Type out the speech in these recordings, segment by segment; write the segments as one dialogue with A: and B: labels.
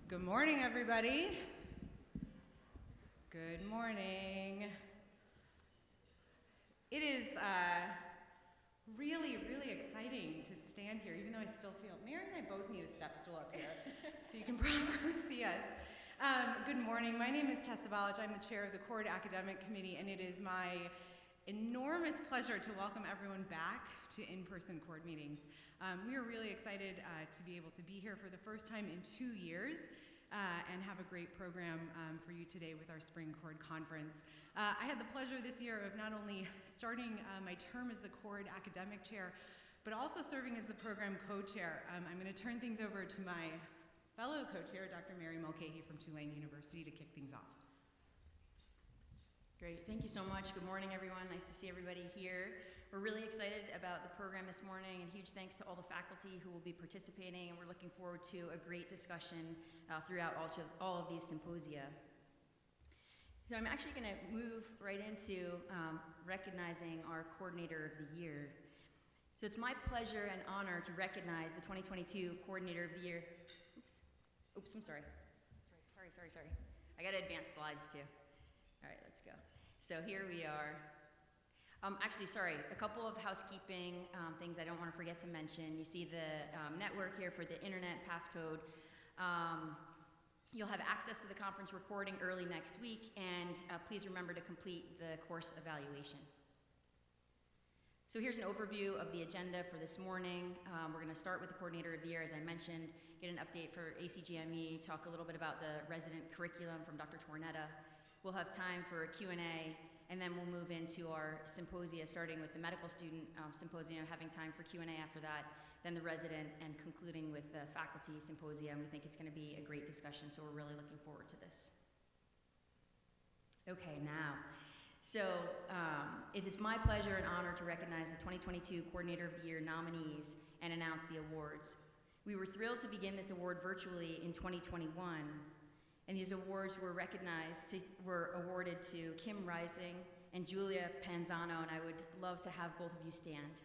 A: Good morning, everybody. Good morning. It is really, really exciting to stand here, even though I still feel, Mary and I both need a step stool up here so you can properly see us. Good morning. My name is Tessa Balich. I'm the chair of the Cord Academic Committee, and it is my enormous pleasure to welcome everyone back to in-person Cord meetings. We are really excited to be able to be here for the first time in 2 years and have a great program for you today with our Spring Cord Conference. I had the pleasure this year of not only starting my term as the Cord Academic Chair, but also serving as the program co-chair. I'm going to turn things over to my fellow co-chair, Dr. Mary Mulcahy from Tulane University, to kick things off.
B: Great, thank you so much. Good morning, everyone. Nice to see everybody here. We're really excited about the program this morning, and huge thanks to all the faculty who will be participating, and we're looking forward to a great discussion throughout all of these symposia. So I'm actually going to move right into recognizing our Coordinator of the Year. So it's my pleasure and honor to recognize the 2022 Coordinator of the Year. Oops, I'm sorry. Sorry. I got to advance slides too. All right, let's go. So here we are. A couple of housekeeping things I don't want to forget to mention. You see the network here for the internet passcode. You'll have access to the conference recording early next week, and please remember to complete the course evaluation. So here's an overview of the agenda for this morning. We're going to start with the Coordinator of the Year, as I mentioned, get an update for ACGME, talk a little bit about the resident curriculum from Dr. Tornetta. We'll have time for a Q&A, and then we'll move into our symposia, starting with the medical student symposium, having time for Q&A after that, then the resident, and concluding with the faculty symposia, and we think it's going to be a great discussion, so we're really looking forward to this. Okay, now, so it is my pleasure and honor to recognize the 2022 Coordinator of the Year nominees and announce the awards. We were thrilled to begin this award virtually in 2021, and these awards were awarded to Kim Rising and Julia Panzano, and I would love to have both of you stand.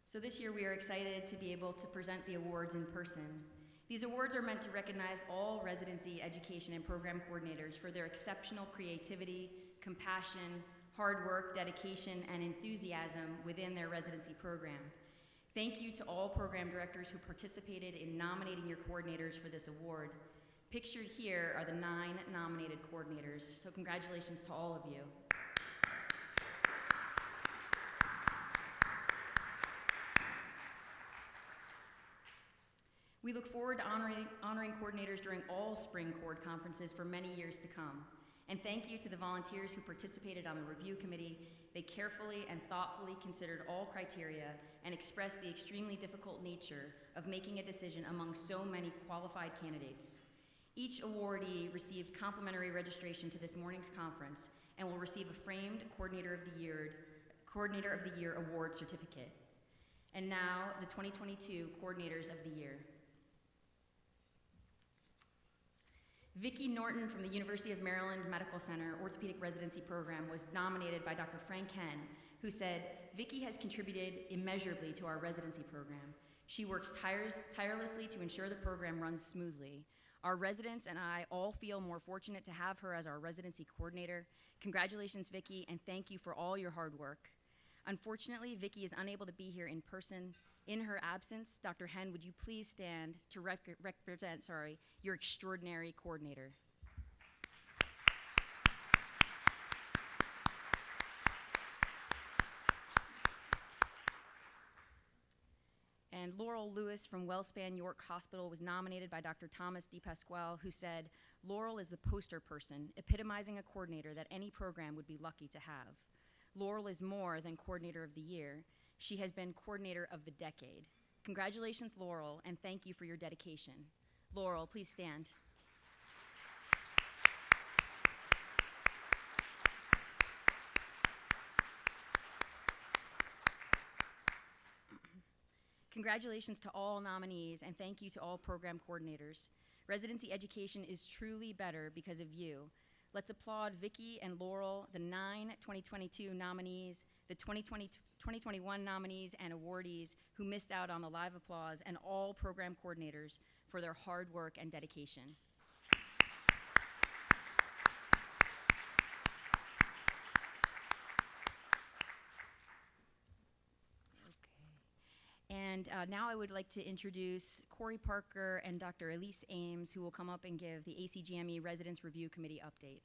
B: So this year we are excited to be able to present the awards in person. These awards are meant to recognize all residency, education, and program coordinators for their exceptional creativity, compassion, hard work, dedication, and enthusiasm within their residency program. Thank you to all program directors who participated in nominating your coordinators for this award. Pictured here are the 9 nominated coordinators, so congratulations to all of you. We look forward to honoring coordinators during all Spring Cord conferences for many years to come. And thank you to the volunteers who participated on the review committee. They carefully and thoughtfully considered all criteria and expressed the extremely difficult nature of making a decision among so many qualified candidates. Each awardee received complimentary registration to this morning's conference and will receive a framed Coordinator of the Year award certificate. And now, the 2022 Coordinators of the Year. Vicki Norton from the University of Maryland Medical Center Orthopedic Residency Program was nominated by Dr. Frank Henn, who said, "Vicki has contributed immeasurably to our residency program. She works tirelessly to ensure the program runs smoothly. Our residents and I all feel more fortunate to have her as our residency coordinator. Congratulations, Vicki, and thank you for all your hard work." Unfortunately, Vicki is unable to be here in person. In her absence, Dr. Henn, would you please stand to represent your extraordinary coordinator? And Laurel Lewis from WellSpan York Hospital was nominated by Dr. Thomas DePasquale, who said, "Laurel is the poster person, epitomizing a coordinator that any program would be lucky to have. Laurel is more than Coordinator of the Year. She has been Coordinator of the Decade. Congratulations, Laurel, and thank you for your dedication." Laurel, please stand. Congratulations to all nominees, and thank you to all program coordinators. Residency education is truly better because of you. Let's applaud Vicki and Laurel, the 9 2022 nominees, the 2021 nominees and awardees who missed out on the live applause, and all program coordinators for their hard work and dedication. And now I would like to introduce Corey Parker and Dr. Elise Ames, who will come up and give the ACGME Residence Review Committee update.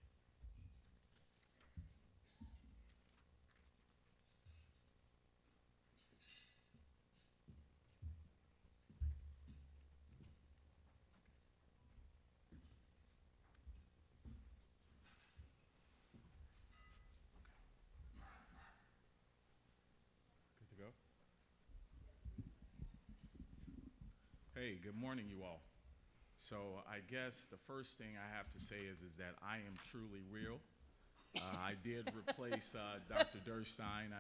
C: Good to go? Hey, good morning, you all. So I guess the first thing I have to say is that I am truly real. I did replace Dr. Durstein.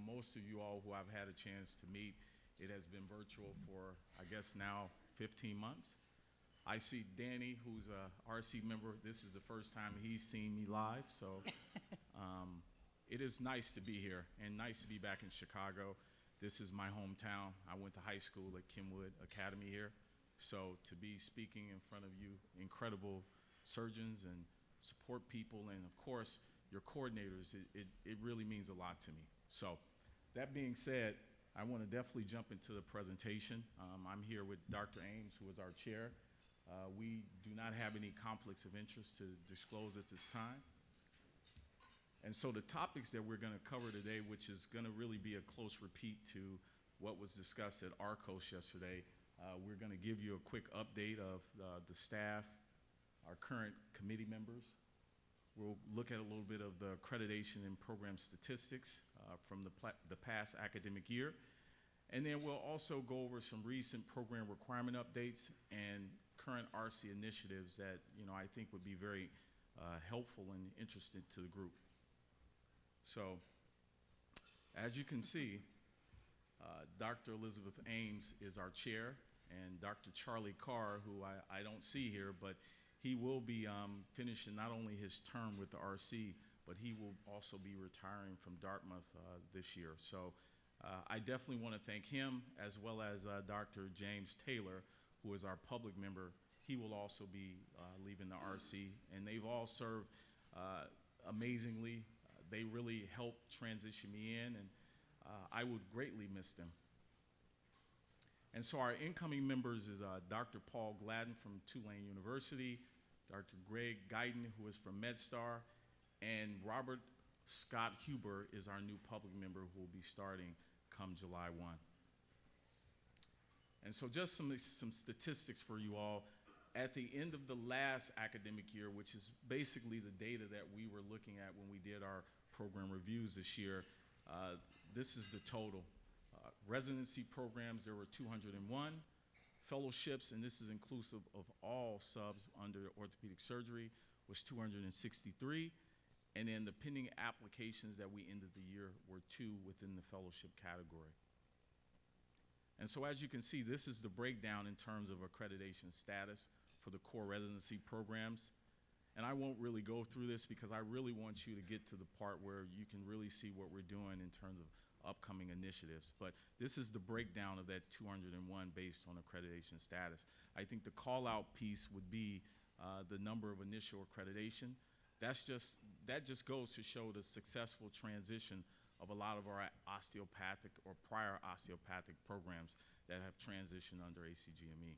C: Most of you all who I've had a chance to meet, it has been virtual for, I guess now, 15 months. I see Danny, who's a RC member. This is the first time he's seen me live, so it is nice to be here and nice to be back in Chicago. This is my hometown. I went to high school at Kenwood Academy here. So to be speaking in front of you, incredible surgeons and support people, and of course, your coordinators, it really means a lot to me. So that being said, I want to definitely jump into the presentation. I'm here with Dr. Ames, who is our chair. We do not have any conflicts of interest to disclose at this time. And so the topics that we're going to cover today, which is going to really be a close repeat to what was discussed at ARCOS yesterday, we're going to give you a quick update of the staff, our current committee members. We'll look at a little bit of the accreditation and program statistics from the past academic year. And then we'll also go over some recent program requirement updates and current RC initiatives that I think would be very helpful and interesting to the group. So, as you can see, Dr. Elizabeth Ames is our chair, and Dr. Charlie Carr, who I don't see here, but he will be finishing not only his term with the RC, but he will also be retiring from Dartmouth this year. So I definitely want to thank him, as well as Dr. James Taylor, who is our public member. He will also be leaving the RC, and they've all served amazingly. They really helped transition me in, and I would greatly miss them. And so our incoming members is Dr. Paul Gladden from Tulane University, Dr. Greg Guyton, who is from MedStar, and Robert Scott Huber is our new public member who will be starting come July 1. And so just some statistics for you all. At the end of the last academic year, which is basically the data that we were looking at when we did our program reviews this year, this is the total. Residency programs, there were 201. Fellowships, and this is inclusive of all subs under orthopedic surgery, was 263. And then the pending applications that we ended the year were 2 within the fellowship category. And so as you can see, this is the breakdown in terms of accreditation status for the core residency programs. And I won't really go through this because I really want you to get to the part where you can really see what we're doing in terms of upcoming initiatives. But this is the breakdown of that 201 based on accreditation status. I think the call out piece would be the number of initial accreditation. That just goes to show the successful transition of a lot of our osteopathic or prior osteopathic programs that have transitioned under ACGME.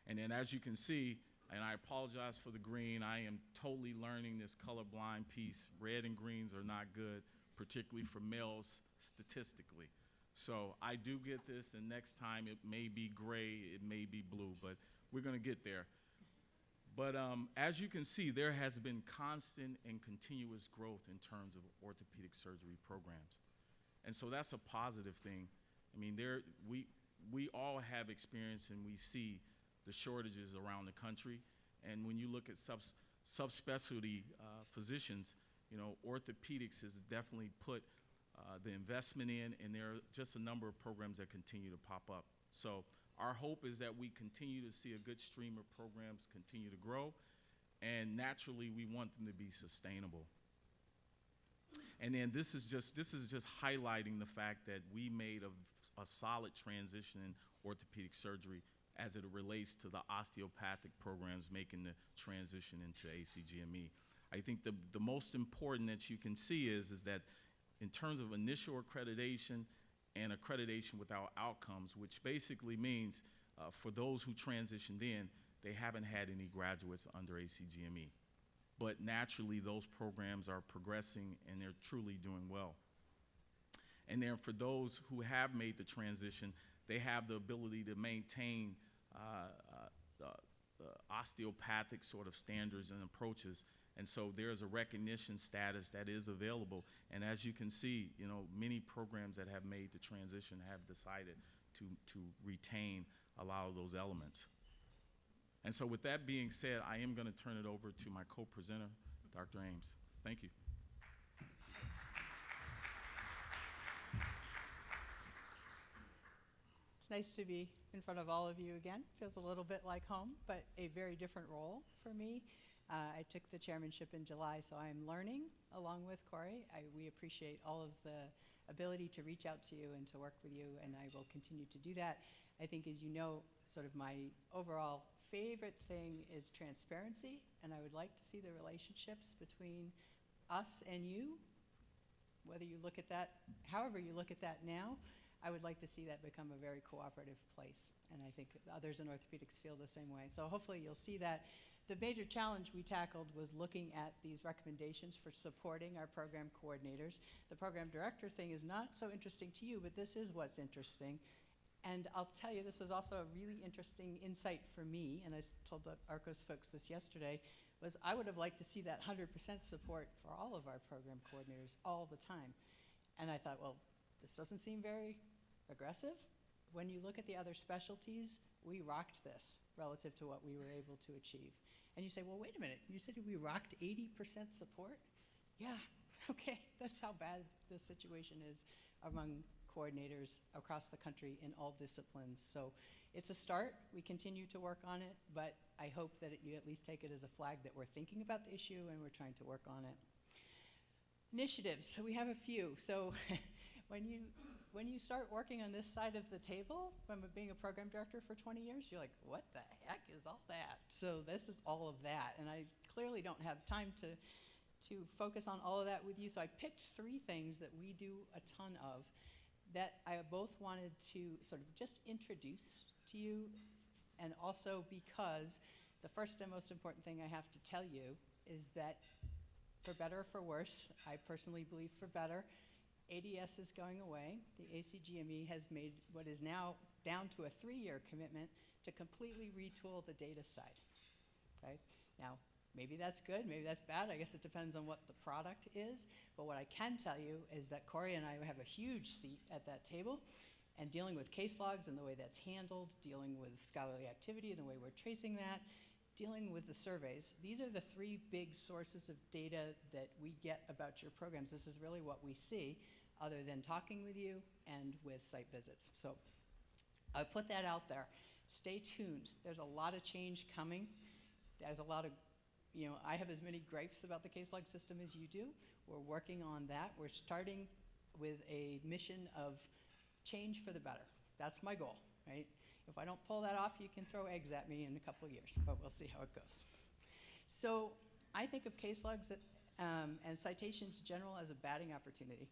C: And then as you can see, and I apologize for the green, I am totally learning this colorblind piece. Red and greens are not good, particularly for males statistically. So I do get this, and next time it may be gray, it may be blue, but we're gonna get there. But as you can see, there has been constant and continuous growth in terms of orthopedic surgery programs. And so that's a positive thing. I mean, we all have experience and we see the shortages around the country. And when you look at subspecialty physicians, orthopedics has definitely put the investment in, and there are just a number of programs that continue to pop up. So our hope is that we continue to see a good stream of programs continue to grow. and naturally we want them to be sustainable. And then this is just highlighting the fact that we made a solid transition in orthopedic surgery as it relates to the osteopathic programs making the transition into ACGME. I think the most important that you can see is that in terms of initial accreditation and accreditation without outcomes, which basically means for those who transitioned in, they haven't had any graduates under ACGME. But naturally, those programs are progressing and they're truly doing well. And then for those who have made the transition, they have the ability to maintain the osteopathic sort of standards and approaches. And so there's a recognition status that is available. And as you can see, you know, many programs that have made the transition have decided to retain a lot of those elements. And so with that being said, I am going to turn it over to my co-presenter, Dr. Ames. Thank you.
D: It's nice to be in front of all of you again. Feels a little bit like home, but a very different role for me. I took the chairmanship in July, so I'm learning along with Corey. We appreciate all of the ability to reach out to you and to work with you, and I will continue to do that. I think, as you know, sort of my overall favorite thing is transparency, and I would like to see the relationships between us and you, whether you look at that, however you look at that now, I would like to see that become a very cooperative place, and I think others in orthopedics feel the same way. So hopefully you'll see that. The major challenge we tackled was looking at these recommendations for supporting our program coordinators. The program director thing is not so interesting to you, but this is what's interesting. And I'll tell you, this was also a really interesting insight for me, and I told the ARCOS folks this yesterday, was I would have liked to see that 100% support for all of our program coordinators all the time. And I thought, well, this doesn't seem very aggressive. When you look at the other specialties, we rocked this relative to what we were able to achieve. And you say, well, wait a minute, you said we rocked 80% support? Yeah, okay, that's how bad the situation is among coordinators across the country in all disciplines. So it's a start. We continue to work on it, but I hope that you at least take it as a flag that we're thinking about the issue and we're trying to work on it. Initiatives, so we have a few. So when you start working on this side of the table, from being a program director for 20 years, you're like, what the heck is all that? So this is all of that, and I clearly don't have time to focus on all of that with you, so I picked 3 things that we do a ton of that I both wanted to sort of just introduce to you, and also because the first and most important thing I have to tell you is that for better or for worse, I personally believe for better, ADS is going away. The ACGME has made what is now down to a 3-year commitment to completely retool the data side, okay? Now, maybe that's good, maybe that's bad. I guess it depends on what the product is. But what I can tell you is that Corey and I have a huge seat at that table, and dealing with case logs and the way that's handled, dealing with scholarly activity and the way we're tracing that, dealing with the surveys. These are the 3 big sources of data that we get about your programs. This is really what we see, other than talking with you and with site visits. So I put that out there. Stay tuned. There's a lot of change coming. There's a lot of, you know, I have as many gripes about the case log system as you do. We're working on that. We're starting with a mission of change for the better. That's my goal, right? If I don't pull that off, you can throw eggs at me in a couple of years, but we'll see how it goes. So I think of case logs and citations in general as a batting opportunity,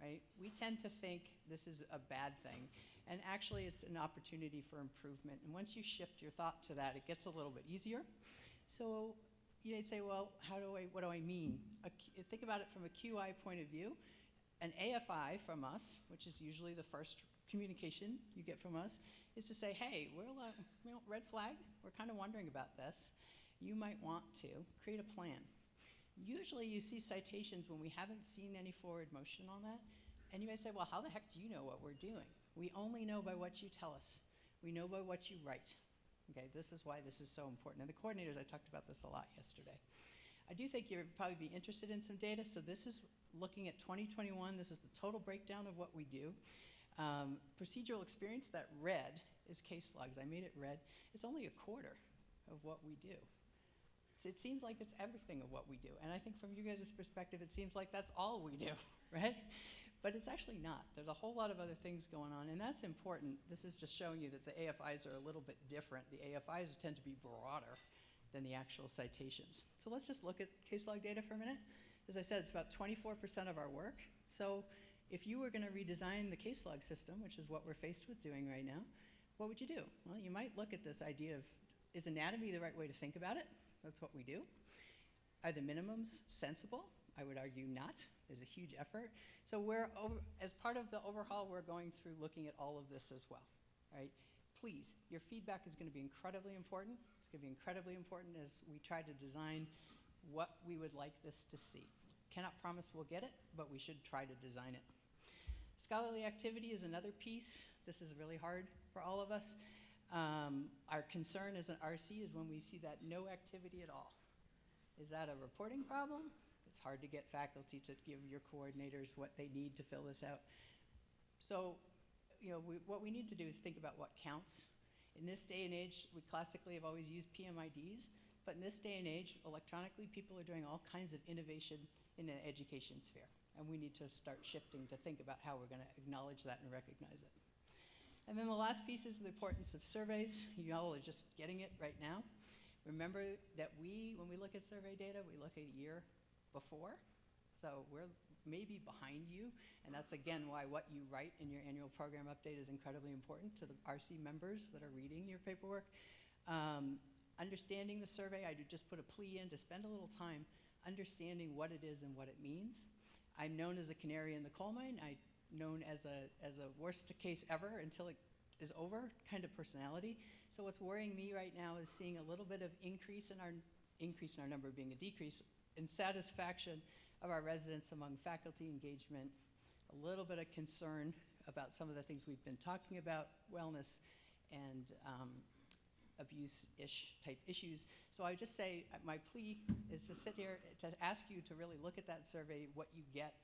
D: right? We tend to think this is a bad thing, and actually it's an opportunity for improvement. And once you shift your thought to that, it gets a little bit easier. So you'd say, well, what do I mean? Think about it from a QI point of view. An AFI from us, which is usually the first communication you get from us, is to say, hey, we're red flag, we're kind of wondering about this. You might want to create a plan. Usually you see citations when we haven't seen any forward motion on that, and you might say, well, how the heck do you know what we're doing? We only know by what you tell us. We know by what you write. Okay, this is why this is so important. And the coordinators, I talked about this a lot yesterday. I do think you'll probably be interested in some data. So this is looking at 2021. This is the total breakdown of what we do. Procedural experience, that red is case logs. I made it red. It's only a quarter of what we do. So it seems like it's everything of what we do. And I think from you guys' perspective, it seems like that's all we do, right? But it's actually not. There's a whole lot of other things going on, and that's important. This is just showing you that the AFIs are a little bit different. The AFIs tend to be broader than the actual citations. So let's just look at case log data for a minute. As I said, it's about 24% of our work. So if you were going to redesign the case log system, which is what we're faced with doing right now, what would you do? Well, you might look at this idea of, is anatomy the right way to think about it? That's what we do. Are the minimums sensible? I would argue not. There's a huge effort. So as part of the overhaul, we're going through looking at all of this as well, right? Please, your feedback is going to be incredibly important. It's going to be incredibly important as we try to design what we would like this to see. Cannot promise we'll get it, but we should try to design it. Scholarly activity is another piece. This is really hard for all of us. Our concern as an RC is when we see that no activity at all. Is that a reporting problem? It's hard to get faculty to give your coordinators what they need to fill this out. So, what we need to do is think about what counts. In this day and age, we classically have always used PMIDs, but in this day and age, electronically, people are doing all kinds of innovation in the education sphere, and we need to start shifting to think about how we're going to acknowledge that and recognize it. And then the last piece is the importance of surveys. You all are just getting it right now. Remember that when we look at survey data, we look at a year before, so we're maybe behind you, and that's again why what you write in your annual program update is incredibly important to the RC members that are reading your paperwork. Understanding the survey, I just put a plea in to spend a little time understanding what it is and what it means. I'm known as a canary in the coal mine. I'm known as a worst case ever until it is over kind of personality. So what's worrying me right now is seeing a little bit of increase in our number being a decrease in satisfaction of our residents among faculty engagement, a little bit of concern about some of the things we've been talking about, wellness and abuse-ish type issues. So I would just say my plea is to sit here to ask you to really look at that survey, what you get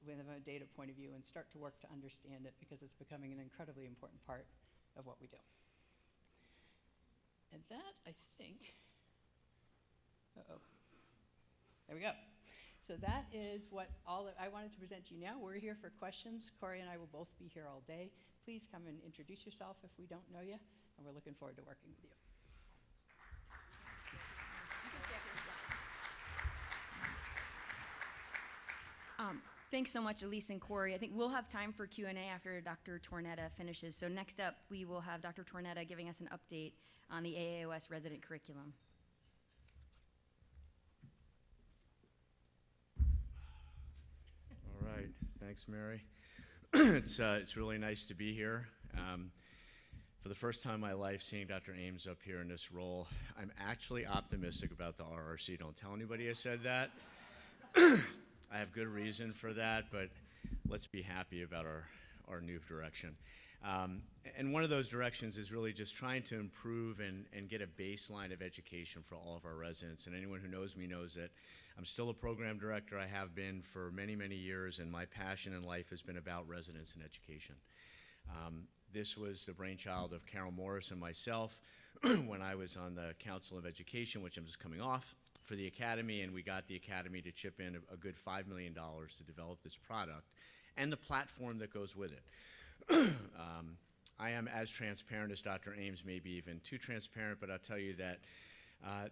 D: with a data point of view, and start to work to understand it, because it's becoming an incredibly important part of what we do. And that, I think, there we go. So that is what I wanted to present to you now. We're here for questions. Corey and I will both be here all day. Please come and introduce yourself if we don't know you, and we're looking forward to working with you.
B: Thanks so much, Elise and Corey. I think we'll have time for Q&A after Dr. Tornetta finishes. So next up, we will have Dr. Tornetta giving us an update on the AAOS resident curriculum.
E: All right, thanks, Mary. It's really nice to be here. For the first time in my life, seeing Dr. Ames up here in this role, I'm actually optimistic about the RRC. Don't tell anybody I said that. I have good reason for that, but let's be happy about our new direction. And one of those directions is really just trying to improve and get a baseline of education for all of our residents. And anyone who knows me knows that I'm still a program director. I have been for many, many years, and my passion in life has been about residents and education. This was the brainchild of Carol Morris and myself when I was on the Council of Education, which I'm just coming off, for the Academy, and we got the Academy to chip in a good $5 million to develop this product and the platform that goes with it. I am as transparent as Dr. Ames, maybe even too transparent, but I'll tell you that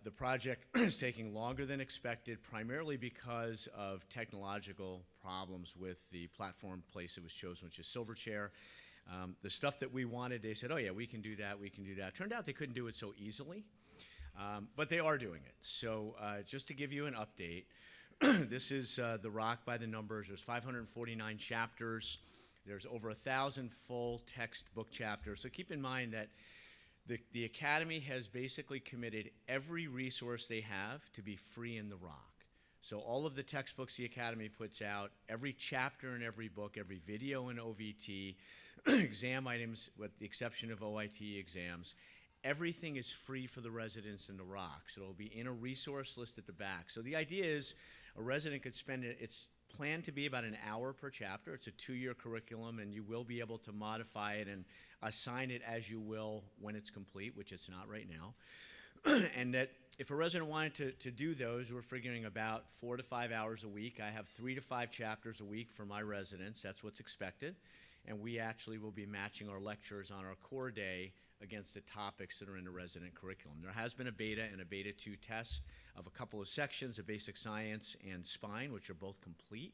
E: the project is taking longer than expected, primarily because of technological problems with the platform place it was chosen, which is Silverchair. The stuff that we wanted, they said, oh yeah, we can do that, we can do that. Turned out they couldn't do it so easily, but they are doing it. So just to give you an update, this is the Rock by the numbers. There's 549 chapters. There's over 1,000 full textbook chapters. So keep in mind that the Academy has basically committed every resource they have to be free in the Rock. So all of the textbooks the Academy puts out, every chapter in every book, every video in OVT, exam items with the exception of OIT exams, everything is free for the residents in the Rock. So it'll be in a resource list at the back. So the idea is a resident could spend it, it's planned to be about an hour per chapter. It's a 2-year curriculum, and you will be able to modify it and assign it as you will when it's complete, which it's not right now. and that if a resident wanted to do those, we're figuring about 4 to 5 hours a week. I have 3 to 5 chapters a week for my residents. That's what's expected. And we actually will be matching our lectures on our core day against the topics that are in the resident curriculum. There has been a beta and a beta 2 test of a couple of sections of basic science and spine, which are both complete.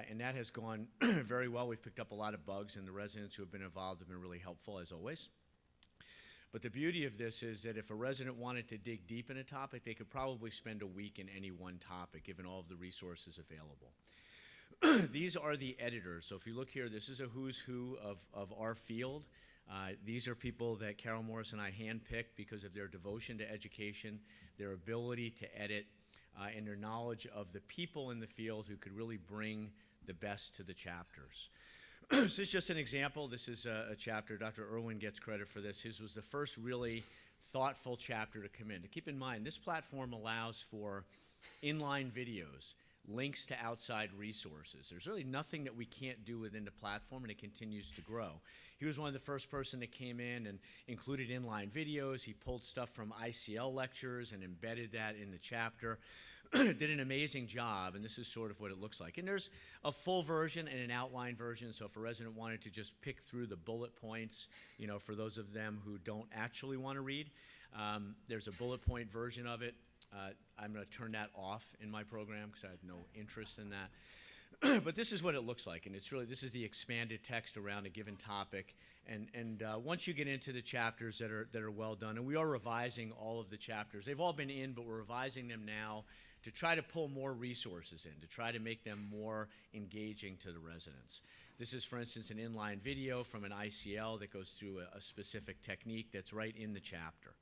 E: And that has gone very well. We've picked up a lot of bugs, and the residents who have been involved have been really helpful, as always. But the beauty of this is that if a resident wanted to dig deep in a topic, they could probably spend a week in any one topic, given all of the resources available. These are the editors. So if you look here, this is a who's who of our field. These are people that Carol Morris and I handpicked because of their devotion to education, their ability to edit, and their knowledge of the people in the field who could really bring the best to the chapters. This is just an example. This is a chapter. Dr. Irwin gets credit for this. His was the first really thoughtful chapter to come in. To keep in mind, this platform allows for inline videos, links to outside resources. There's really nothing that we can't do within the platform, and it continues to grow. He was one of the first person that came in and included inline videos. He pulled stuff from ICL lectures and embedded that in the chapter. Did an amazing job, and this is sort of what it looks like. And there's a full version and an outline version, so if a resident wanted to just pick through the bullet points, you know, for those of them who don't actually want to read, there's a bullet point version of it. I'm going to turn that off in my program because I have no interest in that. But this is what it looks like, and it's really, this is the expanded text around a given topic. And once you get into the chapters that are well done, and we are revising all of the chapters. They've all been in, but we're revising them now to try to pull more resources in, to try to make them more engaging to the residents. This is, for instance, an inline video from an ICL that goes through a specific technique that's right in the chapter.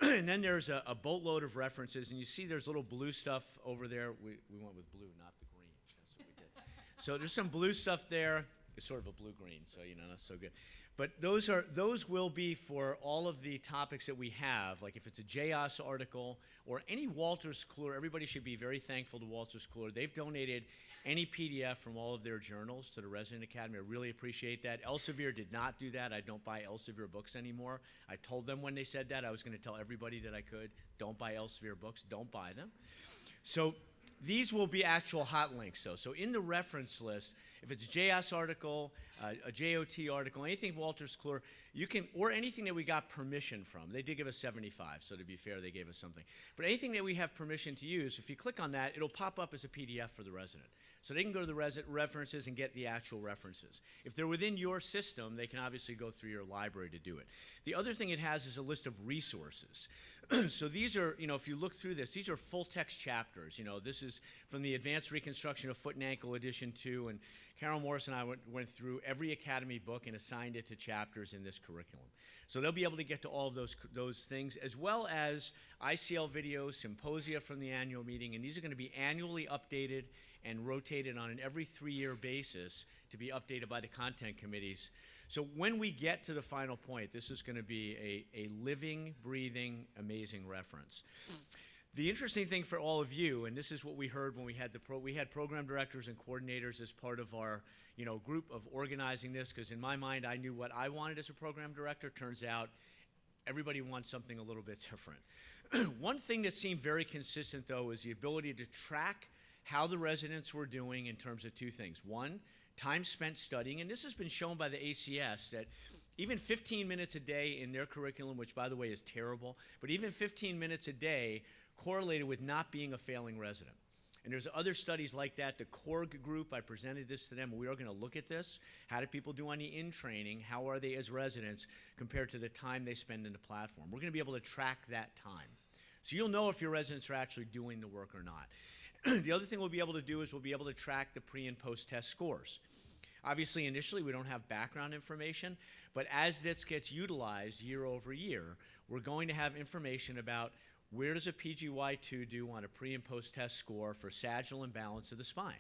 E: And then there's a boatload of references, and you see there's little blue stuff over there. We went with blue, not the green. That's what we did. So there's some blue stuff there. It's sort of a blue-green, so you know, that's so good. But those will be for all of the topics that we have. Like if it's a JOS article or any Wolters Kluwer, everybody should be very thankful to Wolters Kluwer. They've donated any PDF from all of their journals to the Resident Academy. I really appreciate that. Elsevier did not do that. I don't buy Elsevier books anymore. I told them when they said that, I was going to tell everybody that I could, don't buy Elsevier books, don't buy them. So these will be actual hot links, though. So in the reference list, if it's a JS article, a JOT article, anything Wolters Kluwer, you can, or anything that we got permission from. They did give us 75, so to be fair, they gave us something. But anything that we have permission to use, if you click on that, it'll pop up as a PDF for the resident. So they can go to the references and get the actual references. If they're within your system, they can obviously go through your library to do it. The other thing it has is a list of resources. So these are, you know, if you look through this, these are full text chapters. You know, this is from the Advanced Reconstruction of Foot and Ankle Edition 2, and Carol Morris and I went through every Academy book and assigned it to chapters in this curriculum. So they'll be able to get to all of those things, as well as ICL videos, symposia from the annual meeting, and these are going to be annually updated and rotated on an every 3-year basis to be updated by the content committees. So when we get to the final point, this is going to be a living, breathing, amazing reference. The interesting thing for all of you, and this is what we heard when we had we had program directors and coordinators as part of our group of organizing this, because in my mind I knew what I wanted as a program director. Turns out everybody wants something a little bit different. One thing that seemed very consistent, though, is the ability to track how the residents were doing in terms of two things. One, time spent studying, and this has been shown by the ACS that even 15 minutes a day in their curriculum, which by the way is terrible, but even 15 minutes a day correlated with not being a failing resident. And there's other studies like that. The CORG group, I presented this to them, and we are going to look at this. How do people do on the in-training? How are they as residents compared to the time they spend in the platform? We're going to be able to track that time. So you'll know if your residents are actually doing the work or not. The other thing we'll be able to do is we'll be able to track the pre- and post-test scores. Obviously, initially, we don't have background information, but as this gets utilized year over year, we're going to have information about where does a PGY2 do on a pre- and post-test score for sagittal imbalance of the spine,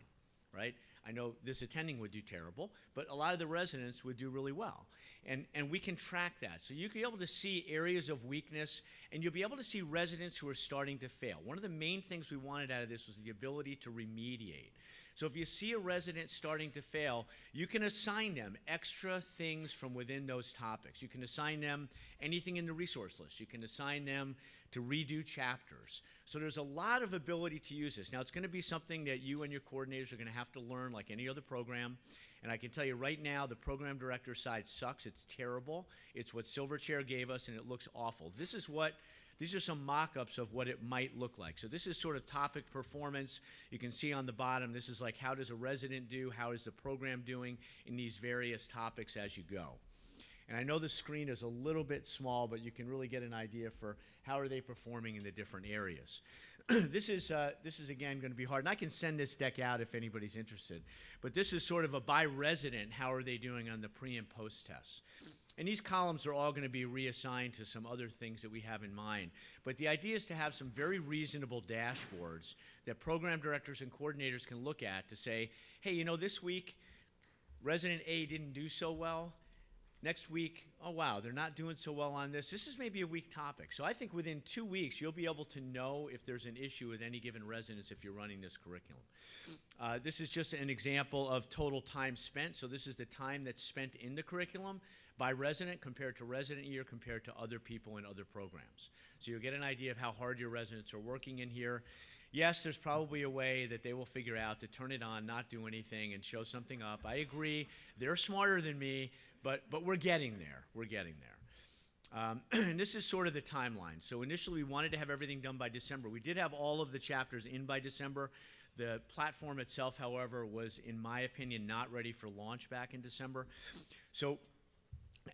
E: right? I know this attending would do terrible, but a lot of the residents would do really well. And we can track that. So you'll be able to see areas of weakness, and you'll be able to see residents who are starting to fail. One of the main things we wanted out of this was the ability to remediate. So if you see a resident starting to fail, you can assign them extra things from within those topics. You can assign them anything in the resource list. You can assign them to redo chapters. So there's a lot of ability to use this. Now, it's going to be something that you and your coordinators are going to have to learn like any other program. And I can tell you right now, the program director side sucks. It's terrible. It's what Silverchair gave us, and it looks awful. These are some mock-ups of what it might look like. So this is sort of topic performance. You can see on the bottom, this is like how does a resident do, how is the program doing in these various topics as you go. And I know the screen is a little bit small, but you can really get an idea for how are they performing in the different areas. This is again going to be hard, and I can send this deck out if anybody's interested. But this is sort of a by resident, how are they doing on the pre and post tests. And these columns are all going to be reassigned to some other things that we have in mind. But the idea is to have some very reasonable dashboards that program directors and coordinators can look at to say, hey, you know, this week, resident A didn't do so well. Next week, oh, wow, they're not doing so well on this. This is maybe a weak topic. So I think within 2 weeks, you'll be able to know if there's an issue with any given residence if you're running this curriculum. This is just an example of total time spent. So this is the time that's spent in the curriculum by resident compared to resident year compared to other people in other programs. So you'll get an idea of how hard your residents are working in here. Yes, there's probably a way that they will figure out to turn it on, not do anything, and show something up. I agree. They're smarter than me, but we're getting there. We're getting there. And this is sort of the timeline. So initially, we wanted to have everything done by December. We did have all of the chapters in by December. The platform itself, however, was, in my opinion, not ready for launch back in December. So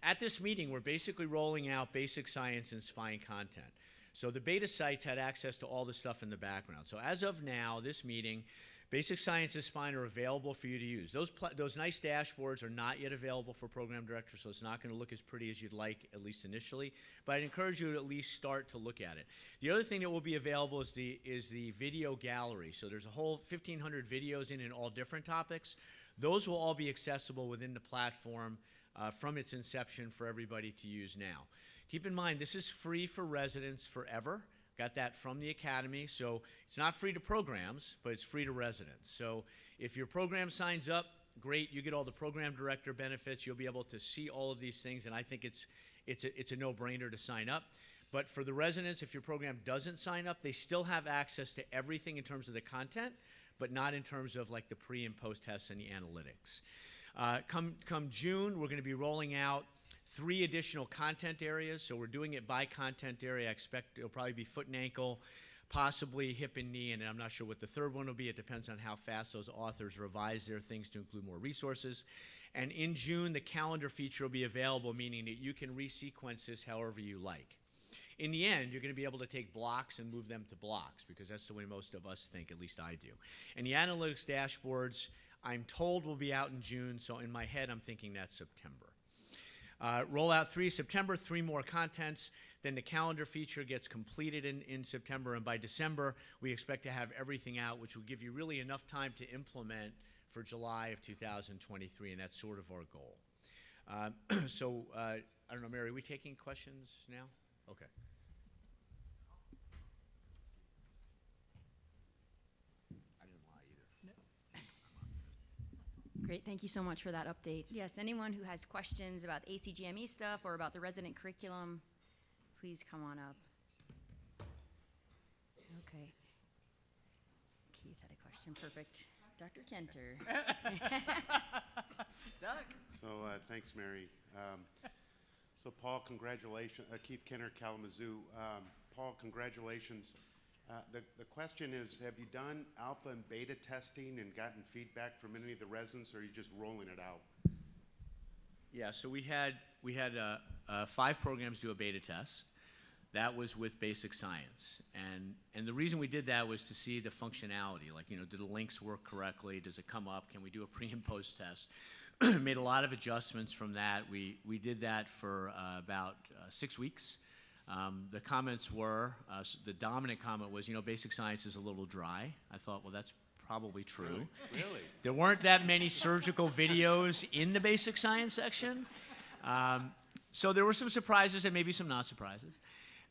E: at this meeting, we're basically rolling out basic science and spine content. So the beta sites had access to all the stuff in the background. So as of now, this meeting, basic science and spine are available for you to use. Those nice dashboards are not yet available for program directors, so it's not going to look as pretty as you'd like, at least initially. But I'd encourage you to at least start to look at it. The other thing that will be available is the video gallery. So there's a whole 1,500 videos in all different topics. Those will all be accessible within the platform from its inception for everybody to use now. Keep in mind, this is free for residents forever. Got that from the Academy, so it's not free to programs, but it's free to residents. So if your program signs up, great, you get all the program director benefits, you'll be able to see all of these things, and I think it's a no-brainer to sign up. But for the residents, if your program doesn't sign up, they still have access to everything in terms of the content, but not in terms of like the pre and post tests and the analytics. Come June, we're going to be rolling out 3 additional content areas. So we're doing it by content area. I expect it'll probably be foot and ankle, possibly hip and knee, and I'm not sure what the third one will be. It depends on how fast those authors revise their things to include more resources. And in June, the calendar feature will be available, meaning that you can resequence this however you like. In the end, you're going to be able to take blocks and move them to blocks because that's the way most of us think, at least I do. And the analytics dashboards, I'm told, will be out in June, so in my head, I'm thinking that's September. Rollout 3 September, 3 more contents. Then the calendar feature gets completed in September, and by December, we expect to have everything out, which will give you really enough time to implement for July of 2023, and that's sort of our goal. I don't know, Mary, are we taking questions now? Okay. I didn't lie either.
B: Great, thank you so much for that update. Yes, anyone who has questions about ACGME stuff or about the resident curriculum, please come on up. Okay. Keith had a question, perfect. Dr. Kenter.
D: Doug?
F: So thanks, Mary. So Paul, congratulations. Keith Kenner, Kalamazoo. Paul, congratulations. The question is, have you done alpha and beta testing and gotten feedback from any of the residents, or are you just rolling it out?
E: Yeah, so we had 5 programs do a beta test. That was with basic science. And the reason we did that was to see the functionality. Like, do the links work correctly? Does it come up? Can we do a pre and post test? Made a lot of adjustments from that. We did that for about 6 weeks. The comments were, the dominant comment was, basic science is a little dry. I thought, well, that's probably true.
F: Really?
E: There weren't that many surgical videos in the basic science section. So there were some surprises and maybe some not surprises.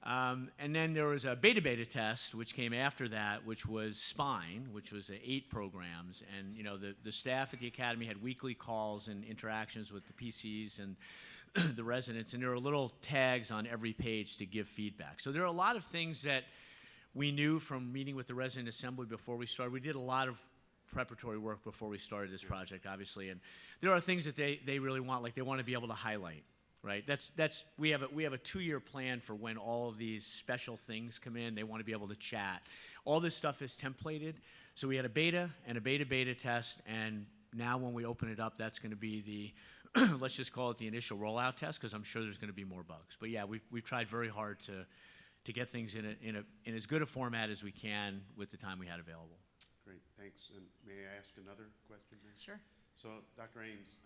E: And then there was a beta test, which came after that, which was Spine, which was 8 programs. And, you know, the staff at the academy had weekly calls and interactions with the PCs and the residents, and there were little tags on every page to give feedback. So there are a lot of things that we knew from meeting with the resident assembly before we started. We did a lot of preparatory work before we started this project, obviously, and there are things that they really want, like they want to be able to highlight, right? We have a 2-year plan for when all of these special things come in. They want to be able to chat. All this stuff is templated, so we had a beta and a beta test, and now when we open it up, that's going to be the let's just call it the initial rollout test, because I'm sure there's going to be more bugs. But yeah, we've tried very hard to get things in as good a format as we can with the time we had available.
F: Great, thanks. And may I ask another question here?
B: Sure.
F: So, Dr. Ames,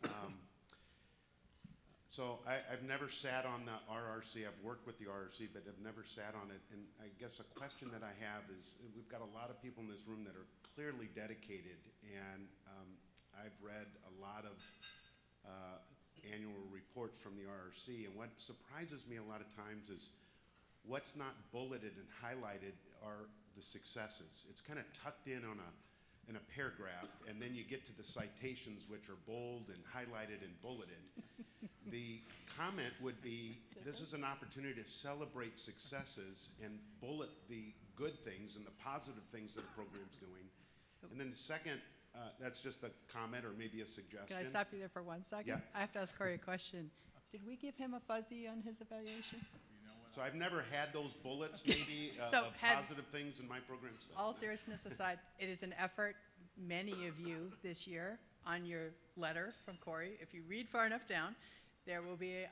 F: so I've never sat on the RRC. I've worked with the RRC, but I've never sat on it. And I guess a question that I have is, we've got a lot of people in this room that are clearly dedicated, and I've read a lot of annual reports from the RRC, and what surprises me a lot of times is what's not bulleted and highlighted are the successes. It's kind of tucked in a paragraph, and then you get to the citations, which are bold and highlighted and bulleted. The comment would be, this is an opportunity to celebrate successes and bullet the good things and the positive things that a program's doing. And then the second, that's just a comment or maybe a suggestion.
D: Can I stop you there for 1 second?
F: Yeah.
D: I have to ask Corey a question. Did we give him a fuzzy on his evaluation?
F: So I've never had those bullets, maybe,
D: So
F: of
D: have-
F: positive things in my program. So.
D: All seriousness aside, it is an effort, many of you this year, on your letter from Corey. If you read far enough down, there will be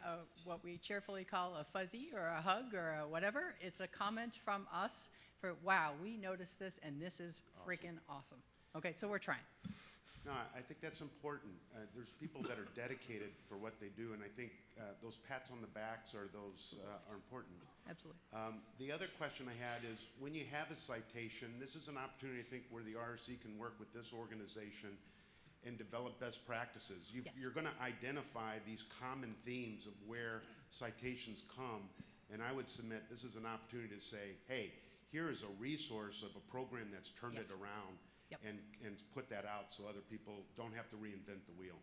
D: what we cheerfully call a fuzzy or a hug or a whatever. It's a comment from us for, wow, we noticed this and this is freaking awesome. Okay, so we're trying.
F: No, I think that's important. There's people that are dedicated for what they do, and I think those pats on the backs are important.
D: Absolutely.
F: The other question I had is, when you have a citation, this is an opportunity, I think, where the RRC can work with this organization and develop best practices.
D: Yes.
F: You're going to identify these common themes of where citations come, and I would submit this is an opportunity to say, hey, here is a resource of a program that's turned
D: Yes.
F: it around.
D: Yep.
F: And put that out so other people don't have to reinvent the wheel.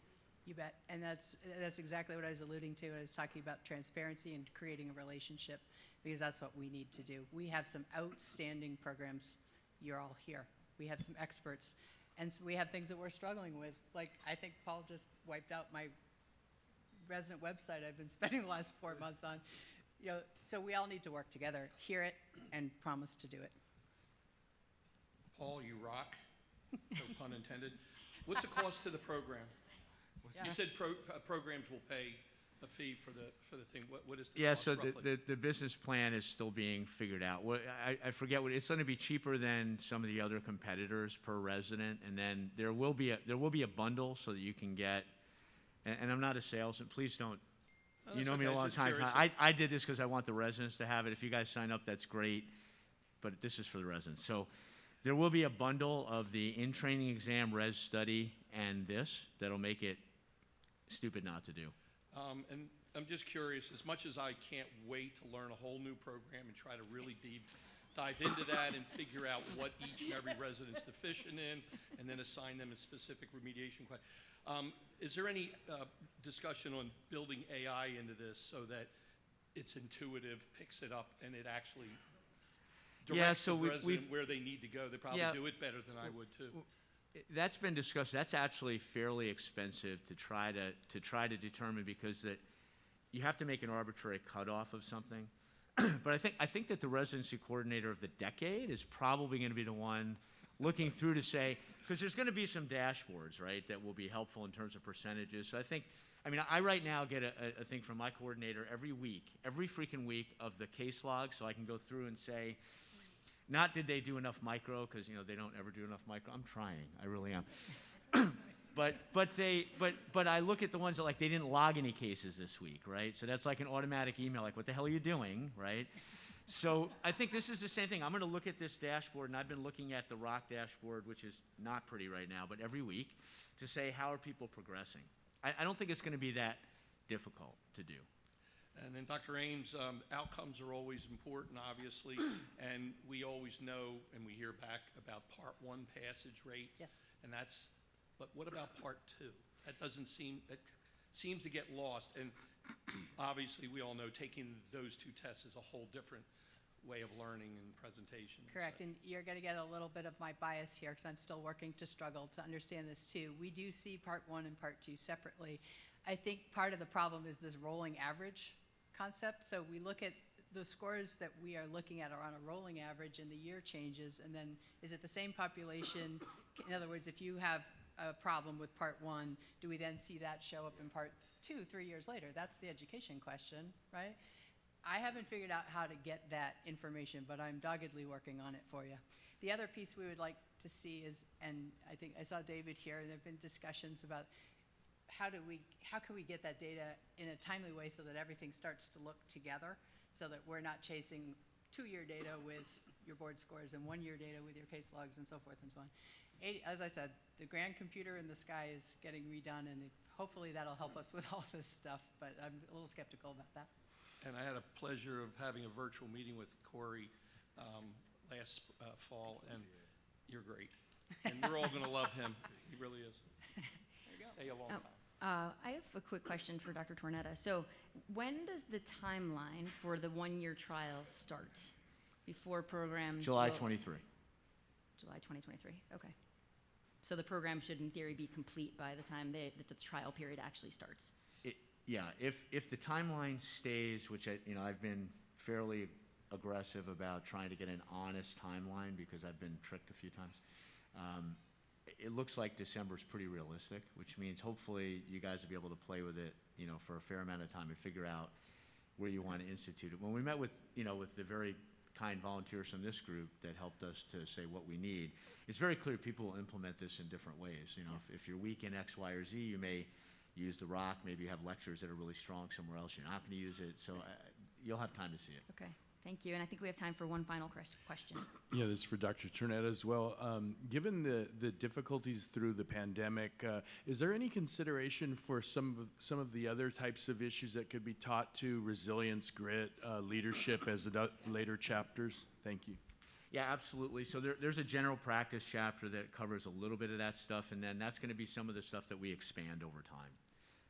D: You bet. And that's exactly what I was alluding to. I was talking about transparency and creating a relationship, because that's what we need to do. We have some outstanding programs. You're all here. We have some experts. And so we have things that we're struggling with. Like, I think Paul just wiped out my resident website I've been spending the last 4 months on. You know, so we all need to work together, hear it, and promise to do it.
G: Paul, you rock, no pun intended. What's the cost to the program?
D: Yeah.
G: You said programs will pay a fee for the thing. What is the
E: Yeah,
G: cost
E: so
G: roughly?
E: the business plan is still being figured out. I forget what, it's going to be cheaper than some of the other competitors per resident, and then there will be a bundle so that you can get, and I'm not a salesman, please don't,
G: Oh,
E: you
G: that's
E: know me a
G: okay,
E: long
G: just
E: time.
G: curious.
E: I did this because I want the residents to have it. If you guys sign up, that's great, but this is for the residents. So there will be a bundle of the in-training exam, res study, and this that'll make it stupid not to do.
G: And I'm just curious, as much as I can't wait to learn a whole new program and try to really dive into that and figure out what each and every resident's deficient in, and then assign them a specific remediation question. Is there any discussion on building AI into this so that it's intuitive, picks it up, and it actually directs
E: so
G: the
E: we've-
G: resident where they need to go? They probably
E: Yeah.
G: do it better than I would too.
E: That's been discussed. That's actually fairly expensive to try to determine, because that you have to make an arbitrary cutoff of something. But I think that the residency coordinator of the decade is probably going to be the one looking through to say, because there's going to be some dashboards, right, that will be helpful in terms of percentages. So I right now get a thing from my coordinator every freaking week of the case log, so I can go through and say, not did they do enough micro, because they don't ever do enough micro. I'm trying, I really am. But I look at the ones that, like, they didn't log any cases this week, right? So that's like an automatic email, like, what the hell are you doing, right? So I think this is the same thing. I'm going to look at this dashboard, and I've been looking at the ROC dashboard, which is not pretty right now, but every week, to say, how are people progressing? I don't think it's going to be that difficult to do.
G: And then Dr. Ames, outcomes are always important, obviously, and we always know and we hear back about Part 1 passage rate.
D: Yes.
G: And but what about Part 2? That seems to get lost. And obviously, we all know taking those two tests is a whole different way of learning and presentation.
D: Correct, and you're going to get a little bit of my bias here because I'm still working to struggle to understand this too. We do see Part 1 and Part 2 separately. I think part of the problem is this rolling average concept. So we look at the scores that we are looking at are on a rolling average and the year changes, and then is it the same population? In other words, if you have a problem with Part 1, do we then see that show up in Part 2 3 years later? That's the education question, right? I haven't figured out how to get that information, but I'm doggedly working on it for you. The other piece we would like to see is, and I think I saw David here, and there have been discussions about how can we get that data in a timely way so that everything starts to look together, so that we're not chasing 2-year data with your board scores and 1-year data with your case logs and so forth and so on. As I said, the grand computer in the sky is getting redone, and hopefully that'll help us with all this stuff, but I'm a little skeptical about that.
G: And I had a pleasure of having a virtual meeting with Corey last fall, and you're great. And we're all going to love him. He really is. Stay a long time.
B: I have a quick question for Dr. Tornetta. So when does the timeline for the 1-year trial start before programs?
E: July
B: will-
E: 23.
B: July 2023, okay. So the program should in theory be complete by the time that the trial period actually starts.
E: Yeah, if the timeline stays, which I've been fairly aggressive about trying to get an honest timeline because I've been tricked a few times. It looks like December's pretty realistic, which means hopefully you guys will be able to play with it, for a fair amount of time and figure out where you want to institute it. When we met with the very kind volunteers from this group that helped us to say what we need, it's very clear people will implement this in different ways. If you're weak in X, Y, or Z, you may use the rock. Maybe you have lectures that are really strong somewhere else. You're not going to use it. So you'll have time to see it.
B: Okay, thank you. And I think we have time for one final question.
H: Yeah, this is for Dr. Turnetta as well. Given the difficulties through the pandemic, is there any consideration for some of the other types of issues that could be taught to resilience, grit, leadership as later chapters? Thank you.
E: Yeah, absolutely. So there's a general practice chapter that covers a little bit of that stuff, and then that's going to be some of the stuff that we expand over time.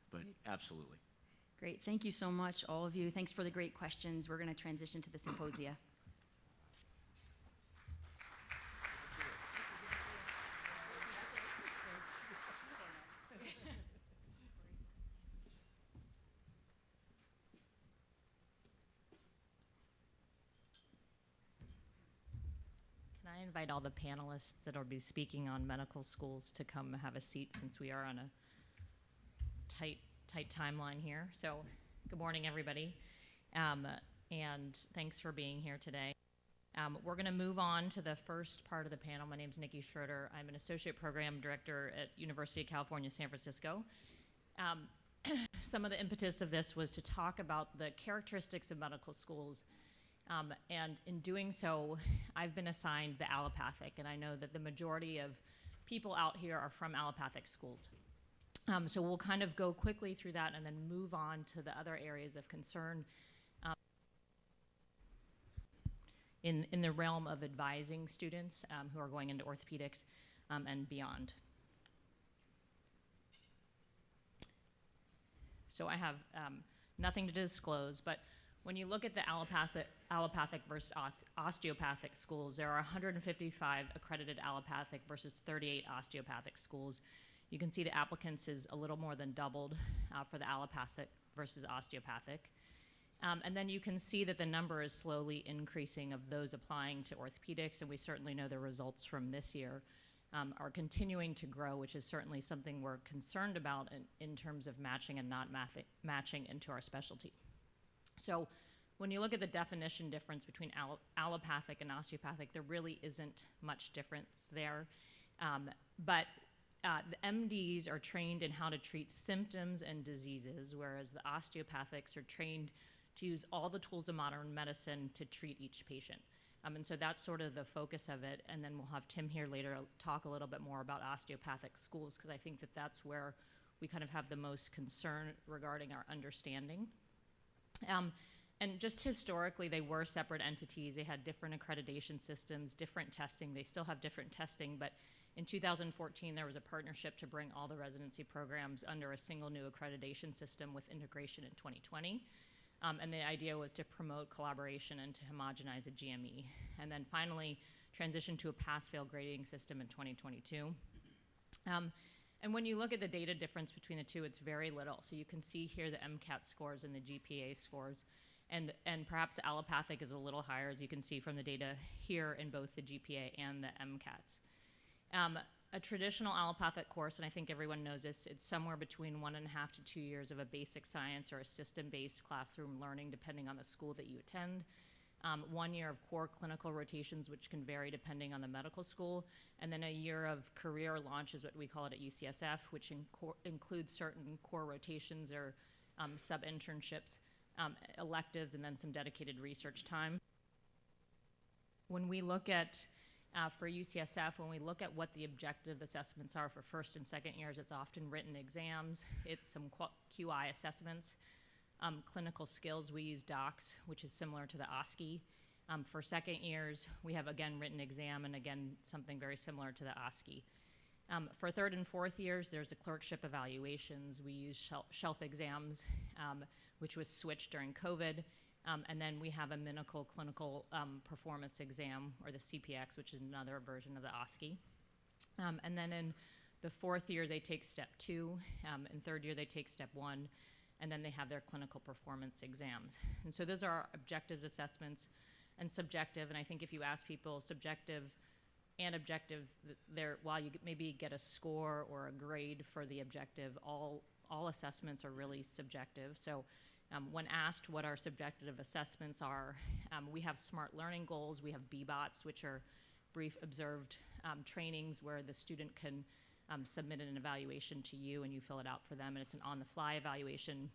E: But absolutely.
B: Great, thank you so much, all of you. Thanks for the great questions. We're going to transition to the symposia.
I: Can I invite all the panelists that will be speaking on medical schools to come have a seat since we are on a tight timeline here. So good morning, everybody, and thanks for being here today. We're going to move on to the first part of the panel. My name is Nikki Schroeder. I'm an associate program director at University of California, San Francisco. Some of the impetus of this was to talk about the characteristics of medical schools. And in doing so, I've been assigned the allopathic, and I know that the majority of people out here are from allopathic schools. So we'll kind of go quickly through that and then move on to the other areas of concern in the realm of advising students who are going into orthopedics and beyond. So I have nothing to disclose, but when you look at the allopathic versus osteopathic schools, there are 155 accredited allopathic versus 38 osteopathic schools. You can see the applicants is a little more than doubled for the allopathic versus osteopathic. And then you can see that the number is slowly increasing of those applying to orthopedics, and we certainly know the results from this year are continuing to grow, which is certainly something we're concerned about in terms of matching and not matching into our specialty. So when you look at the definition difference between allopathic and osteopathic, there really isn't much difference there. But the MDs are trained in how to treat symptoms and diseases, whereas the osteopathics are trained to use all the tools of modern medicine to treat each patient. And so that's sort of the focus of it. And then we'll have Tim here later talk a little bit more about osteopathic schools, because I think that that's where we kind of have the most concern regarding our understanding. And just historically, they were separate entities. They had different accreditation systems, different testing. They still have different testing, but in 2014, there was a partnership to bring all the residency programs under a single new accreditation system with integration in 2020. And the idea was to promote collaboration and to homogenize a GME. And then finally, transition to a pass-fail grading system in 2022. And when you look at the data difference between the two, it's very little. So you can see here the MCAT scores and the GPA scores. And perhaps allopathic is a little higher, as you can see from the data here in both the GPA and the MCATs. A traditional allopathic course, and I think everyone knows this, it's somewhere between 1.5 to 2 years of a basic science or a system-based classroom learning, depending on the school that you attend. 1 year of core clinical rotations, which can vary depending on the medical school, and then a year of career launch is what we call it at UCSF, which includes certain core rotations or sub-internships, electives, and then some dedicated research time. When we look at, for UCSF, when we look at what the objective assessments are for first and second years, it's often written exams, it's some QI assessments. Clinical skills, we use DOCS, which is similar to the OSCE. For second years, we have, again, written exam, and again, something very similar to the OSCE. For third and fourth years, there's the clerkship evaluations. We use shelf exams, which was switched during COVID. And then we have a clinical performance exam, or the CPX, which is another version of the OSCE. And then in the fourth year, they take step 2. In third year, they take step 1. And then they have their clinical performance exams. And so those are our objective assessments and subjective. And I think if you ask people subjective and objective, while you maybe get a score or a grade for the objective, all assessments are really subjective. So when asked what our subjective assessments are, we have SMART learning goals. We have BBOTs, which are brief observed trainings where the student can submit an evaluation to you and you fill it out for them, and it's an on-the-fly evaluation.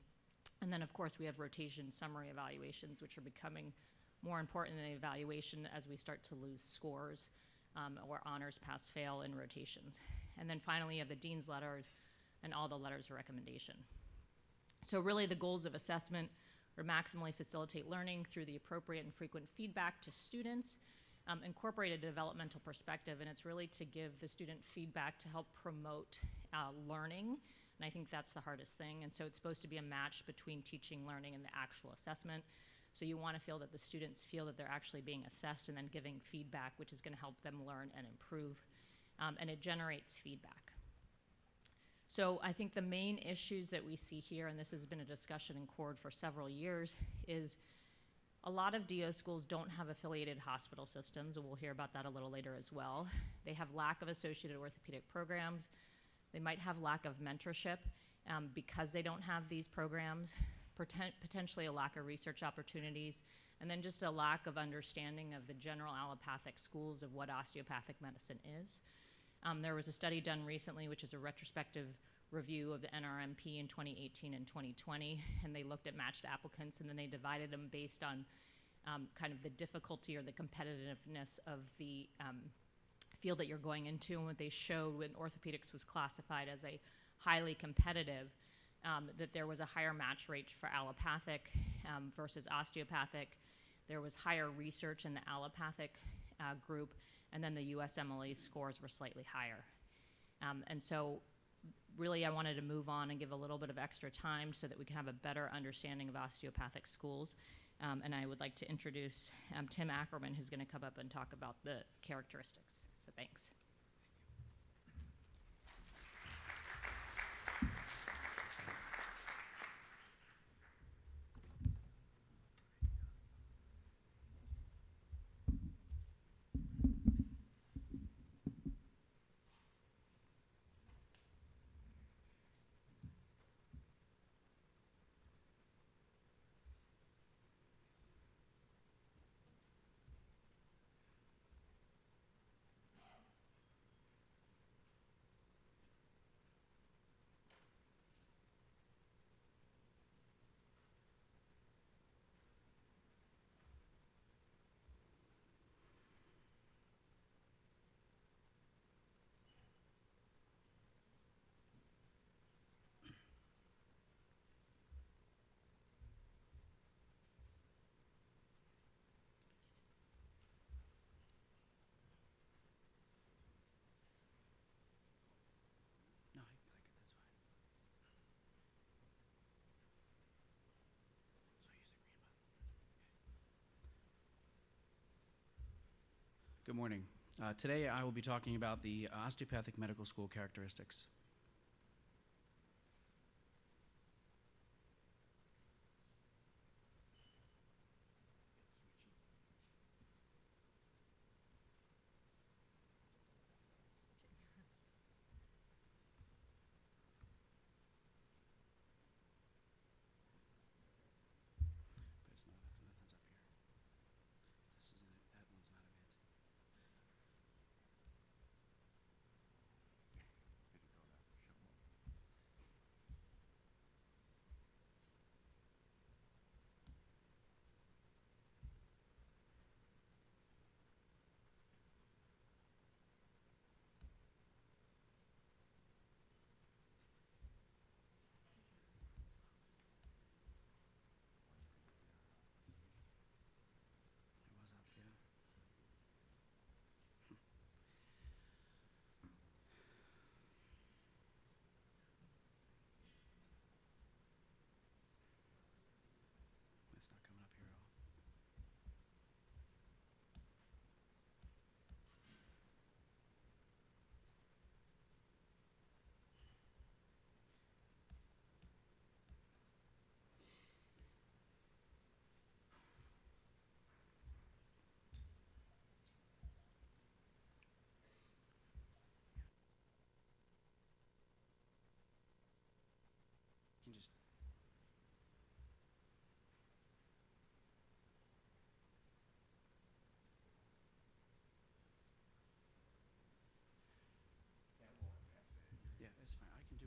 I: And then, of course, we have rotation summary evaluations, which are becoming more important than the evaluation as we start to lose scores or honors, pass, fail in rotations. And then finally, you have the dean's letters and all the letters of recommendation. So really the goals of assessment are maximally facilitate learning through the appropriate and frequent feedback to students, incorporate a developmental perspective, and it's really to give the student feedback to help promote learning, and I think that's the hardest thing. And so it's supposed to be a match between teaching, learning, and the actual assessment. So you want to feel that the students feel that they're actually being assessed and then giving feedback, which is going to help them learn and improve, and it generates feedback. So I think the main issues that we see here, and this has been a discussion in CORD for several years, is a lot of DO schools don't have affiliated hospital systems, and we'll hear about that a little later as well. They have lack of associated orthopedic programs. They might have lack of mentorship because they don't have these programs, potentially a lack of research opportunities, and then just a lack of understanding of the general allopathic schools of what osteopathic medicine is. There was a study done recently, which is a retrospective review of the NRMP in 2018 and 2020, and they looked at matched applicants, and then they divided them based on kind of the difficulty or the competitiveness of the field that you're going into. And what they showed when orthopedics was classified as a highly competitive, that there was a higher match rate for allopathic versus osteopathic. There was higher research in the allopathic group, and then the USMLE scores were slightly higher. And so really I wanted to move on and give a little bit of extra time so that we can have a better understanding of osteopathic schools. And I would like to introduce Tim Ackerman, who's going to come up and talk about the characteristics. So thanks.
J: Good morning. Today I will be talking about the osteopathic medical school characteristics. But it's not, nothing's up here. This isn't it, that one's not advancing. It was up, yeah. It's not coming up here at all. You can just yeah, it's fine. I can do.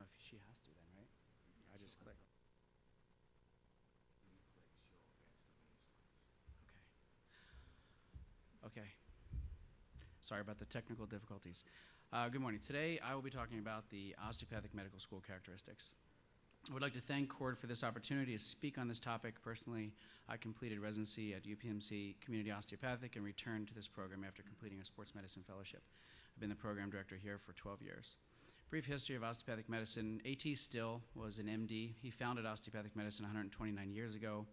J: If she has to, then, right? I just click. Okay. Okay. Sorry about the technical difficulties. Good morning. Today I will be talking about the osteopathic medical school characteristics. I would like to thank CORD for this opportunity to speak on this topic. Personally, I completed residency at UPMC Community Osteopathic and returned to this program after completing a sports medicine fellowship. I've been the program director here for 12 years. Brief history of osteopathic medicine. A.T. Still was an MD. He founded osteopathic medicine 129 years ago.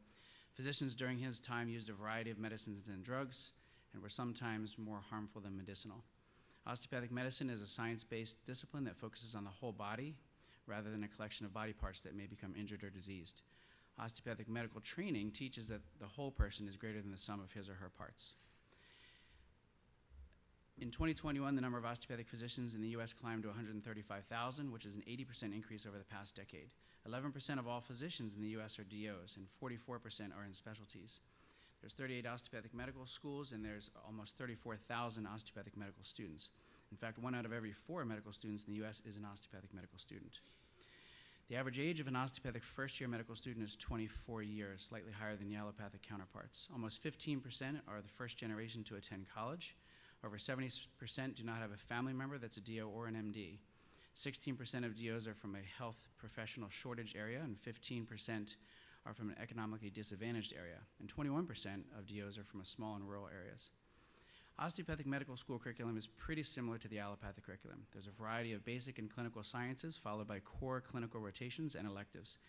J: Physicians during his time used a variety of medicines and drugs and were sometimes more harmful than medicinal. Osteopathic medicine is a science-based discipline that focuses on the whole body rather than a collection of body parts that may become injured or diseased. Osteopathic medical training teaches that the whole person is greater than the sum of his or her parts. In 2021, the number of osteopathic physicians in the U.S. climbed to 135,000, which is an 80% increase over the past decade. 11% of all physicians in the U.S. are DOs, and 44% are in specialties. There's 38 osteopathic medical schools, and there's almost 34,000 osteopathic medical students. In fact, 1 out of every 4 medical students in the U.S. is an osteopathic medical student. The average age of an osteopathic first-year medical student is 24 years, slightly higher than the allopathic counterparts. Almost 15% are the first generation to attend college. Over 70% do not have a family member that's a DO or an MD. 16% of DOs are from a health professional shortage area, and 15% are from an economically disadvantaged area, and 21% of DOs are from small and rural areas. Osteopathic medical school curriculum is pretty similar to the allopathic curriculum. There's a variety of basic and clinical sciences, followed by core clinical rotations and electives.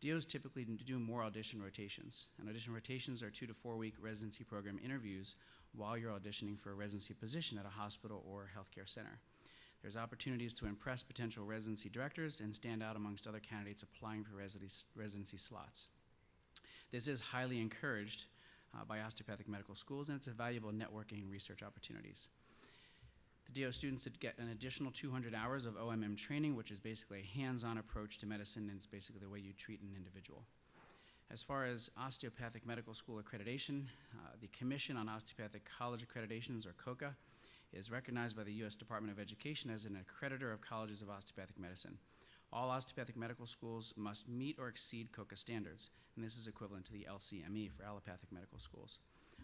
J: DOs typically do more audition rotations, and audition rotations are 2 to 4 week residency program interviews while you're auditioning for a residency position at a hospital or healthcare center. There's opportunities to impress potential residency directors and stand out amongst other candidates applying for residency slots. This is highly encouraged by osteopathic medical schools, and it's a valuable networking and research opportunities. The DO students get an additional 200 hours of OMM training, which is basically a hands-on approach to medicine, and it's basically the way you treat an individual. As far as osteopathic medical school accreditation, the Commission on Osteopathic College Accreditations, or COCA, It is recognized by the U.S. Department of Education as an accreditor of colleges of osteopathic medicine. All osteopathic medical schools must meet or exceed COCA standards, and this is equivalent to the LCME for allopathic medical schools.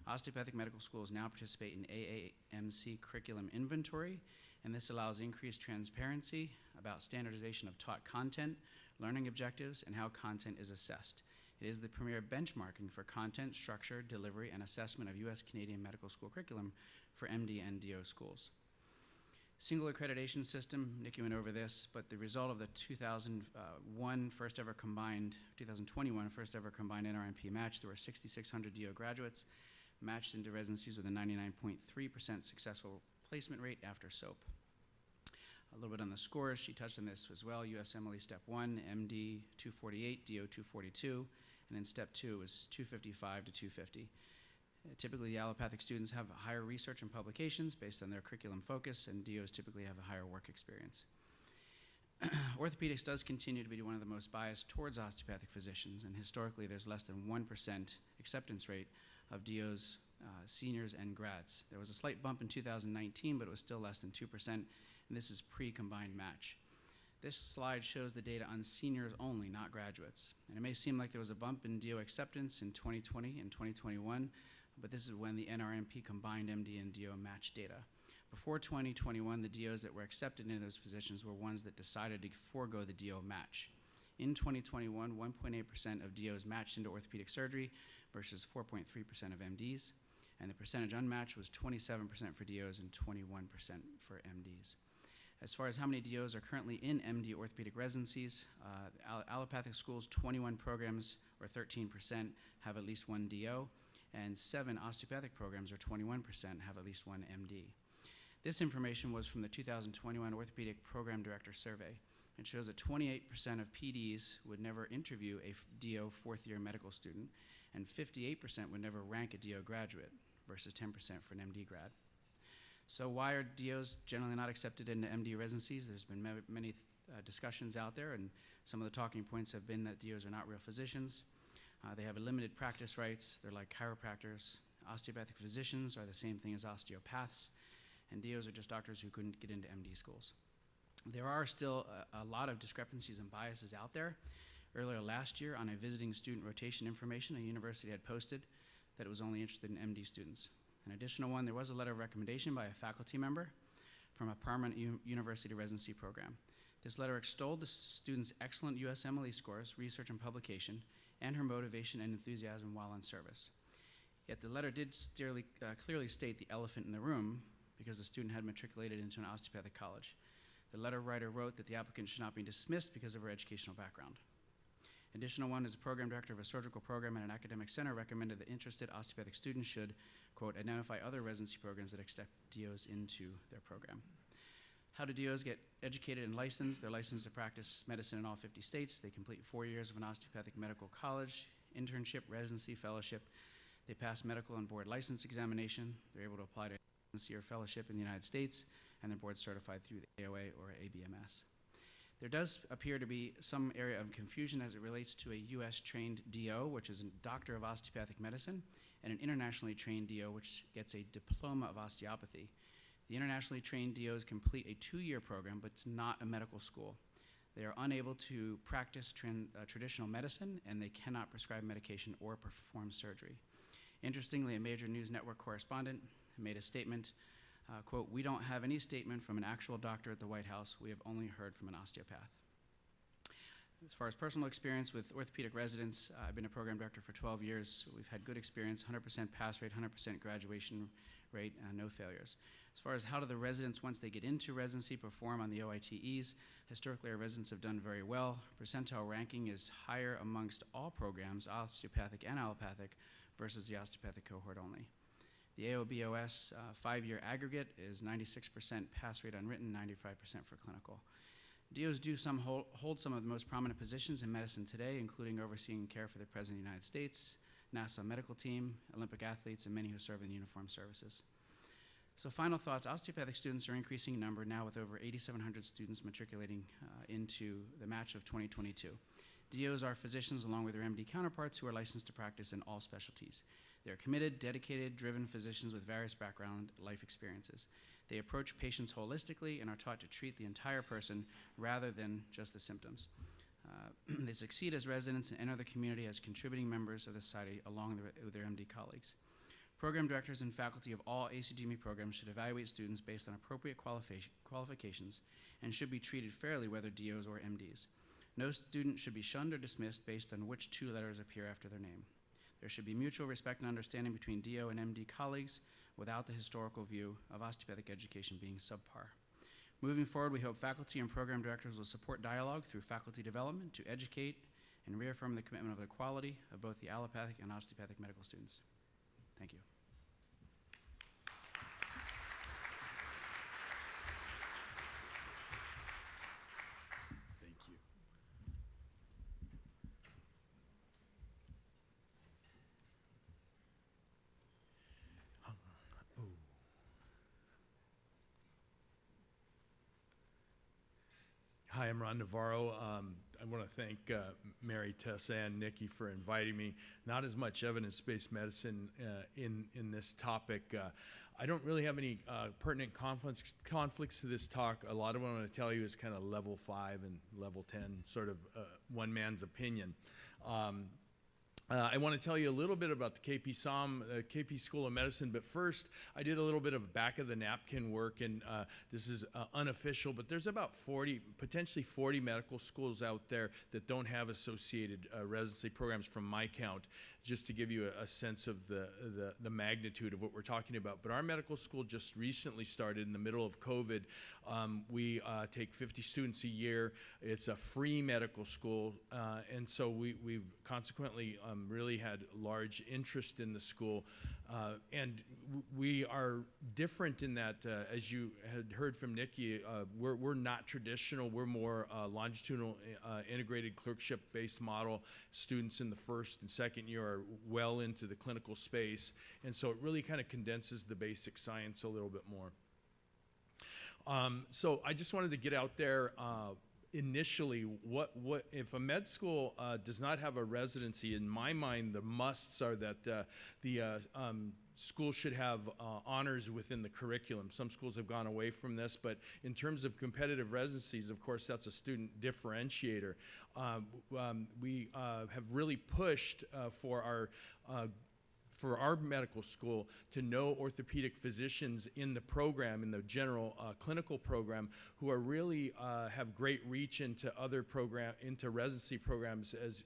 J: Osteopathic medical schools now participate in AAMC curriculum inventory, and this allows increased transparency about standardization of taught content, learning objectives, and how content is assessed. It is the premier benchmarking for content, structure, delivery, and assessment of U.S. Canadian medical school curriculum for MD and DO schools. Single accreditation system, Nikki went over this, but the result of the 2021 first ever combined NRMP match, there were 6,600 DO graduates matched into residencies with a 99.3% successful placement rate after SOAP. A little bit on the scores, she touched on this as well. USMLE Step 1, MD 248, DO 242, and in Step 2 was 255 to 250. Typically, the allopathic students have higher research and publications based on their curriculum focus, and DOs typically have a higher work experience. Orthopedics does continue to be one of the most biased towards osteopathic physicians, and historically there's less than 1% acceptance rate of DOs, seniors, and grads. There was a slight bump in 2019, but it was still less than 2%, and this is pre-combined match. This slide shows the data on seniors only, not graduates. And it may seem like there was a bump in DO acceptance in 2020 and 2021, but this is when the NRMP combined MD and DO matched data. Before 2021, the DOs that were accepted into those positions were ones that decided to forego the DO match. In 2021, 1.8% of DOs matched into orthopedic surgery versus 4.3% of MDs, and the percentage unmatched was 27% for DOs and 21% for MDs. As far as how many DOs are currently in MD orthopedic residencies, allopathic schools, 21 programs, or 13%, have at least one DO, and 7 osteopathic programs, or 21%, have at least one MD. This information was from the 2021 Orthopedic Program Director Survey. It shows that 28% of PDs would never interview a DO fourth-year medical student, and 58% would never rank a DO graduate, versus 10% for an MD grad. So why are DOs generally not accepted into MD residencies? There's been many discussions out there, and some of the talking points have been that DOs are not real physicians. They have limited practice rights. They're like chiropractors. Osteopathic physicians are the same thing as osteopaths, and DOs are just doctors who couldn't get into MD schools. There are still a lot of discrepancies and biases out there. Earlier last year, on a visiting student rotation information, a university had posted that it was only interested in MD students. An additional one, there was a letter of recommendation by a faculty member from a prominent university residency program. This letter extolled the student's excellent USMLE scores, research and publication, and her motivation and enthusiasm while on service. Yet the letter did clearly state the elephant in the room because the student had matriculated into an osteopathic college. The letter writer wrote that the applicant should not be dismissed because of her educational background. Additional one is a program director of a surgical program at an academic center recommended that interested osteopathic students should, quote, identify other residency programs that accept DOs into their program. How do DOs get educated and licensed? They're licensed to practice medicine in all 50 states. They complete 4 years of an osteopathic medical college, internship, residency, fellowship. They pass medical and board license examination. They're able to apply to residency or fellowship in the United States, and they're board certified through the AOA or ABMS. There does appear to be some area of confusion as it relates to a US trained DO, which is a doctor of osteopathic medicine, and an internationally trained DO, which gets a diploma of osteopathy. The internationally trained DOs complete a 2-year program, but it's not a medical school. They are unable to practice traditional medicine, and they cannot prescribe medication or perform surgery. Interestingly, a major news network correspondent made a statement, quote, "We don't have any statement from an actual doctor at the White House. We have only heard from an osteopath." As far as personal experience with orthopedic residents, I've been a program director for 12 years. So we've had good experience, 100% pass rate, 100% graduation rate, no failures. As far as how do the residents, once they get into residency, perform on the OITEs, historically our residents have done very well. Percentile ranking is higher amongst all programs, osteopathic and allopathic, versus the osteopathic cohort only. The AOBOS 5-year aggregate is 96% pass rate on written, 95% for clinical. DOs do hold some of the most prominent positions in medicine today, including overseeing care for the President of the United States, NASA medical team, Olympic athletes, and many who serve in uniformed services. So final thoughts, osteopathic students are increasing in number now with over 8,700 students matriculating into the match of 2022. DOs are physicians along with their MD counterparts who are licensed to practice in all specialties. They are committed, dedicated, driven physicians with various background life experiences. They approach patients holistically and are taught to treat the entire person rather than just the symptoms. They succeed as residents and enter the community as contributing members of the society along with their MD colleagues. Program directors and faculty of all ACGME programs should evaluate students based on appropriate qualifications and should be treated fairly whether DOs or MDs. No student should be shunned or dismissed based on which two letters appear after their name. There should be mutual respect and understanding between DO and MD colleagues without the historical view of osteopathic education being subpar. Moving forward, we hope faculty and program directors will support dialogue through faculty development to educate and reaffirm the commitment of the quality of both the allopathic and osteopathic medical students. Thank you.
H: Thank you. Hi, I'm Ron Navarro. I want to thank Mary, Tessa, and Nikki for inviting me. Not as much evidence-based medicine in this topic. I don't really have any pertinent conflicts to this talk. A lot of what I'm going to tell you is kind of level 5 and level 10, sort of one man's opinion. I want to tell you a little bit about the KP SOM, KP School of Medicine, but first I did a little bit of back of the napkin work, and this is unofficial, but there's about 40, potentially 40 medical schools out there that don't have associated residency programs from my count, just to give you a sense of the magnitude of what we're talking about. But our medical school just recently started in the middle of COVID. We take 50 students a year. It's a free medical school, and so we've consequently really had large interest in the school. And we are different in that, as you had heard from Nikki, we're not traditional. We're more longitudinal integrated clerkship-based model. Students in the first and second year are well into the clinical space. And so it really kind of condenses the basic science a little bit more. So I just wanted to get out there initially, what if a med school does not have a residency? In my mind, the musts are that the school should have honors within the curriculum. Some schools have gone away from this, but in terms of competitive residencies, of course, that's a student differentiator. We have really pushed for our medical school to know orthopedic physicians in the program, in the general clinical program, who are really have great reach into other into residency programs as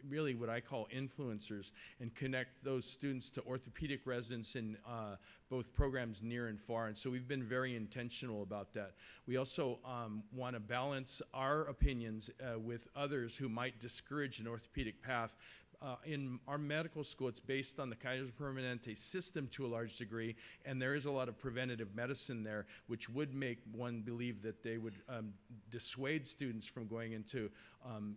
H: really what I call influencers, and connect those students to orthopedic residents in both programs near and far. And so we've been very intentional about that. We also want to balance our opinions with others who might discourage an orthopedic path. In our medical school, it's based on the Kaiser Permanente system to a large degree, and there is a lot of preventative medicine there, which would make one believe that they would dissuade students from going into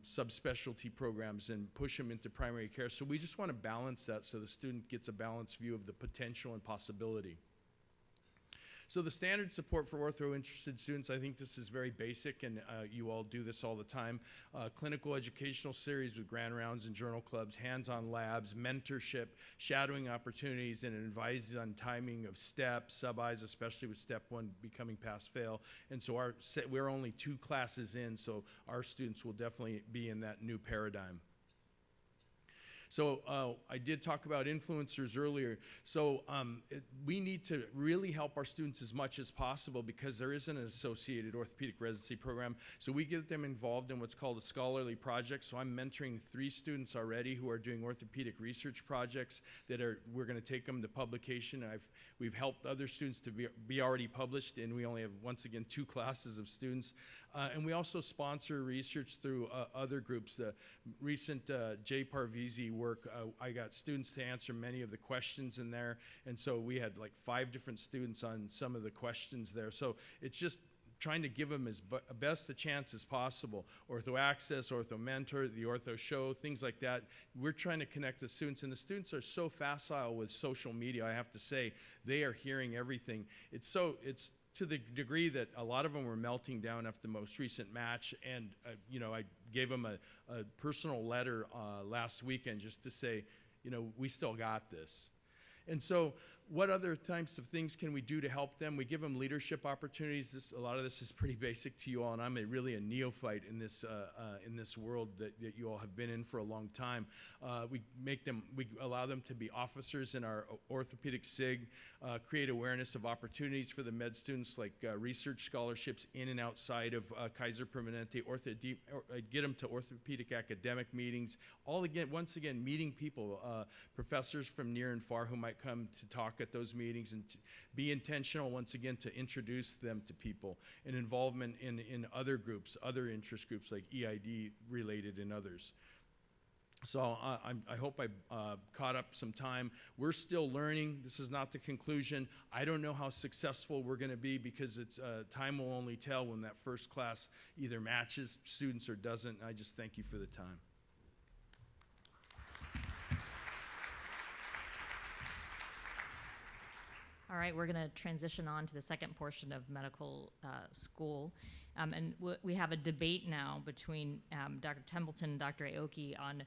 H: subspecialty programs and push them into primary care. So we just want to balance that so the student gets a balanced view of the potential and possibility. So the standard support for ortho-interested students, I think this is very basic, and you all do this all the time. Clinical educational series with grand rounds and journal clubs, hands-on labs, mentorship, shadowing opportunities, and advice on timing of steps, sub-Is, especially with step 1 becoming pass-fail. And so we're only 2 classes in, so our students will definitely be in that new paradigm. So I did talk about influencers earlier. So we need to really help our students as much as possible because there isn't an associated orthopedic residency program. So we get them involved in what's called a scholarly project. So I'm mentoring 3 students already who are doing orthopedic research projects that we're going to take them to publication. We've helped other students to be already published, and we only have, once again, 2 classes of students. And we also sponsor research through other groups. The recent Jay Parvizi work, I got students to answer many of the questions in there, and so we had like 5 different students on some of the questions there. So it's just trying to give them as best a chance as possible. Ortho Access, Ortho Mentor, the Ortho Show, things like that. We're trying to connect the students, and the students are so facile with social media, I have to say. They are hearing everything. It's to the degree that a lot of them were melting down after the most recent match, and I gave them a personal letter last weekend just to say, we still got this. And so what other types of things can we do to help them? We give them leadership opportunities. A lot of this is pretty basic to you all, and I'm really a neophyte in this world that you all have been in for a long time. We allow them to be officers in our orthopedic SIG, create awareness of opportunities for the med students like research scholarships in and outside of Kaiser Permanente, get them to orthopedic academic meetings, once again, meeting people, professors from near and far who might come to talk at those meetings, and be intentional once again to introduce them to people, and involvement in other groups, other interest groups like EID related and others. So I hope I caught up some time. We're still learning. This is not the conclusion. I don't know how successful we're going to be, because time will only tell when that first class either matches students or doesn't. I just thank you for the time.
I: All right, we're going to transition on to the second portion of medical school. And we have a debate now between Dr. Templeton and Dr. Aoki on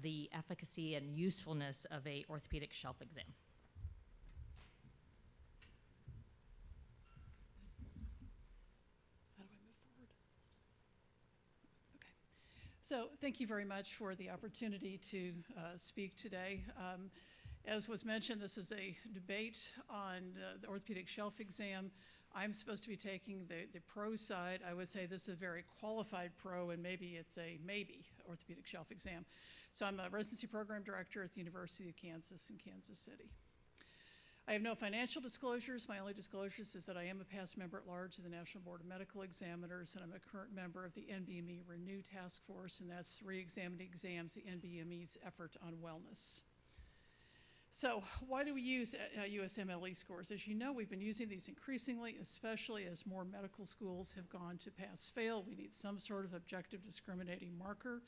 I: the efficacy and usefulness of a orthopedic shelf exam.
K: How do I move forward? Okay. So thank you very much for the opportunity to speak today. As was mentioned, this is a debate on the orthopedic shelf exam. I'm supposed to be taking the pro side. I would say this is a very qualified pro, and maybe it's a maybe orthopedic shelf exam. So I'm a residency program director at the University of Kansas in Kansas City. I have no financial disclosures. My only disclosures is that I am a past member at large of the National Board of Medical Examiners, and I'm a current member of the NBME Renew Task Force, and that's re-examining exams, the NBME's effort on wellness. So why do we use USMLE scores? As you know, we've been using these increasingly, especially as more medical schools have gone to pass-fail. We need some sort of objective discriminating marker.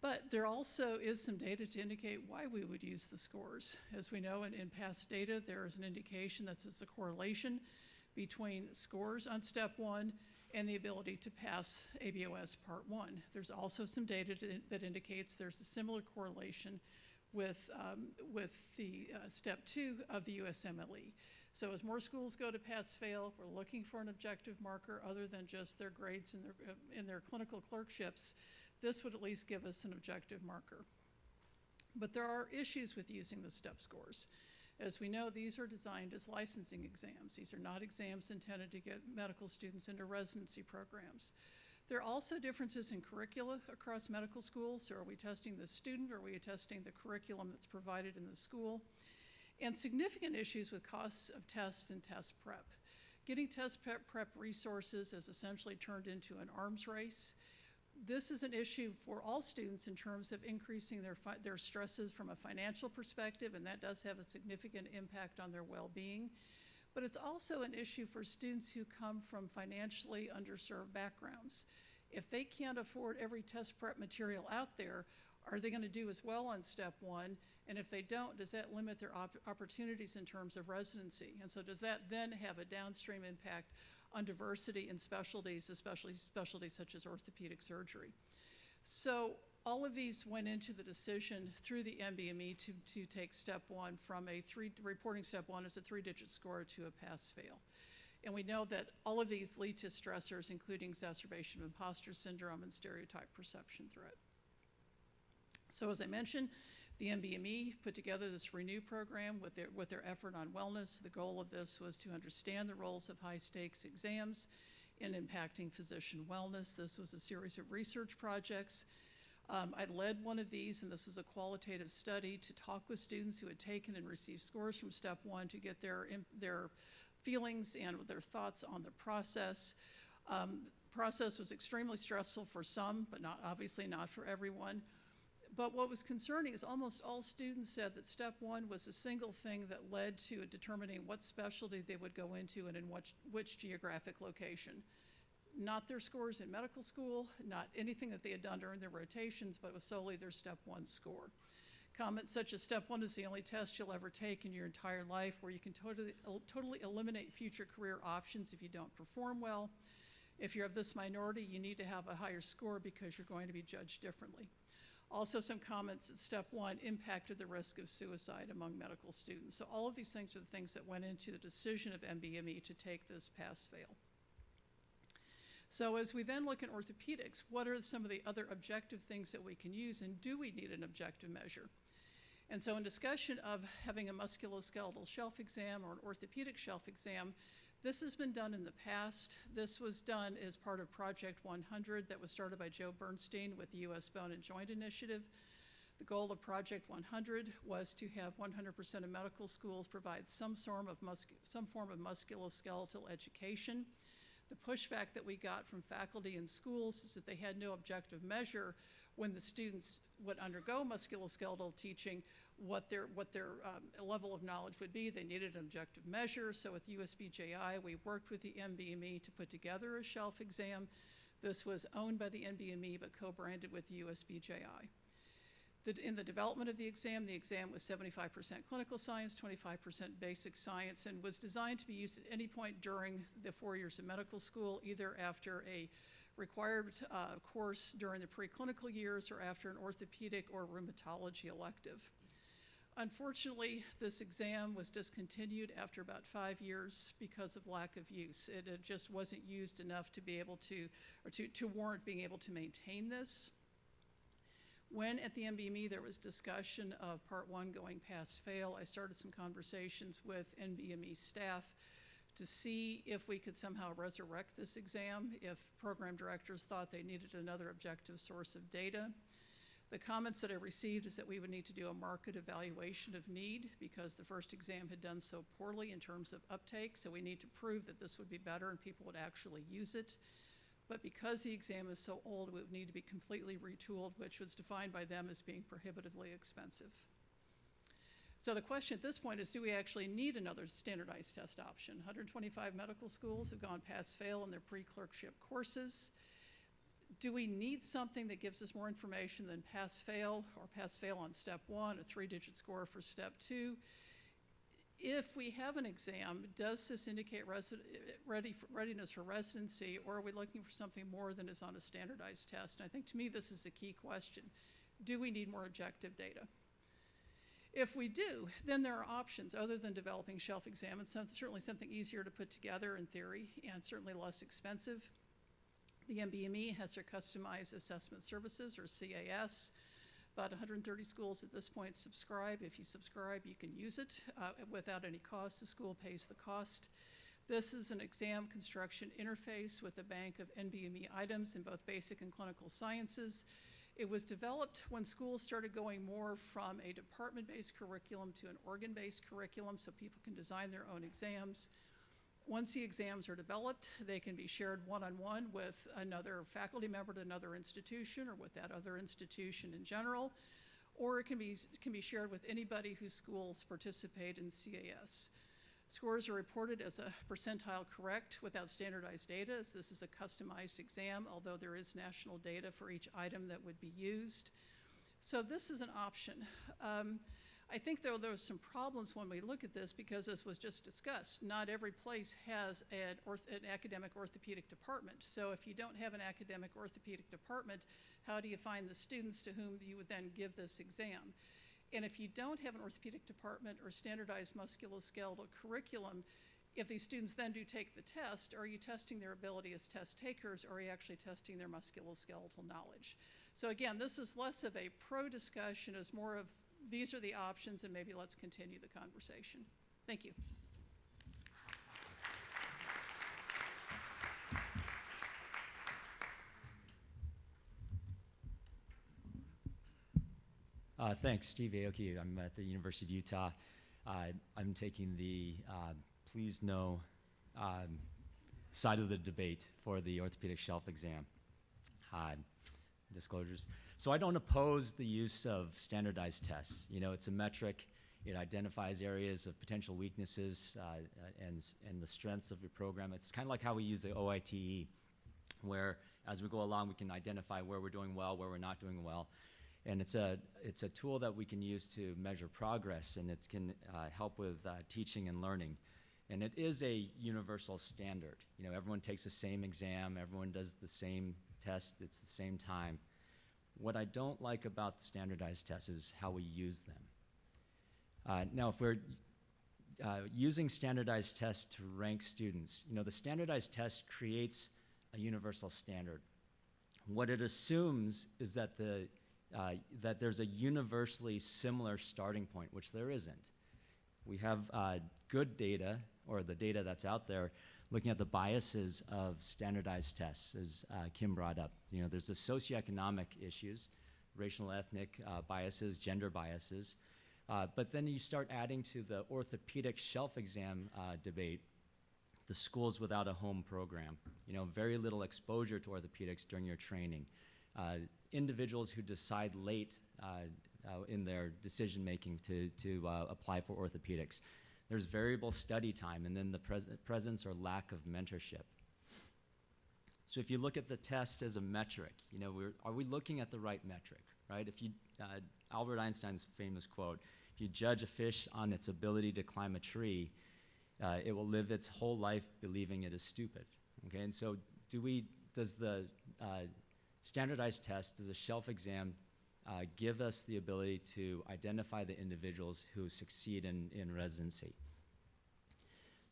K: But there also is some data to indicate why we would use the scores. As we know, in past data, there is an indication that there's a correlation between scores on step 1 and the ability to pass ABOS Part 1. There's also some data that indicates there's a similar correlation with the step 2 of the USMLE. So as more schools go to pass-fail, we're looking for an objective marker other than just their grades in their clinical clerkships. This would at least give us an objective marker. But there are issues with using the step scores. As we know, these are designed as licensing exams. These are not exams intended to get medical students into residency programs. There are also differences in curricula across medical schools. So are we testing the student, or are we testing the curriculum that's provided in the school? And significant issues with costs of tests and test prep. Getting test prep resources has essentially turned into an arms race. This is an issue for all students in terms of increasing their stresses from a financial perspective, and that does have a significant impact on their well-being. But it's also an issue for students who come from financially underserved backgrounds. If they can't afford every test prep material out there, are they going to do as well on step 1? And if they don't, does that limit their opportunities in terms of residency? And so does that then have a downstream impact on diversity in specialties, especially specialties such as orthopedic surgery? So all of these went into the decision through the NBME to take step 1 from reporting step 1 as a 3-digit score to a pass-fail. And we know that all of these lead to stressors, including exacerbation of imposter syndrome and stereotype perception threat. So as I mentioned, the NBME put together this Renew program with their effort on wellness. The goal of this was to understand the roles of high-stakes exams in impacting physician wellness. This was a series of research projects. I led one of these, and this was a qualitative study to talk with students who had taken and received scores from step 1 to get their feelings and their thoughts on the process. Process was extremely stressful for some, but obviously not for everyone. But what was concerning is almost all students said that step 1 was the single thing that led to determining what specialty they would go into and in which geographic location. Not their scores in medical school, not anything that they had done during their rotations, but it was solely their step 1 score. Comments such as step 1 is the only test you'll ever take in your entire life, where you can totally eliminate future career options if you don't perform well. If you're of this minority, you need to have a higher score because you're going to be judged differently. Also, some comments at step 1 impacted the risk of suicide among medical students. So all of these things are the things that went into the decision of MBME to take this pass-fail. So as we then look at orthopedics, what are some of the other objective things that we can use, and do we need an objective measure? And so in discussion of having a musculoskeletal shelf exam or an orthopedic shelf exam, this has been done in the past. This was done as part of Project 100 that was started by Joe Bernstein with the U.S. Bone and Joint Initiative. The goal of Project 100 was to have 100% of medical schools provide some form of musculoskeletal education. The pushback that we got from faculty in schools is that they had no objective measure when the students would undergo musculoskeletal teaching, what their level of knowledge would be. They needed an objective measure. So with USBJI, we worked with the NBME to put together a shelf exam. This was owned by the NBME but co-branded with the USBJI. In the development of the exam was 75% clinical science, 25% basic science, and was designed to be used at any point during the 4 years of medical school, either after a required course during the preclinical years or after an orthopedic or rheumatology elective. Unfortunately, this exam was discontinued after about 5 years because of lack of use. It just wasn't used enough to be able to, or to warrant being able to maintain this. When at the NBME there was discussion of Part 1 going pass-fail, I started some conversations with NBME staff to see if we could somehow resurrect this exam, if program directors thought they needed another objective source of data. The comments that I received is that we would need to do a market evaluation of need because the first exam had done so poorly in terms of uptake, so we need to prove that this would be better and people would actually use it. But because the exam is so old, it would need to be completely retooled, which was defined by them as being prohibitively expensive. So the question at this point is, do we actually need another standardized test option? 125 medical schools have gone pass-fail in their pre-clerkship courses. Do we need something that gives us more information than pass-fail or pass-fail on step 1, a 3-digit score for step 2? If we have an exam, does this indicate readiness for residency, or are we looking for something more than is on a standardized test? And I think to me this is a key question. Do we need more objective data? If we do, then there are options other than developing shelf exam, and certainly something easier to put together in theory and certainly less expensive. The NBME has their customized assessment services, or CAS. About 130 schools at this point subscribe. If you subscribe, you can use it without any cost. The school pays the cost. This is an exam construction interface with a bank of NBME items in both basic and clinical sciences. It was developed when schools started going more from a department-based curriculum to an organ-based curriculum so people can design their own exams. Once the exams are developed, they can be shared one-on-one with another faculty member at another institution or with that other institution in general, or it can be shared with anybody whose schools participate in CAS. Scores are reported as a percentile correct without standardized data, as this is a customized exam, although there is national data for each item that would be used. So this is an option. I think there are some problems when we look at this because, as was just discussed, not every place has an academic orthopedic department. So if you don't have an academic orthopedic department, how do you find the students to whom you would then give this exam? And if you don't have an orthopedic department or standardized musculoskeletal curriculum, if these students then do take the test, are you testing their ability as test takers, or are you actually testing their musculoskeletal knowledge? So again, this is less of a pro discussion, as more of these are the options, and maybe let's continue the conversation. Thank you.
L: Thanks, Steve Aoki. I'm at the University of Utah. I'm taking the please no side of the debate for the orthopedic shelf exam. Disclosures. So I don't oppose the use of standardized tests. You know, it's a metric. It identifies areas of potential weaknesses and the strengths of your program. It's kind of like how we use the OITE, where as we go along, we can identify where we're doing well, where we're not doing well. And it's a tool that we can use to measure progress, and it can help with teaching and learning. And it is a universal standard. You know, everyone takes the same exam, everyone does the same test, it's the same time. What I don't like about standardized tests is how we use them. Now, if we're using standardized tests to rank students, the standardized test creates a universal standard. What it assumes is that that there's a universally similar starting point, which there isn't. We have good data, or the data that's out there, looking at the biases of standardized tests, as Kim brought up. There's the socioeconomic issues, racial and ethnic biases, gender biases, but then you start adding to the orthopedic shelf exam debate, the schools without a home program, very little exposure to orthopedics during your training, individuals who decide late in their decision making to apply for orthopedics. There's variable study time, and then the presence or lack of mentorship. So if you look at the test as a metric, are we looking at the right metric, right? If you, Albert Einstein's famous quote, if you judge a fish on its ability to climb a tree, it will live its whole life believing it is stupid, okay? And so does the standardized test, does a shelf exam give us the ability to identify the individuals who succeed in residency?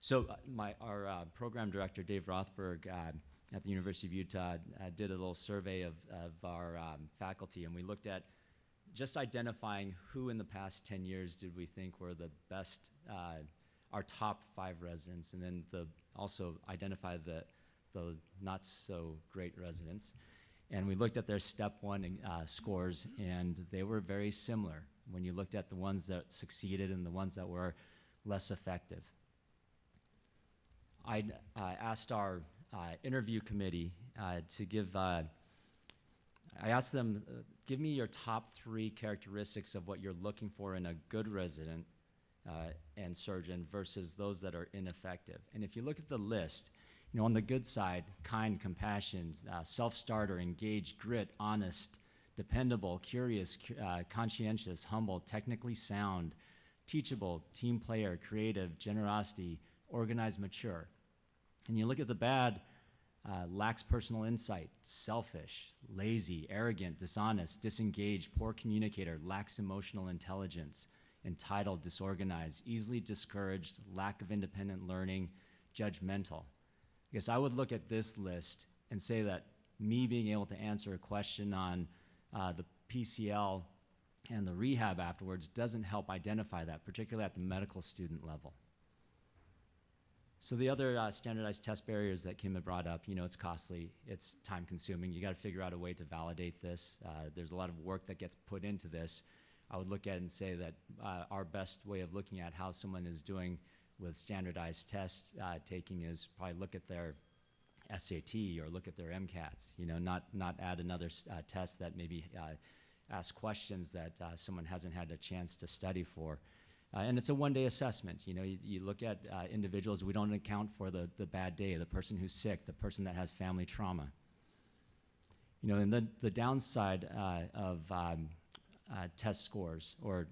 L: So our program director, Dave Rothberg, at the University of Utah, did a little survey of our faculty, and we looked at just identifying who in the past 10 years did we think were the best, our top 5 residents, and then also identify the not so great residents. And we looked at their step 1 scores, and they were very similar when you looked at the ones that succeeded and the ones that were less effective. I asked our interview committee to give, I asked them, give me your top 3 characteristics of what you're looking for in a good resident and surgeon versus those that are ineffective. And if you look at the list, on the good side, kind, compassion, self-starter, engaged, grit, honest, dependable, curious, conscientious, humble, technically sound, teachable, team player, creative, generosity, organized, mature. And you look at the bad, lacks personal insight, selfish, lazy, arrogant, dishonest, disengaged, poor communicator, lacks emotional intelligence, entitled, disorganized, easily discouraged, lack of independent learning, judgmental. I guess I would look at this list and say that me being able to answer a question on the PCL and the rehab afterwards doesn't help identify that, particularly at the medical student level. So the other standardized test barriers that Kim had brought up, it's costly, it's time consuming. You got to figure out a way to validate this. There's a lot of work that gets put into this. I would look at it and say that our best way of looking at how someone is doing with standardized test taking is probably look at their SAT or look at their MCATs, not add another test that maybe asks questions that someone hasn't had a chance to study for. And it's a one-day assessment. You look at individuals, we don't account for the bad day, the person who's sick, the person that has family trauma. And the downside of test scores or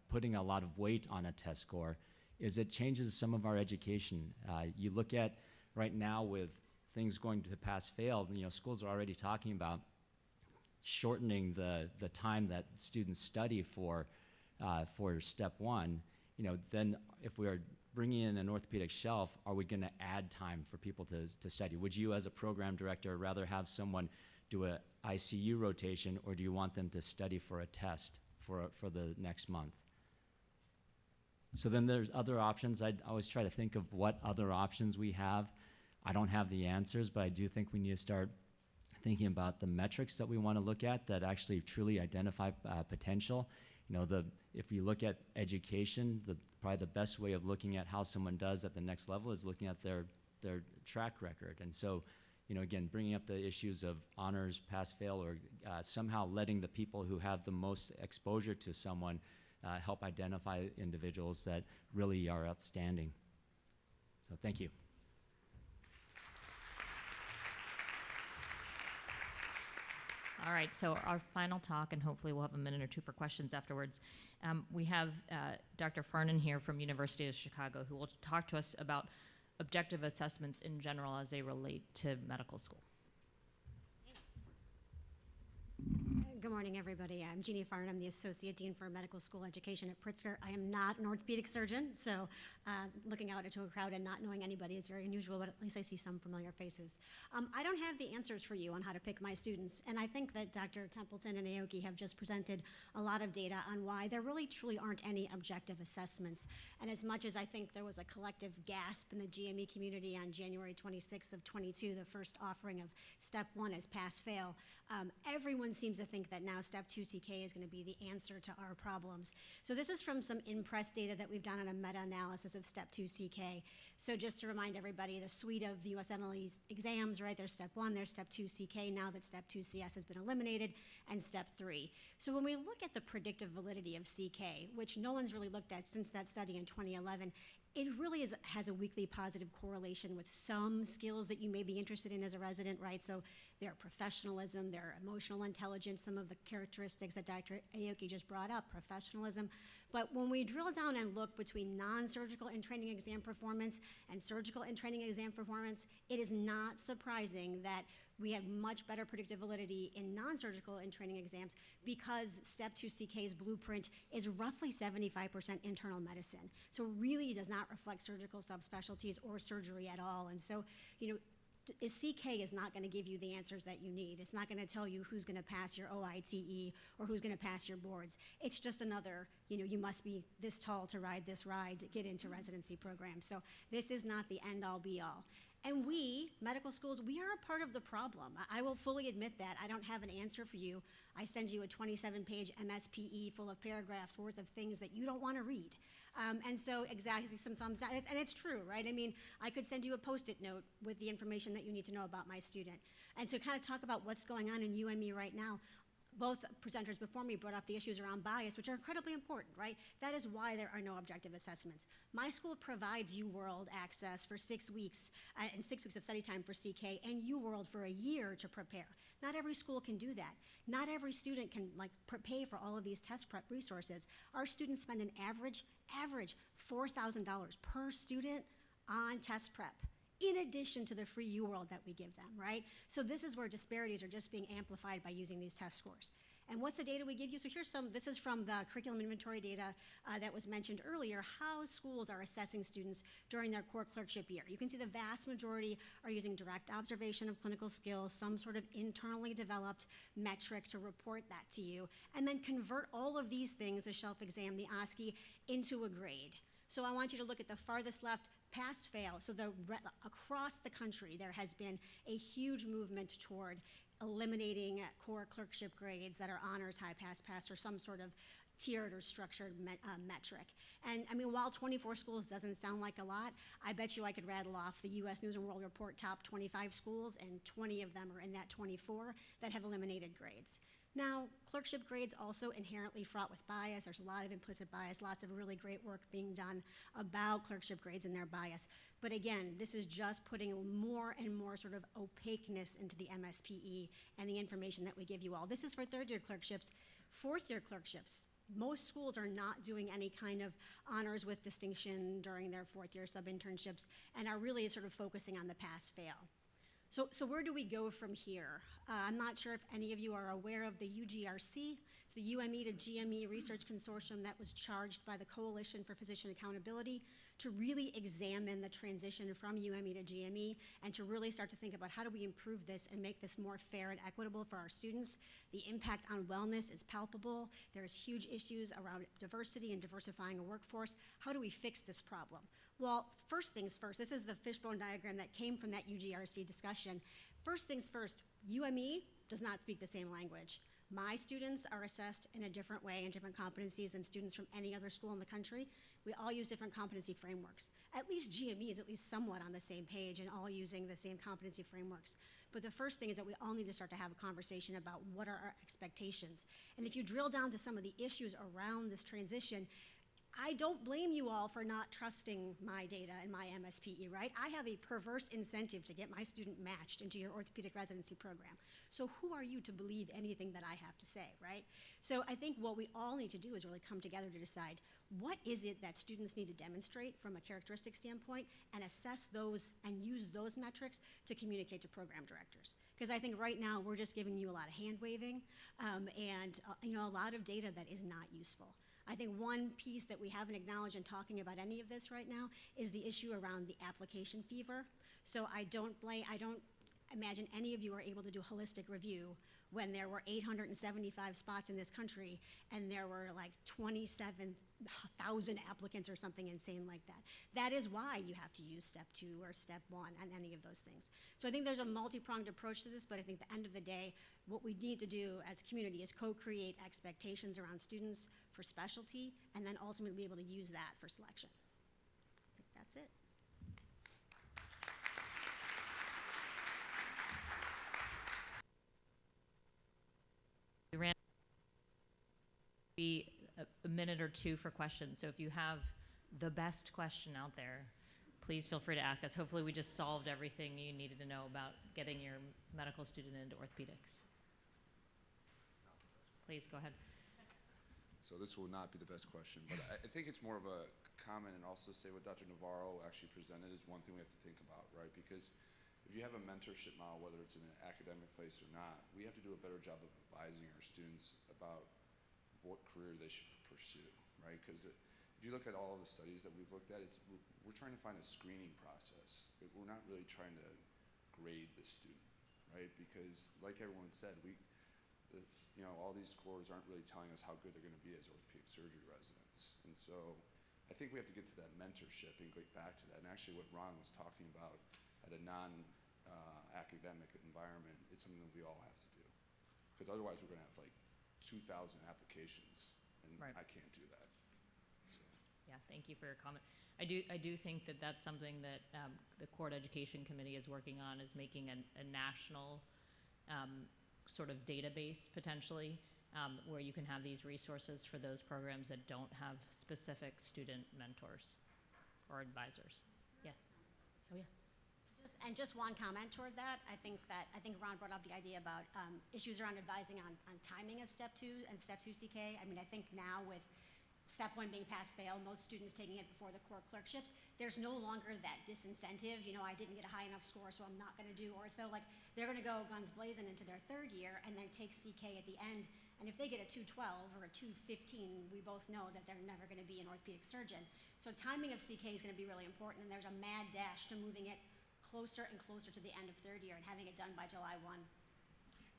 L: putting a lot of weight on a test score is it changes some of our education. You look at right now with things going to pass-fail, schools are already talking about shortening the time that students study for step 1. Then if we are bringing in an orthopedic shelf, are we going to add time for people to study? Would you as a program director rather have someone do a ICU rotation, or do you want them to study for a test for the next month? So then there's other options. I always try to think of what other options we have. I don't have the answers, but I do think we need to start thinking about the metrics that we want to look at that actually truly identify potential. If you look at education, probably the best way of looking at how someone does at the next level is looking at their track record. And so, again, bringing up the issues of honors, pass-fail, or somehow letting the people who have the most exposure to someone help identify individuals that really are outstanding. So thank you.
I: All right, so our final talk, and hopefully we'll have a minute or two for questions afterwards. We have Dr. Farnan here from University of Chicago, who will talk to us about objective assessments in general as they relate to medical school.
M: Thanks. Good morning, everybody. I'm Jeannie Farn. I'm the Associate Dean for Medical School Education at Pritzker. I am not an orthopedic surgeon, so looking out into a crowd and not knowing anybody is very unusual, but at least I see some familiar faces. I don't have the answers for you on how to pick my students, and I think that Dr. Templeton and Aoki have just presented a lot of data on why there really truly aren't any objective assessments. And as much as I think there was a collective gasp in the GME community on January 26th of 22, the first offering of Step 1 as pass-fail, everyone seems to think that now Step 2 CK is going to be the answer to our problems. So this is from some in-press data that we've done on a meta-analysis of Step 2 CK. So just to remind everybody, the suite of the USMLE's exams, right, there's Step 1, there's Step 2 CK, now that Step 2 CS has been eliminated, and Step 3. So when we look at the predictive validity of CK, which no one's really looked at since that study in 2011, it really has a weakly positive correlation with some skills that you may be interested in as a resident, right? So their professionalism, their emotional intelligence, some of the characteristics that Dr. Aoki just brought up, professionalism. But when we drill down and look between non-surgical and training exam performance and surgical and training exam performance, it is not surprising that we have much better predictive validity in non-surgical and training exams because Step 2 CK's blueprint is roughly 75% internal medicine. So it really does not reflect surgical subspecialties or surgery at all. And so, you know, CK is not going to give you the answers that you need. It's not going to tell you who's going to pass your OITE or who's going to pass your boards. It's just another, you know, you must be this tall to ride this ride to get into residency programs. So this is not the end-all be-all. And we, medical schools, we are a part of the problem. I will fully admit that. I don't have an answer for you. I send you a 27-page MSPE full of paragraphs worth of things that you don't want to read. And so exactly some thumbs down, and it's true, right? I mean, I could send you a Post-it note with the information that you need to know about my student. And so kind of talk about what's going on in UME right now. Both presenters before me brought up the issues around bias, which are incredibly important, right? That is why there are no objective assessments. My school provides UWorld access for 6 weeks and 6 weeks of study time for CK and UWorld for a year to prepare. Not every school can do that. Not every student can pay for all of these test prep resources. Our students spend an average $4,000 per student on test prep, in addition to the free UWorld that we give them, right? So this is where disparities are just being amplified by using these test scores. And what's the data we give you? So here's this is from the curriculum inventory data that was mentioned earlier, how schools are assessing students during their core clerkship year. You can see the vast majority are using direct observation of clinical skills, some sort of internally developed metric to report that to you, and then convert all of these things, the shelf exam, the OSCE, into a grade. So I want you to look at the farthest left, pass-fail. So across the country, there has been a huge movement toward eliminating core clerkship grades that are honors, high pass, or some sort of tiered or structured metric. And I mean, while 24 schools doesn't sound like a lot, I bet you I could rattle off the U.S. News and World Report top 25 schools, and 20 of them are in that 24 that have eliminated grades. Now, clerkship grades also inherently fraught with bias. There's a lot of implicit bias, lots of really great work being done about clerkship grades and their bias. But again, this is just putting more and more sort of opaqueness into the MSPE and the information that we give you all. This is for third-year clerkships. Fourth-year clerkships, most schools are not doing any kind of honors with distinction during their fourth-year sub-internships and are really sort of focusing on the pass-fail. So where do we go from here? I'm not sure if any of you are aware of the UGRC. It's the UME to GME Research Consortium that was charged by the Coalition for Physician Accountability to really examine the transition from UME to GME and to really start to think about how do we improve this and make this more fair and equitable for our students. The impact on wellness is palpable. There's huge issues around diversity and diversifying a workforce. How do we fix this problem? Well, first things first, this is the fishbone diagram that came from that UGRC discussion. First things first, UME does not speak the same language. My students are assessed in a different way and different competencies than students from any other school in the country. We all use different competency frameworks. At least GME is at least somewhat on the same page and all using the same competency frameworks. But the first thing is that we all need to start to have a conversation about what are our expectations. And if you drill down to some of the issues around this transition, I don't blame you all for not trusting my data and my MSPE, right? I have a perverse incentive to get my student matched into your orthopedic residency program. So who are you to believe anything that I have to say, right? So I think what we all need to do is really come together to decide what is it that students need to demonstrate from a characteristic standpoint, and assess those and use those metrics to communicate to program directors. Because I think right now we're just giving you a lot of hand waving and a lot of data that is not useful. I think one piece that we haven't acknowledged in talking about any of this right now is the issue around the application fever. So I don't imagine any of you are able to do a holistic review when there were 875 spots in this country and there were like 27,000 applicants or something insane like that. That is why you have to use step 2 or step 1 on any of those things. So I think there's a multi-pronged approach to this, but I think at the end of the day, what we need to do as a community is co-create expectations around students for specialty and then ultimately be able to use that for selection. I think that's it.
I: We ran be a minute or two for questions. So if you have the best question out there, please feel free to ask us. Hopefully we just solved everything you needed to know about getting your medical student into orthopedics. Please go ahead.
N: So this will not be the best question, but I think it's more of a comment, and also say what Dr. Navarro actually presented is one thing we have to think about, right? Because if you have a mentorship model, whether it's in an academic place or not, we have to do a better job of advising our students about what career they should pursue, right? Because if you look at all of the studies that we've looked at, we're trying to find a screening process. We're not really trying to grade the student, right? Because like everyone said, all these scores aren't really telling us how good they're going to be as orthopedic surgery residents. And so I think we have to get to that mentorship and get back to that. And actually what Ron was talking about at a non-academic environment, it's something that we all have to do. Because otherwise we're going to have like 2,000 applications, and
I: Right.
N: I can't do that. So.
I: Yeah, thank you for your comment. I do think that that's something that the Court Education Committee is working on, is making a national sort of database potentially, where you can have these resources for those programs that don't have specific student mentors or advisors. Yeah. Oh yeah.
M: Just one comment toward that. I think Ron brought up the idea about issues around advising on timing of step 2 and step 2 CK. I mean, I think now with step 1 being pass-fail, most students taking it before the core clerkships, there's no longer that disincentive, I didn't get a high enough score, so I'm not gonna do ortho. Like, they're gonna go guns blazing into their 3rd year and then take CK at the end. And if they get a 212 or a 215, we both know that they're never gonna be an orthopedic surgeon. So timing of CK is gonna be really important, and there's a mad dash to moving it closer and closer to the end of 3rd year and having it done by July 1.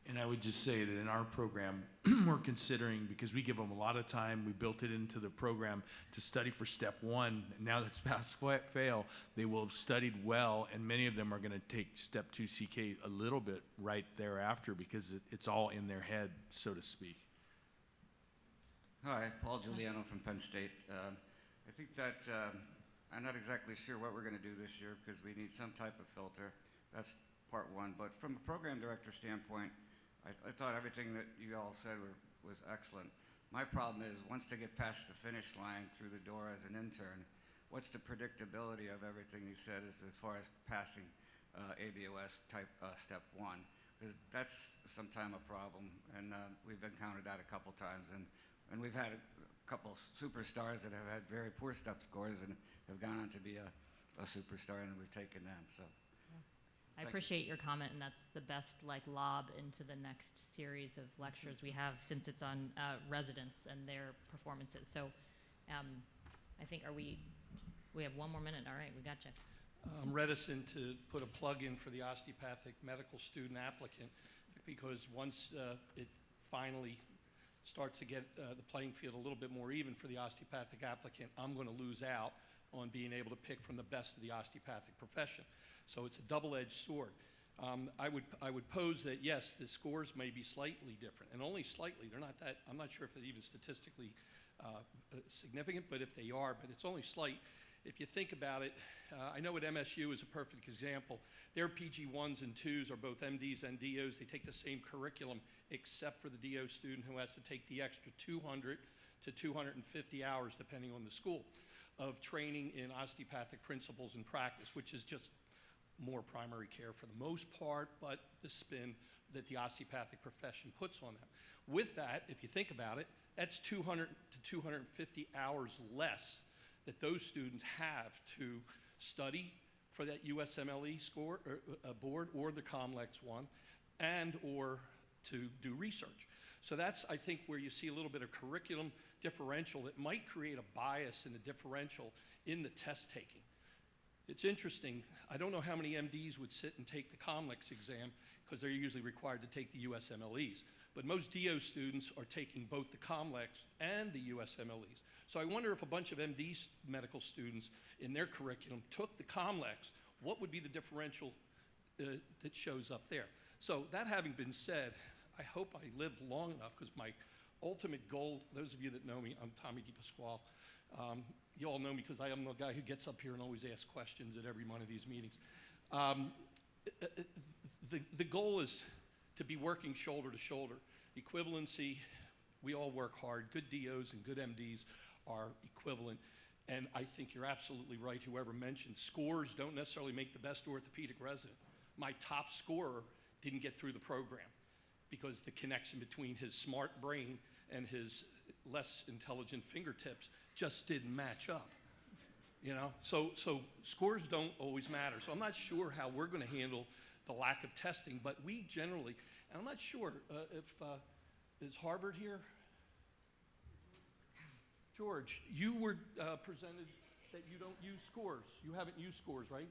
H: And I would just say that in our program, we're considering, because we give them a lot of time, we built it into the program to study for step 1. And now that's pass-fail, they will have studied well, and many of them are going to take step 2 CK a little bit right thereafter, because it's all in their head, so to speak.
O: Hi, Paul Giuliano from Penn State. I think that I'm not exactly sure what we're going to do this year, because we need some type of filter. That's part one. But from a program director standpoint, I thought everything that you all said was excellent. My problem is, once they get past the finish line through the door as an intern, what's the predictability of everything you said as far as passing ABOS type step 1? Because that's sometimes a problem, and we've encountered that a couple times. And we've had a couple superstars that have had very poor step scores and have gone on to be a superstar, and we've taken them. So.
I: I appreciate your comment, and that's the best lob into the next series of lectures we have, since it's on residents and their performances. So I think we have 1 more minute. All right, we got you.
G: I'm reticent to put a plug in for the osteopathic medical student applicant, because once it finally starts to get the playing field a little bit more even for the osteopathic applicant, I'm going to lose out on being able to pick from the best of the osteopathic profession. So it's a double-edged sword. I would pose that, yes, the scores may be slightly different, and only slightly. They're not that, I'm not sure if it's even statistically significant, but if they are, but it's only slight. If you think about it, I know at MSU is a perfect example. Their PG1s and 2s are both MDs and DOs. They take the same curriculum, except for the DO student who has to take the extra 200 to 250 hours, depending on the school, of training in osteopathic principles and practice, which is just more primary care for the most part, but the spin that the osteopathic profession puts on them. With that, if you think about it, that's 200 to 250 hours less that those students have to study for that USMLE score or, board or the COMLEX one, and or to do research. So that's, I think, where you see a little bit of curriculum differential that might create a bias and a differential in the test taking. It's interesting, I don't know how many MDs would sit and take the COMLEX exam because they're usually required to take the USMLEs. But most DO students are taking both the COMLEX and the USMLEs. So I wonder if a bunch of MD medical students in their curriculum took the COMLEX, what would be the differential that shows up there? So that having been said, I hope I live long enough, because my ultimate goal, those of you that know me, I'm Tommy DePasquale. You all know me because I am the guy who gets up here and always asks questions at every one of these meetings. The goal is to be working shoulder to shoulder. Equivalency, we all work hard. Good DOs and good MDs are equivalent. And I think you're absolutely right, whoever mentioned, scores don't necessarily make the best orthopedic resident. My top scorer didn't get through the program because the connection between his smart brain and his less intelligent fingertips just didn't match up. You know, so scores don't always matter. So I'm not sure how we're going to handle the lack of testing, but we generally, and I'm not sure is Harvard here? George, you were presented that you don't use scores. You haven't used scores, right?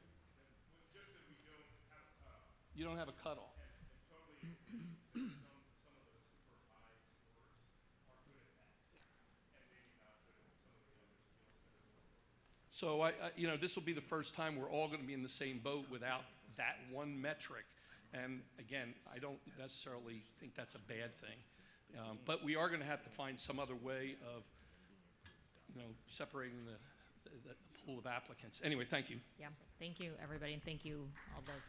G: You don't have a cutoff. So you know, this will be the first time we're all going to be in the same boat without that one metric. And again, I don't necessarily think that's a bad thing. But we are going to have to find some other way of, you know, separating the pool of applicants. Anyway, thank you.
I: Yeah, thank you, everybody, and thank you, all the staff.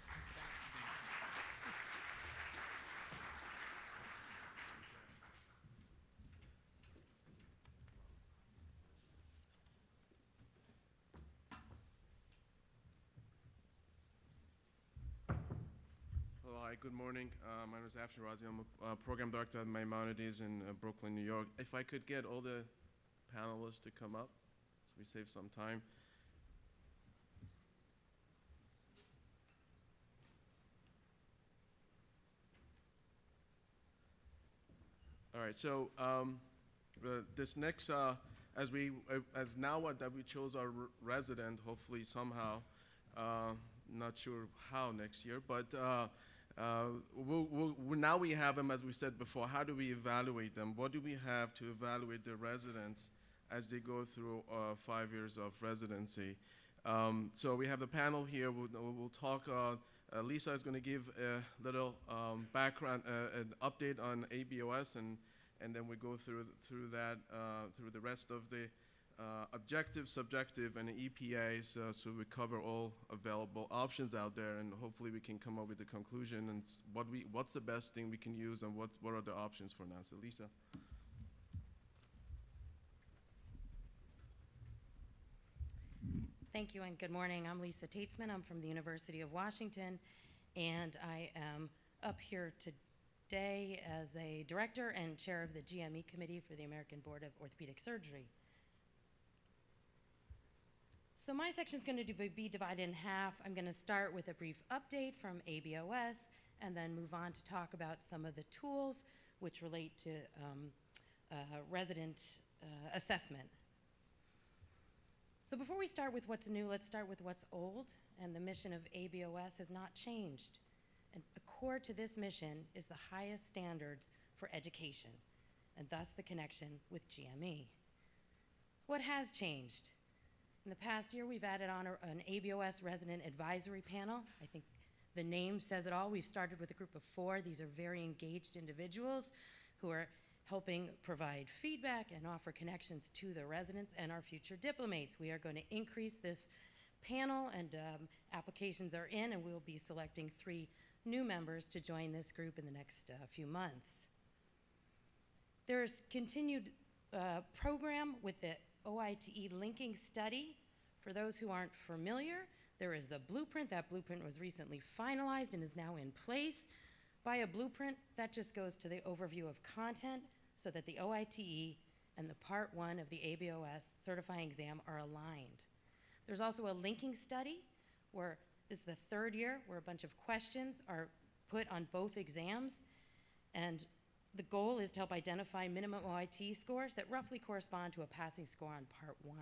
P: Hello, hi, good morning. My name is Afshin Razi. I'm a program director at Maimonides in Brooklyn, New York. If I could get all the panelists to come up, so we save some time. All right, so this next, as now that we chose our resident, hopefully somehow, not sure how next year, but now we have them, as we said before. How do we evaluate them? What do we have to evaluate the residents as they go through 5 years of residency? So we have the panel here. We'll talk. Lisa is going to give a little background, an update on ABOS, and then we go through that, through the rest of the objective, subjective, and EPAs, so we cover all available options out there, and hopefully we can come up with a conclusion and what's the best thing we can use and what are the options for now. So Lisa.
Q: Thank you and good morning. I'm Lisa Tatesman. I'm from the University of Washington, and I am up here today as a director and chair of the GME committee for the American Board of Orthopedic Surgery. So my section is going to be divided in half. I'm going to start with a brief update from ABOS and then move on to talk about some of the tools which relate to resident assessment. So before we start with what's new, let's start with what's old, and the mission of ABOS has not changed. And core to this mission is the highest standards for education, and thus the connection with GME. What has changed? In the past year, we've added on an ABOS resident advisory panel. I think the name says it all. We've started with a group of 4. These are very engaged individuals who are helping provide feedback and offer connections to the residents and our future diplomates. We are going to increase this panel, and applications are in, and we'll be selecting 3 new members to join this group in the next few months. There's continued program with the OITE linking study. For those who aren't familiar, There is a blueprint. That blueprint was recently finalized and is now in place. By a blueprint, that just goes to the overview of content so that the OITE and the Part 1 of the ABOS certifying exam are aligned. There's also a linking study where this is the third year where a bunch of questions are put on both exams, and the goal is to help identify minimum OIT scores that roughly correspond to a passing score on Part 1.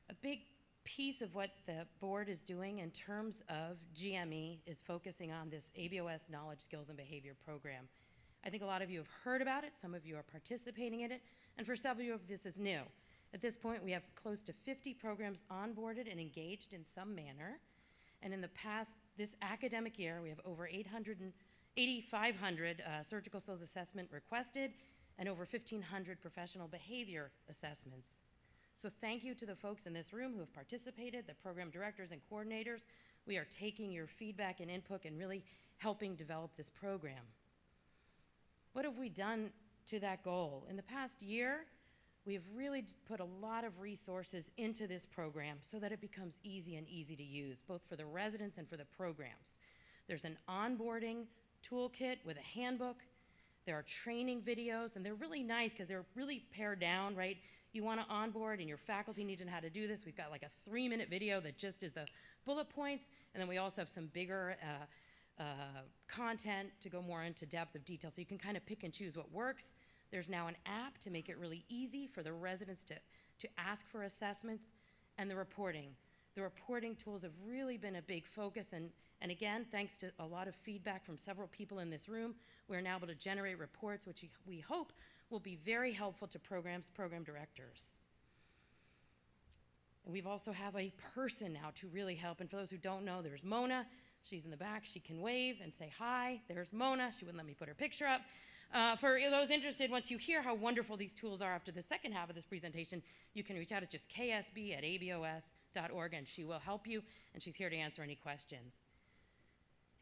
Q: A big piece of what the board is doing in terms of GME is focusing on this ABOS Knowledge, Skills, and Behavior program. I think a lot of you have heard about it, some of you are participating in it, and for several of you this is new. At this point, we have close to 50 programs onboarded and engaged in some manner, and in the past, this academic year, we have over 8,500 surgical skills assessment requested and over 1,500 professional behavior assessments. So thank you to the folks in this room who have participated, the program directors and coordinators. We are taking your feedback and input and really helping develop this program. What have we done to that goal? In the past year, we have really put a lot of resources into this program so that it becomes easy to use, both for the residents and for the programs. There's an onboarding toolkit with a handbook. There are training videos, and they're really nice because they're really pared down, right? You want to onboard and your faculty need to know how to do this. We've got like a 3-minute video that just is the bullet points, and then we also have some bigger content to go more into depth of detail, so you can kind of pick and choose what works. There's now an app to make it really easy for the residents to ask for assessments, and the reporting. The reporting tools have really been a big focus, and again, thanks to a lot of feedback from several people in this room, we're now able to generate reports which we hope will be very helpful to program directors. And we've also have a person now to really help, and for those who don't know, there's Mona. She's in the back. She can wave and say hi. There's Mona. She wouldn't let me put her picture up. For those interested, once you hear how wonderful these tools are after the second half of this presentation, you can reach out at just ksb@abos.org, and she will help you, and she's here to answer any questions.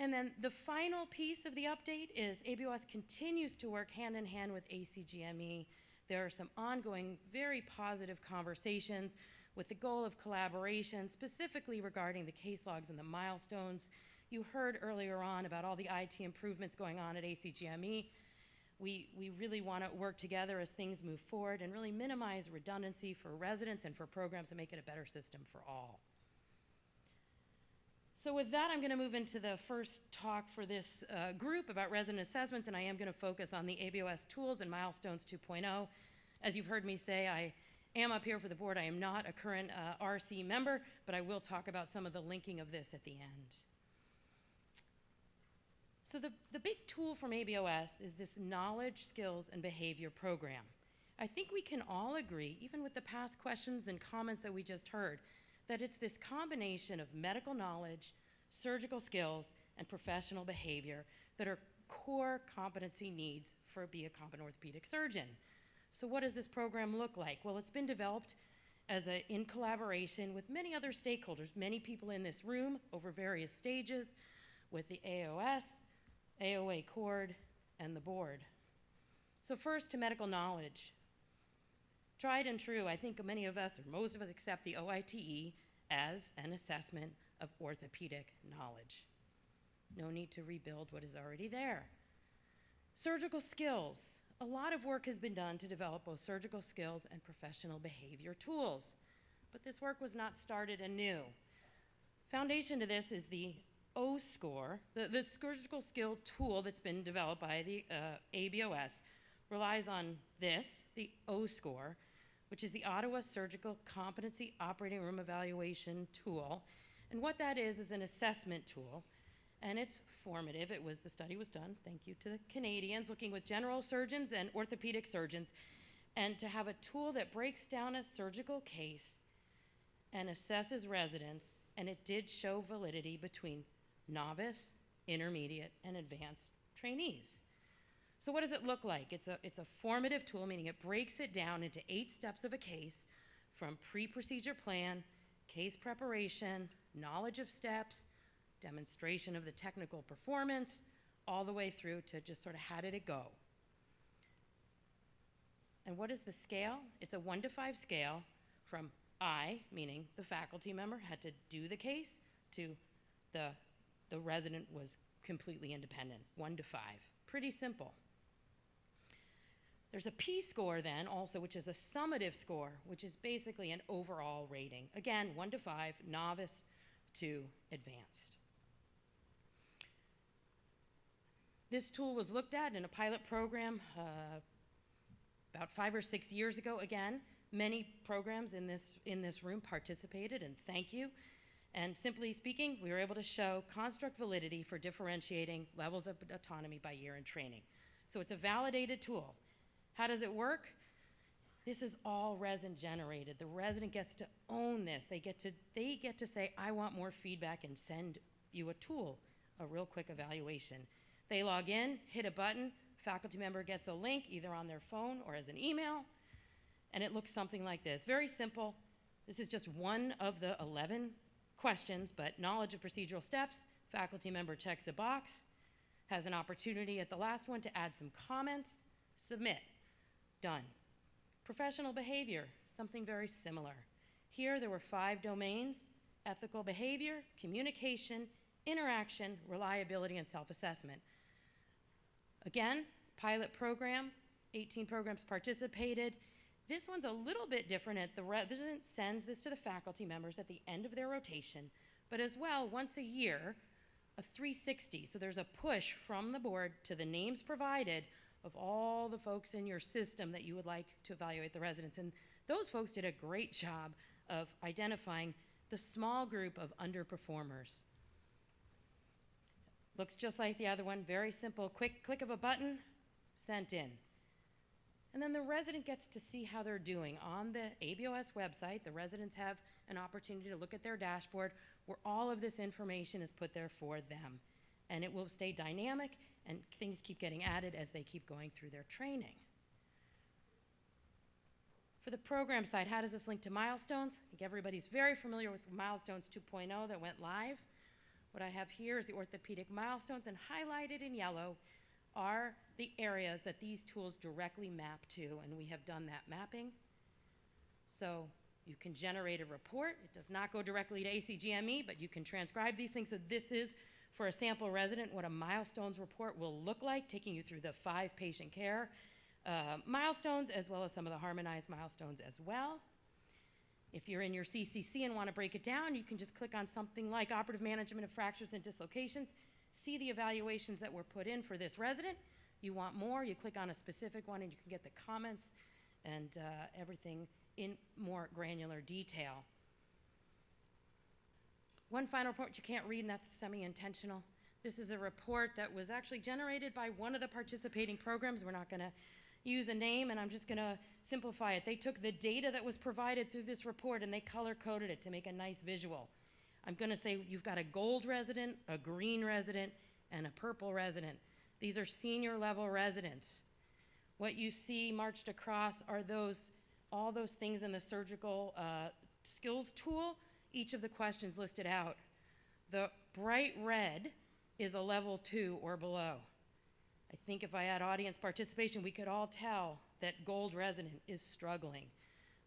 Q: And then the final piece of the update is ABOS continues to work hand in hand with ACGME. There are some ongoing, very positive conversations with the goal of collaboration, specifically regarding the case logs and the milestones. You heard earlier on about all the IT improvements going on at ACGME. We really want to work together as things move forward and really minimize redundancy for residents and for programs and make it a better system for all. So with that, I'm going to move into the first talk for this group about resident assessments, and I am going to focus on the ABOS tools and milestones 2.0. As you've heard me say, I am up here for the board. I am not a current RC member, but I will talk about some of the linking of this at the end. So the big tool from ABOS is this knowledge, skills, and behavior program. I think we can all agree, even with the past questions and comments that we just heard, that it's this combination of medical knowledge, surgical skills, and professional behavior that are core competency needs for be a competent orthopedic surgeon. So what does this program look like? Well, it's been developed in collaboration with many other stakeholders, many people in this room over various stages, with the AOS, AOA CORD, and the board. So first, to medical knowledge. Tried and true, I think many of us, or most of us, accept the OITE as an assessment of orthopedic knowledge. No need to rebuild what is already there. Surgical skills. A lot of work has been done to develop both surgical skills and professional behavior tools, but this work was not started anew. Foundation to this is the O-score, the surgical skill tool that's been developed by the ABOS relies on this, the O-score, which is the Ottawa Surgical Competency Operating Room Evaluation Tool. And what that is an assessment tool, and it's formative. The study was done, thank you to the Canadians, looking with general surgeons and orthopedic surgeons, and to have a tool that breaks down a surgical case and assesses residents, and it did show validity between novice, intermediate, and advanced trainees. So what does it look like? It's a formative tool, meaning it breaks it down into 8 steps of a case, from pre-procedure plan, case preparation, knowledge of steps, demonstration of the technical performance, all the way through to just sort of how did it go. And what is the scale? It's a 1 to 5 scale from I, meaning the faculty member, had to do the case, to the resident was completely independent, 1 to 5. Pretty simple. There's a P-score then also, which is a summative score, which is basically an overall rating. Again, 1 to 5, novice to advanced. This tool was looked at in a pilot program about 5 or 6 years ago. Again, many programs in this room participated, and thank you. And simply speaking, we were able to show construct validity for differentiating levels of autonomy by year in training. So it's a validated tool. How does it work? This is all resident generated. The resident gets to own this. They get to say, I want more feedback, and send you a tool, a real quick evaluation. They log in, hit a button, faculty member gets a link either on their phone or as an email, and it looks something like this. Very simple. This is just one of the 11 questions, but knowledge of procedural steps, faculty member checks a box, has an opportunity at the last one to add some comments, submit, done. Professional behavior, something very similar. Here there were 5 domains: ethical behavior, communication, interaction, reliability, and self-assessment. Again, pilot program, 18 programs participated. This one's a little bit different. The resident sends this to the faculty members at the end of their rotation, but as well, once a year, a 360. So there's a push from the board to the names provided of all the folks in your system that you would like to evaluate the residents. And those folks did a great job of identifying the small group of underperformers. Looks just like the other one, very simple, quick click of a button, sent in. And then the resident gets to see how they're doing. On the ABOS website, the residents have an opportunity to look at their dashboard where all of this information is put there for them. And it will stay dynamic, and things keep getting added as they keep going through their training. For the program side, how does this link to Milestones? I think everybody's very familiar with Milestones 2.0 that went live. What I have here is the orthopedic milestones, and highlighted in yellow are the areas that these tools directly map to, and we have done that mapping. So you can generate a report. It does not go directly to ACGME, but you can transcribe these things. So this is, for a sample resident, what a milestones report will look like, taking you through the 5 patient care milestones, as well as some of the harmonized milestones as well. If you're in your CCC and want to break it down, you can just click on something like operative management of fractures and dislocations, see the evaluations that were put in for this resident. You want more, you click on a specific one, and you can get the comments and everything in more granular detail. One final report you can't read, and that's semi-intentional. This is a report that was actually generated by one of the participating programs. We're not going to use a name, and I'm just going to simplify it. They took the data that was provided through this report, and they color-coded it to make a nice visual. I'm going to say you've got a gold resident, a green resident, and a purple resident. These are senior level residents. What you see marched across are all those things in the surgical skills tool, each of the questions listed out. The bright red is a level 2 or below. I think if I had audience participation, we could all tell that gold resident is struggling.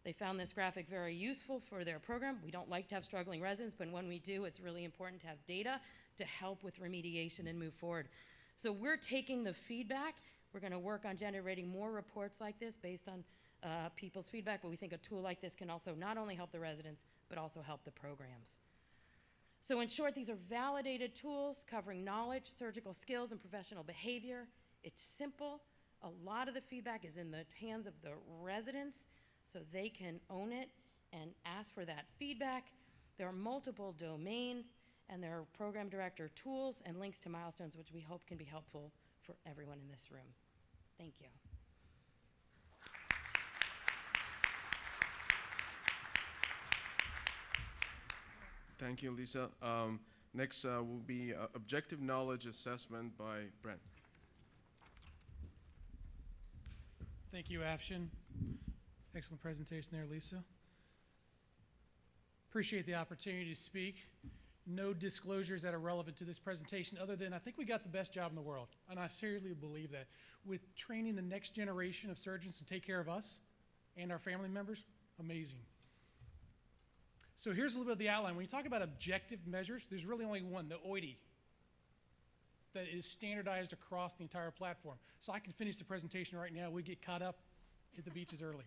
Q: They found this graphic very useful for their program. We don't like to have struggling residents, but when we do, it's really important to have data to help with remediation and move forward. So we're taking the feedback. We're going to work on generating more reports like this based on people's feedback, but we think a tool like this can also not only help the residents, but also help the programs. So in short, these are validated tools covering knowledge, surgical skills, and professional behavior. It's simple. A lot of the feedback is in the hands of the residents, so they can own it and ask for that feedback. There are multiple domains, and there are program director tools and links to milestones, which we hope can be helpful for everyone in this room. Thank you.
P: Thank you, Lisa. Next will be objective knowledge assessment by Brent.
R: Thank you, Afshin. Excellent presentation there, Lisa. Appreciate the opportunity to speak. No disclosures that are relevant to this presentation other than I think we got the best job in the world, and I seriously believe that. With training the next generation of surgeons to take care of us and our family members, amazing. So here's a little bit of the outline. When you talk about objective measures, there's really only one, the OIDI, that is standardized across the entire platform. So I can finish the presentation right now. We get caught up, hit the beaches early.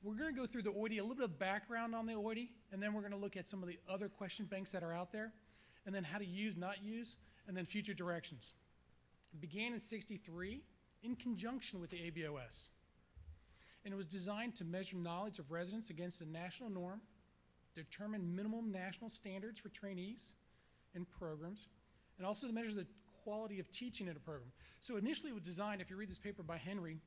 R: We're going to go through the OIDI, a little bit of background on the OIDI, and then we're going to look at some of the other question banks that are out there, and then how to use, not use, and then future directions. It began in '63 in conjunction with the ABOS. And it was designed to measure knowledge of residents against a national norm, determine minimum national standards for trainees and programs, and also to measure the quality of teaching in a program. So initially it was designed, if you read this paper by Henry,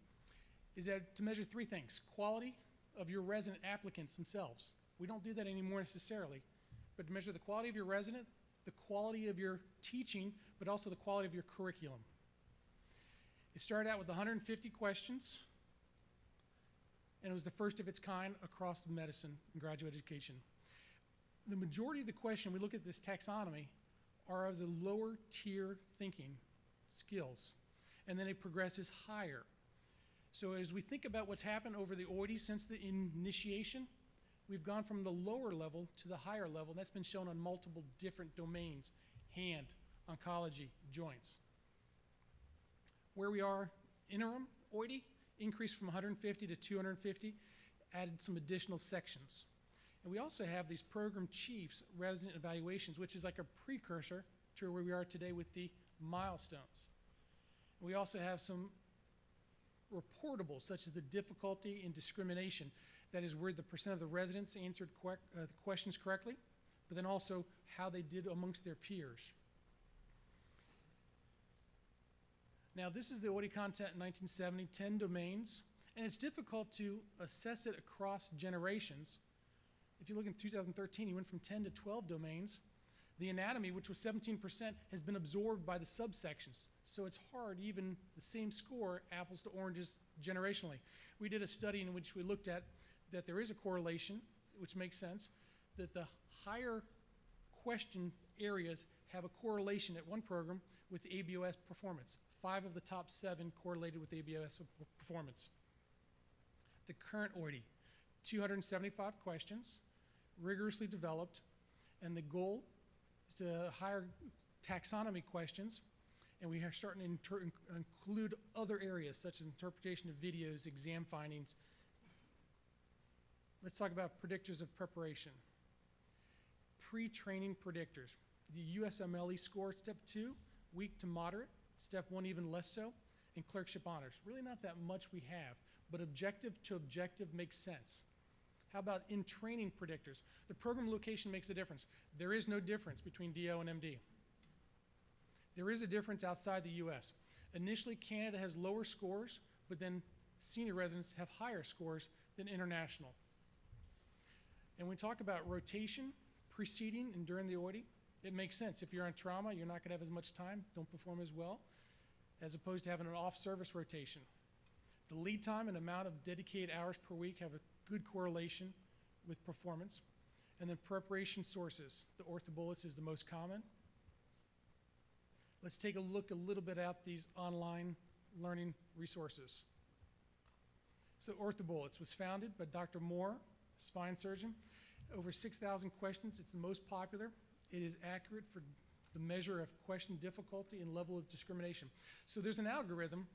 R: is that to measure three things: quality of your resident applicants themselves. We don't do that anymore necessarily, but to measure the quality of your resident, the quality of your teaching, but also the quality of your curriculum. It started out with 150 questions, and it was the first of its kind across medicine and graduate education. The majority of the question, we look at this taxonomy, are of the lower tier thinking skills, and then it progresses higher. So as we think about what's happened over the OIDI since the initiation, we've gone from the lower level to the higher level, and that's been shown on multiple different domains: hand, oncology, joints. Where we are, interim OIDI increased from 150 to 250, added some additional sections. And we also have these program chiefs resident evaluations, which is like a precursor to where we are today with the milestones. We also have some reportables, such as the difficulty in discrimination. That is where the percent of the residents answered the questions correctly, but then also how they did amongst their peers. Now, this is the OIDI content in 1970, 10 domains, and it's difficult to assess it across generations. If you look in 2013, you went from 10 to 12 domains. The anatomy, which was 17%, has been absorbed by the subsections. So it's hard, even the same score, apples to oranges, generationally. We did a study in which we looked at that there is a correlation, which makes sense, that the higher question areas have a correlation at one program with the ABOS performance. 5 of the top 7 correlated with ABOS performance. The current OIDI, 275 questions, rigorously developed, and the goal is to hire taxonomy questions, and we are starting to include other areas such as interpretation of videos, exam findings. Let's talk about predictors of preparation. Pre-training predictors. The USMLE score, step 2, weak to moderate, step 1 even less so, and clerkship honors. Really not that much we have, but objective to objective makes sense. How about in-training predictors? The program location makes a difference. There is no difference between DO and MD. There is a difference outside the US. Initially, Canada has lower scores, but then senior residents have higher scores than international. And when we talk about rotation, preceding and during the OIDI, it makes sense. If you're on trauma, you're not going to have as much time, don't perform as well, as opposed to having an off-service rotation. The lead time and amount of dedicated hours per week have a good correlation with performance. And then preparation sources. The OrthoBullets is the most common. Let's take a look a little bit at these online learning resources. So OrthoBullets was founded by Dr. Moore, a spine surgeon. Over 6,000 questions. It's the most popular. It is accurate for the measure of question difficulty and level of discrimination. So there's an algorithm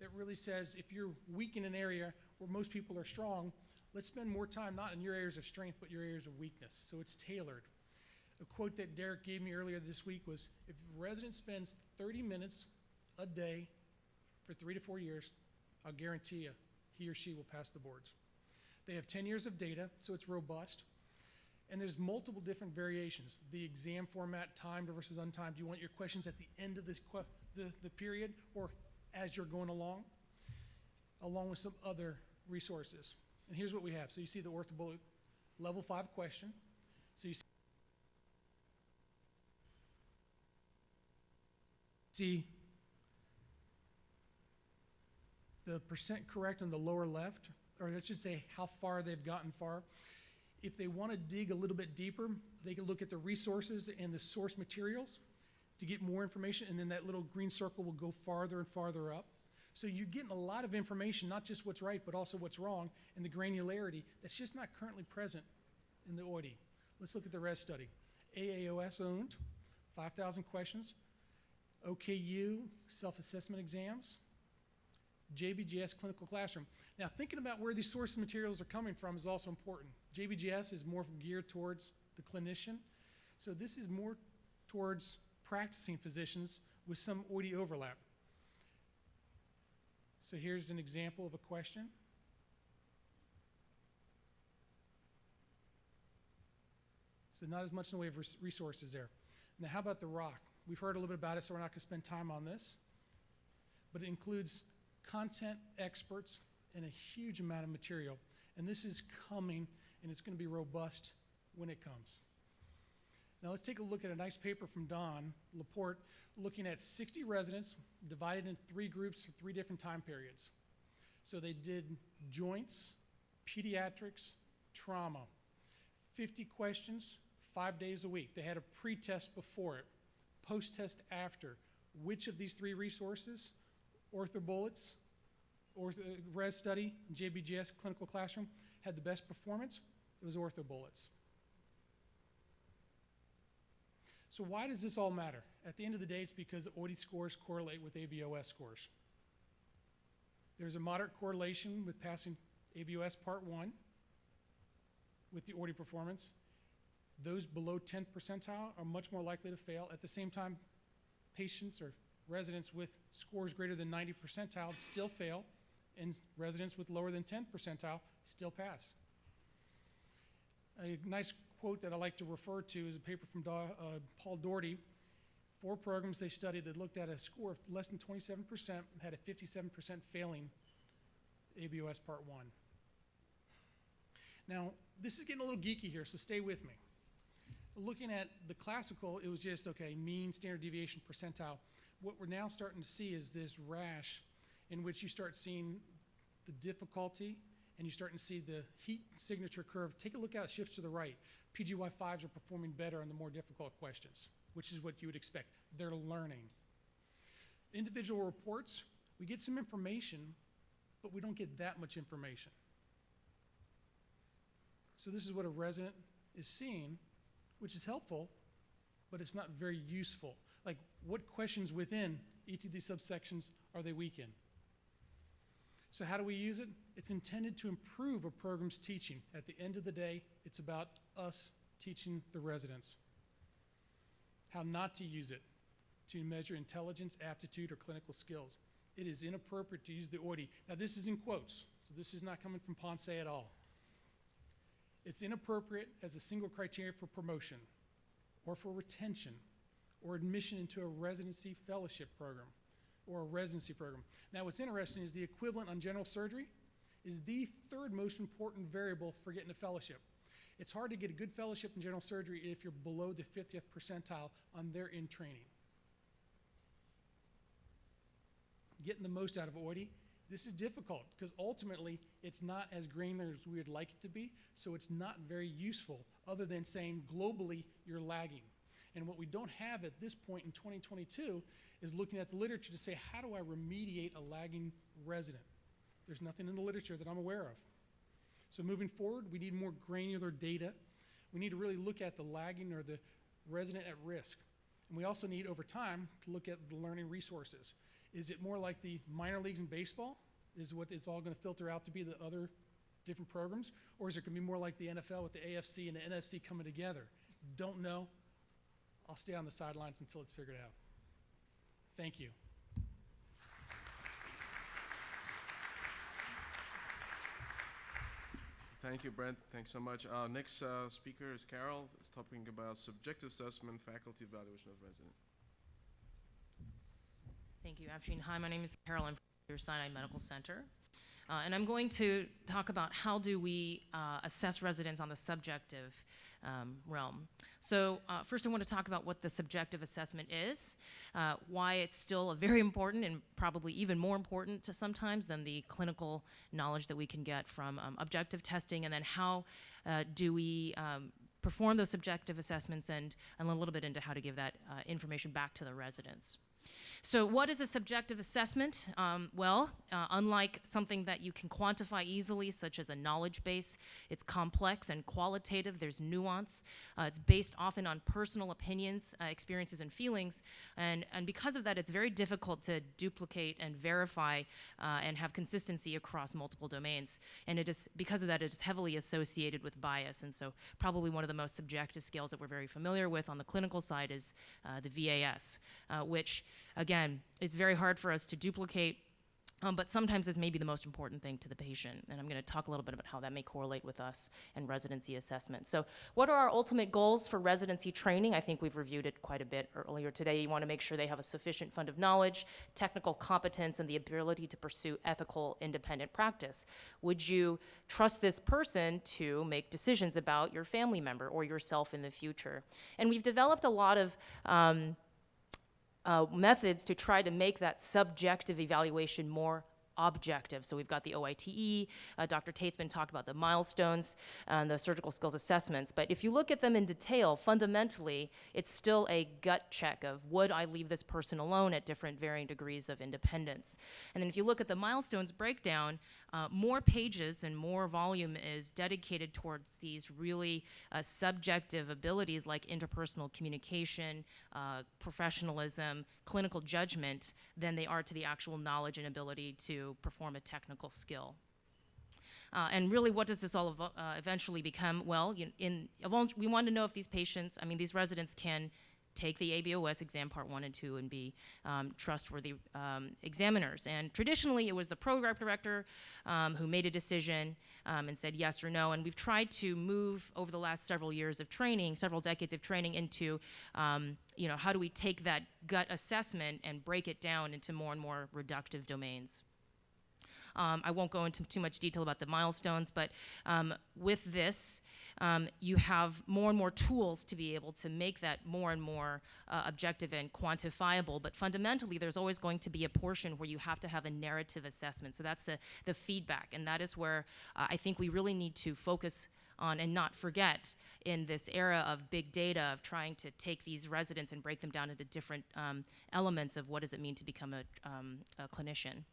R: that really says if you're weak in an area where most people are strong, let's spend more time not in your areas of strength, but your areas of weakness. So it's tailored. A quote that Derek gave me earlier this week was, if a resident spends 30 minutes a day for 3 to 4 years, I'll guarantee you he or she will pass the boards. They have 10 years of data, so it's robust. And there's multiple different variations. The exam format, timed versus untimed. Do you want your questions at the end of this the period or as you're going along with some other resources? And here's what we have. So you see the OrthoBullet level 5 question. So you see the percent correct on the lower left, or I should say how far they've gotten far. If they want to dig a little bit deeper, they can look at the resources and the source materials to get more information, and then that little green circle will go farther and farther up. So you're getting a lot of information, not just what's right, but also what's wrong, and the granularity that's just not currently present in the OIDI. Let's look at the RES study. AAOS owned, 5,000 questions. OKU, self-assessment exams. JBGS clinical classroom. Now, thinking about where these source materials are coming from is also important. JBGS is more geared towards the clinician, so this is more towards practicing physicians with some OIDI overlap. So here's an example of a question. So not as much in the way of resources there. Now, how about the ROC? We've heard a little bit about it, so we're not going to spend time on this. But it includes content experts and a huge amount of material. And this is coming, and it's going to be robust when it comes. Now let's take a look at a nice paper from Don Laporte looking at 60 residents divided into 3 groups for 3 different time periods. So they did joints, pediatrics, trauma. 50 questions, 5 days a week. They had a pre-test before it, post-test after. Which of these 3 resources, OrthoBullets, RES study, JBGS clinical classroom, had the best performance? It was OrthoBullets. So why does this all matter? At the end of the day, it's because OIDI scores correlate with ABOS scores. There's a moderate correlation with passing ABOS Part 1 with the OIDI performance. Those below 10th percentile are much more likely to fail. At the same time, patients or residents with scores greater than 90 percentile still fail, and residents with lower than 10th percentile still pass. A nice quote that I like to refer to is a paper from Paul Doherty. 4 programs they studied that looked at a score of less than 27%, had a 57% failing ABOS Part 1. Now, this is getting a little geeky here, so stay with me. Looking at the classical, it was just, okay, mean standard deviation percentile. What we're now starting to see is this rash in which you start seeing the difficulty and you're starting to see the heat signature curve. Take a look how it shifts to the right. PGY5s are performing better on the more difficult questions, which is what you would expect. They're learning. Individual reports, we get some information, but we don't get that much information. So this is what a resident is seeing, which is helpful, but it's not very useful. Like, what questions within each of these subsections are they weak in? So how do we use it? It's intended to improve a program's teaching. At the end of the day, it's about us teaching the residents how not to use it to measure intelligence, aptitude, or clinical skills. It is inappropriate to use the OIDI. Now, this is in quotes, so this is not coming from Ponce at all. It's inappropriate as a single criteria for promotion or for retention or admission into a residency fellowship program or a residency program. Now, what's interesting is the equivalent on general surgery is the 3rd most important variable for getting a fellowship. It's hard to get a good fellowship in general surgery if you're below the 50th percentile on their in training. Getting the most out of OIDI, this is difficult because ultimately it's not as granular as we would like it to be, so it's not very useful other than saying globally you're lagging. And what we don't have at this point in 2022 is looking at the literature to say, how do I remediate a lagging resident? There's nothing in the literature that I'm aware of. So moving forward, we need more granular data. We need to really look at the lagging or the resident at risk. And we also need, over time, to look at the learning resources. Is it more like the minor leagues in baseball? Is what it's all going to filter out to be the other different programs? Or is it going to be more like the NFL with the AFC and the NFC coming together? Don't know. I'll stay on the sidelines until it's figured out. Thank you.
P: Thank you, Brent. Thanks so much. Next speaker is Carol. It's talking about subjective assessment, faculty evaluation of resident.
S: Thank you, Afshin. Hi, my name is Carol. I'm from Sinai Medical Center. And I'm going to talk about how do we assess residents on the subjective realm. So first I want to talk about what the subjective assessment is, why it's still a very important and probably even more important to sometimes than the clinical knowledge that we can get from objective testing, and then how do we perform those subjective assessments, and a little bit into how to give that information back to the residents. So what is a subjective assessment? Unlike something that you can quantify easily, such as a knowledge base, it's complex and qualitative, there's nuance. It's based often on personal opinions, experiences, and feelings. And because of that, it's very difficult to duplicate and verify and have consistency across multiple domains. And it is, because of that, it is heavily associated with bias. And so probably one of the most subjective scales that we're very familiar with on the clinical side is the VAS, which, again, it's very hard for us to duplicate, but sometimes is maybe the most important thing to the patient. And I'm going to talk a little bit about how that may correlate with us and residency assessment. So what are our ultimate goals for residency training? I think we've reviewed it quite a bit earlier today. You want to make sure they have a sufficient fund of knowledge, technical competence, and the ability to pursue ethical, independent practice. Would you trust this person to make decisions about your family member or yourself in the future? And we've developed a lot of methods to try to make that subjective evaluation more objective. So we've got the OITE, Dr. Tatesman talked about the milestones and the surgical skills assessments, but if you look at them in detail, fundamentally, it's still a gut check of would I leave this person alone at different varying degrees of independence. And then if you look at the milestones breakdown, more pages and more volume is dedicated towards these really subjective abilities like interpersonal communication, professionalism, clinical judgment than they are to the actual knowledge and ability to perform a technical skill. And really, what does this all eventually become? Well, we want to know if these patients, these residents can take the ABOS exam part 1 and 2 and be trustworthy examiners. And traditionally, it was the program director who made a decision and said yes or no. And we've tried to move over the last several years of training, several decades of training into, how do we take that gut assessment and break it down into more and more reductive domains. I won't go into too much detail about the milestones, but with this, you have more and more tools to be able to make that more and more objective and quantifiable. But fundamentally, there's always going to be a portion where you have to have a narrative assessment. So that's the feedback, and that is where I think we really need to focus on and not forget in this era of big data, of trying to take these residents and break them down into different elements of what does it mean to become a clinician.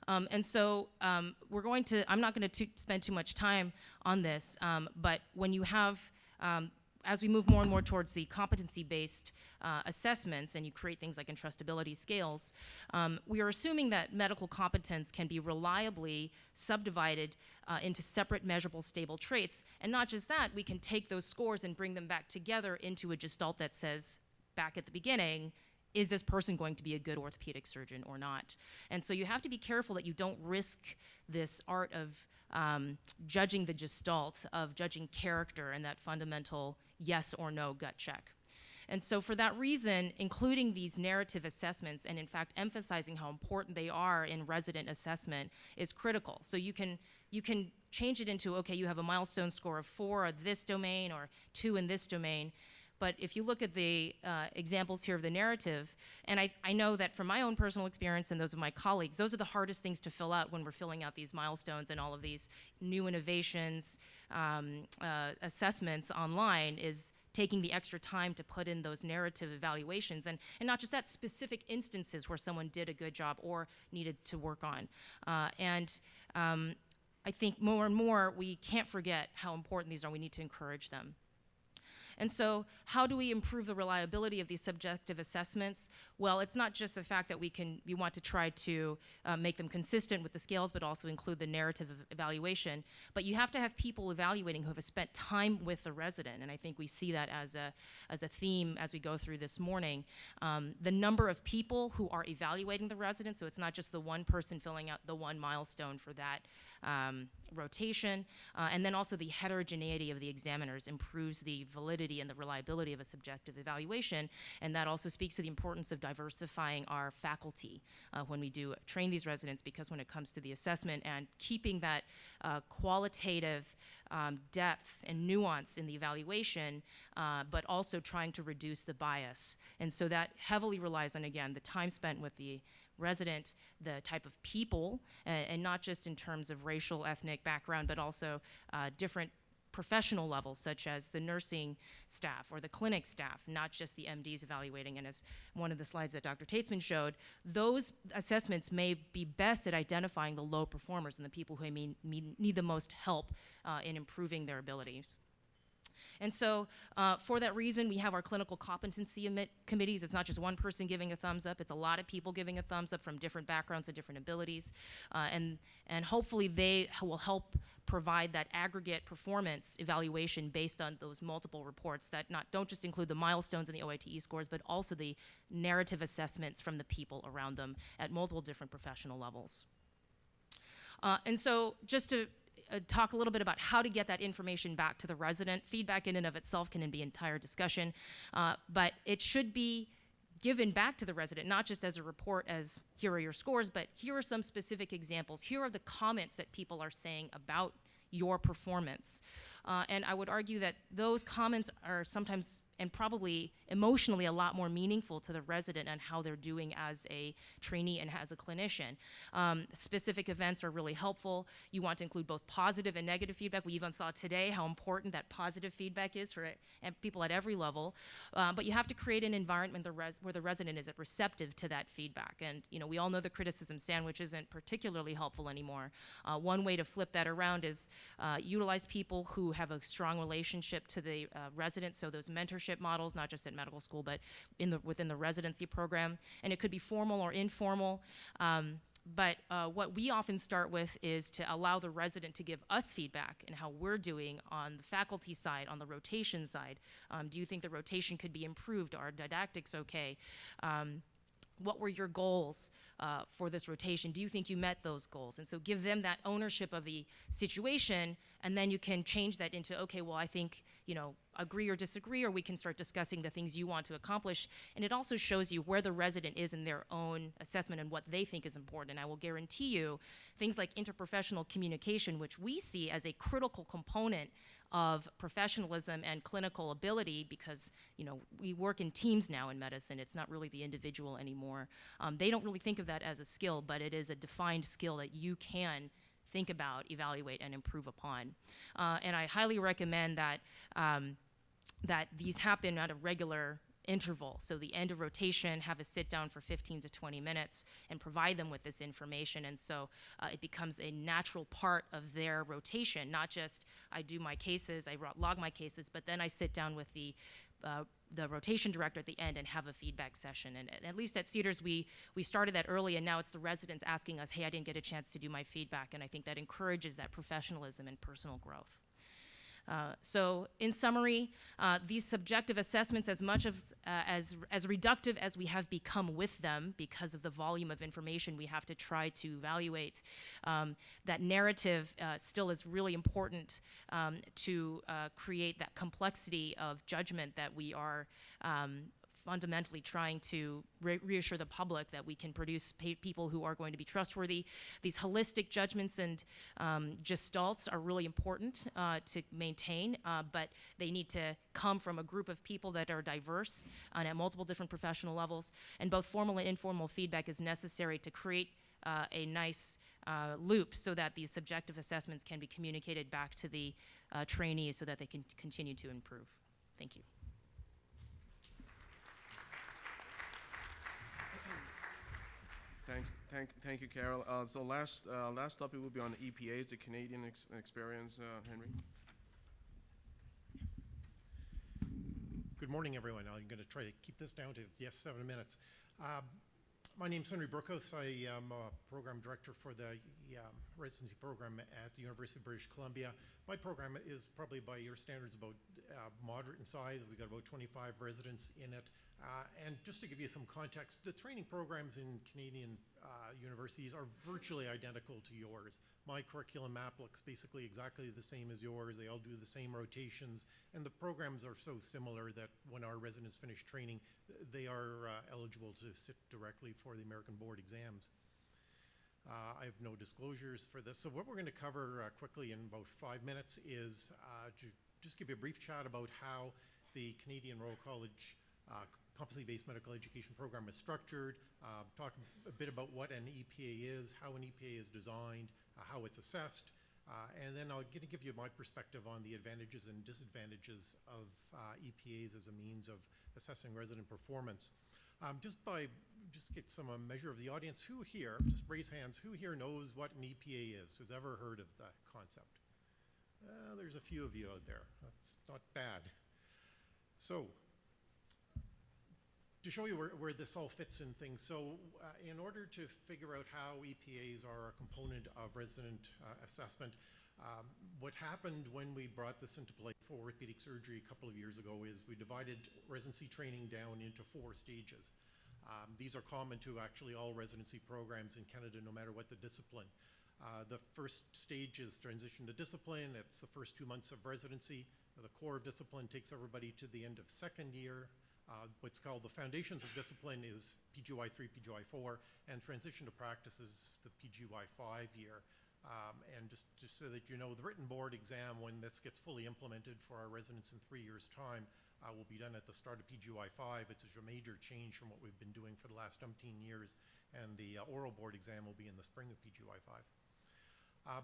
S: And so I'm not going to spend too much time on this, but when you have, as we move more and more towards the competency-based assessments and you create things like entrustability scales, we are assuming that medical competence can be reliably subdivided into separate measurable stable traits. And not just that, we can take those scores and bring them back together into a gestalt that says, back at the beginning, is this person going to be a good orthopedic surgeon or not? And so you have to be careful that you don't risk this art of judging the gestalt, of judging character and that fundamental yes or no gut check. And so for that reason, including these narrative assessments and in fact emphasizing how important they are in resident assessment is critical. So you can change it into, okay, you have a milestone score of 4 of this domain or 2 in this domain. But if you look at the examples here of the narrative, and I know that from my own personal experience and those of my colleagues, those are the hardest things to fill out when we're filling out these milestones and all of these new innovations, assessments online, is taking the extra time to put in those narrative evaluations, and not just that, specific instances where someone did a good job or needed to work on. I think more and more we can't forget how important these are. We need to encourage them. And so how do we improve the reliability of these subjective assessments? Well, it's not just the fact that we want to try to make them consistent with the scales, but also include the narrative of evaluation. But you have to have people evaluating who have spent time with the resident, and I think we see that as a theme as we go through this morning. The number of people who are evaluating the resident, so it's not just the one person filling out the one milestone for that rotation, and then also the heterogeneity of the examiners improves the validity and the reliability of a subjective evaluation, and that also speaks to the importance of diversifying our faculty when we do train these residents, because when it comes to the assessment and keeping that qualitative depth and nuance in the evaluation, but also trying to reduce the bias. And so that heavily relies on, again, the time spent with the resident, the type of people, and not just in terms of racial, ethnic background, but also different
I: professional levels, such as the nursing staff or the clinic staff, not just the MDs evaluating. And as one of the slides that Dr. Tatesman showed, those assessments may be best at identifying the low performers and the people who may need the most help in improving their abilities. And so for that reason, we have our clinical competency committees. It's not just one person giving a thumbs up. It's a lot of people giving a thumbs up from different backgrounds and different abilities. And hopefully they will help provide that aggregate performance evaluation based on those multiple reports that don't just include the milestones and the OITE scores, but also the narrative assessments from the people around them at multiple different professional levels. And so just to talk a little bit about how to get that information back to the resident. Feedback in and of itself can be an entire discussion, but it should be given back to the resident, not just as a report as here are your scores, but here are some specific examples. Here are the comments that people are saying about your performance. And I would argue that those comments are sometimes and probably emotionally a lot more meaningful to the resident and how they're doing as a trainee and as a clinician. Specific events are really helpful. You want to include both positive and negative feedback. We even saw today how important that positive feedback is for people at every level. But you have to create an environment where the resident is receptive to that feedback. And we all know the criticism sandwich isn't particularly helpful anymore. One way to flip that around is utilize people who have a strong relationship to the resident, so those mentorship models, not just at medical school, but within the residency program. And it could be formal or informal. But what we often start with is to allow the resident to give us feedback and how we're doing on the faculty side, on the rotation side. Do you think the rotation could be improved? Are didactics okay? What were your goals for this rotation? Do you think you met those goals? And so give them that ownership of the situation, and then you can change that into, okay, well, I think, agree or disagree, or we can start discussing the things you want to accomplish. And it also shows you where the resident is in their own assessment and what they think is important. And I will guarantee you things like interprofessional communication, which we see as a critical component of professionalism and clinical ability, because we work in teams now in medicine. It's not really the individual anymore. They don't really think of that as a skill, but it is a defined skill that you can think about, evaluate, and improve upon. And I highly recommend that that these happen at a regular interval. So the end of rotation, have a sit down for 15 to 20 minutes and provide them with this information. And so it becomes a natural part of their rotation, not just I do my cases, I log my cases, but then I sit down with the rotation director at the end and have a feedback session. And at least at Cedars, we started that early, and now it's the residents asking us, hey, I didn't get a chance to do my feedback. And I think that encourages that professionalism and personal growth. So in summary, these subjective assessments, as much as reductive as we have become with them because of the volume of information we have to try to evaluate, that narrative still is really important to create that complexity of judgment that we are fundamentally trying to reassure the public that we can produce people who are going to be trustworthy. These holistic judgments and gestalts are really important to maintain, but they need to come from a group of people that are diverse and at multiple different professional levels. And both formal and informal feedback is necessary to create a nice loop so that these subjective assessments can be communicated back to the trainees so that they can continue to improve. Thank you.
P: Thank you, Carol. So last topic will be on EPAs, the Canadian experience. Henry.
T: Good morning, everyone. I'm going to try to keep this down to 7 minutes. My name is Henry Brookhouse. I am a program director for the residency program at the University of British Columbia. My program is probably by your standards about moderate in size. We've got about 25 residents in it. And just to give you some context, the training programs in Canadian universities are virtually identical to yours. My curriculum map looks basically exactly the same as yours. They all do the same rotations, and the programs are so similar that when our residents finish training, they are eligible to sit directly for the American Board exams. I have no disclosures for this. So what we're going to cover quickly in about 5 minutes is to just give you a brief chat about how the Canadian Royal College competency-based medical education program is structured, talk a bit about what an EPA is, how an EPA is designed, how it's assessed, And then I'm going to give you my perspective on the advantages and disadvantages of EPAs as a means of assessing resident performance. Just get some measure of the audience. Who here, just raise hands, who here knows what an EPA is? Who's ever heard of the concept? There's a few of you out there. That's not bad. So, to show you where this all fits in things, so in order to figure out how EPAs are a component of resident assessment, what happened when we brought this into play for orthopedic surgery a couple of years ago is we divided residency training down into 4 stages. These are common to actually all residency programs in Canada, no matter what the discipline. The first stage is transition to discipline. It's the first 2 months of residency. The core of discipline takes everybody to the end of second year. What's called the foundations of discipline is PGY 3, PGY 4, and transition to practice is the PGY 5 year. And just so that you know, the written board exam, when this gets fully implemented for our residents in 3 years' time, will be done at the start of PGY 5. It's a major change from what we've been doing for the last umpteen years, and the oral board exam will be in the spring of PGY 5.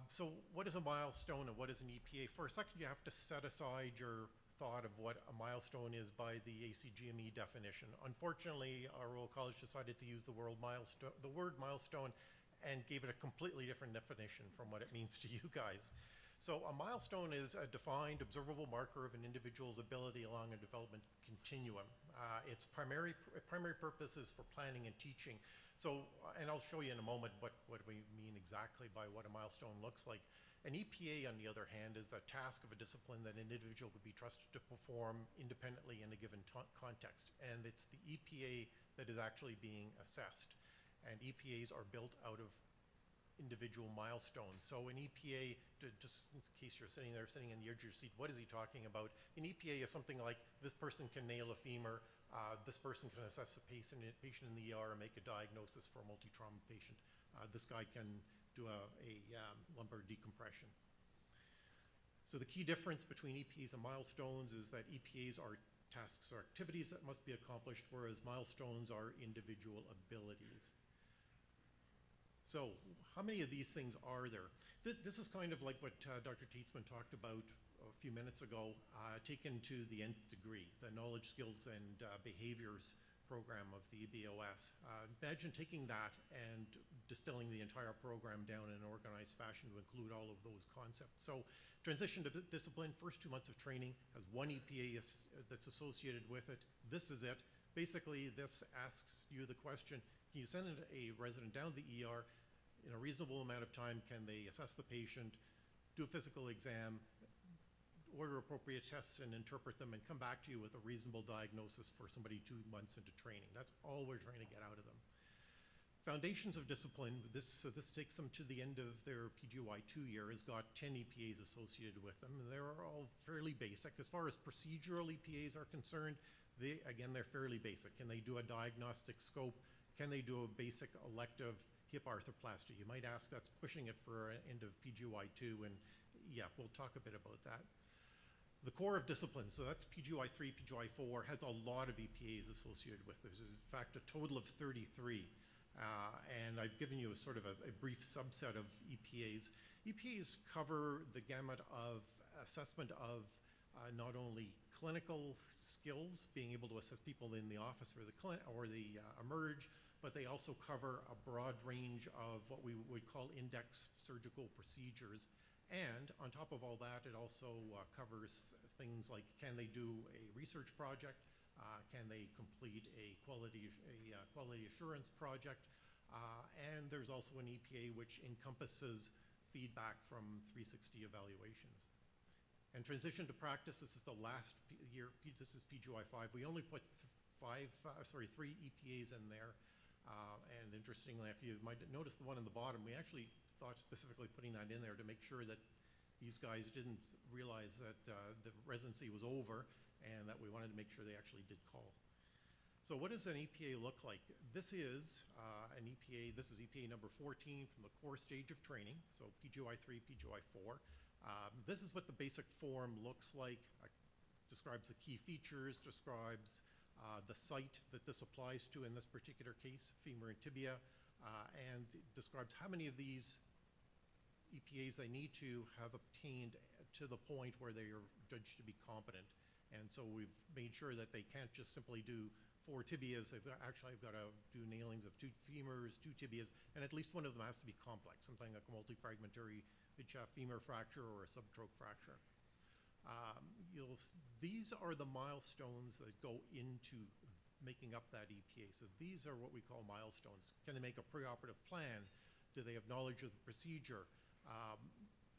T: So what is a milestone and what is an EPA? For a second, you have to set aside your thought of what a milestone is by the ACGME definition. Unfortunately, our Royal College decided to use the word milestone and gave it a completely different definition from what it means to you guys. So a milestone is a defined, observable marker of an individual's ability along a development continuum. Its primary purpose is for planning and teaching. So, and I'll show you in a moment what we mean exactly by what a milestone looks like. An EPA, on the other hand, is the task of a discipline that an individual could be trusted to perform independently in a given context. And it's the EPA that is actually being assessed. And EPAs are built out of individual milestones. So an EPA, just in case you're sitting there, sitting in the edge of your seat, what is he talking about? An EPA is something like, this person can nail a femur, this person can assess a patient in the ER and make a diagnosis for a multi-trauma patient. This guy can do a lumbar decompression. So the key difference between EPAs and milestones is that EPAs are tasks or activities that must be accomplished, whereas milestones are individual abilities. So how many of these things are there? This is kind of like what Dr. Teetsman talked about a few minutes ago, taken to the nth degree, the knowledge, skills, and behaviors program of the EBOS. Imagine taking that and distilling the entire program down in an organized fashion to include all of those concepts. So transition to discipline, first 2 months of training has 1 EPA that's associated with it. This is it. Basically, this asks you the question, can you send a resident down to the ER in a reasonable amount of time? Can they assess the patient, do a physical exam, order appropriate tests and interpret them, and come back to you with a reasonable diagnosis for somebody 2 months into training? That's all we're trying to get out of them. Foundations of discipline, this takes them to the end of their PGY 2 year, has got 10 EPAs associated with them, and they're all fairly basic. As far as procedural EPAs are concerned, again, they're fairly basic. Can they do a diagnostic scope? Can they do a basic elective hip arthroplasty? You might ask, that's pushing it for end of PGY 2, and yeah, we'll talk a bit about that. The core of discipline, so that's PGY 3, PGY 4, has a lot of EPAs associated with it. There's in fact a total of 33. And I've given you a sort of a brief subset of EPAs. EPAs cover the gamut of assessment of not only clinical skills, being able to assess people in the office or the emerge, but they also cover a broad range of what we would call index surgical procedures. And on top of all that, it also covers things like, can they do a research project? Can they complete a quality assurance project? And there's also an EPA which encompasses feedback from 360 evaluations. And transition to practice, this is the last year, this is PGY 5. We only put 3 EPAs in there. And interestingly, if you might notice the one in the bottom, we actually thought specifically putting that in there to make sure that these guys didn't realize that the residency was over and that we wanted to make sure they actually did call. So what does an EPA look like? This is an EPA, this is EPA number 14 from the core stage of training, so PGY 3, PGY 4. This is what the basic form looks like, describes the key features, describes the site that this applies to in this particular case, femur and tibia, and describes how many of these EPAs they need to have obtained to the point where they are judged to be competent. And so we've made sure that they can't just simply do 4 tibias. They've actually got to do nailings of 2 femurs, 2 tibias, and at least one of them has to be complex, something like a multifragmentary mid-shaft femur fracture or a subtroch fracture. These are the milestones that go into making up that EPA. So these are what we call milestones. Can they make a preoperative plan? Do they have knowledge of the procedure?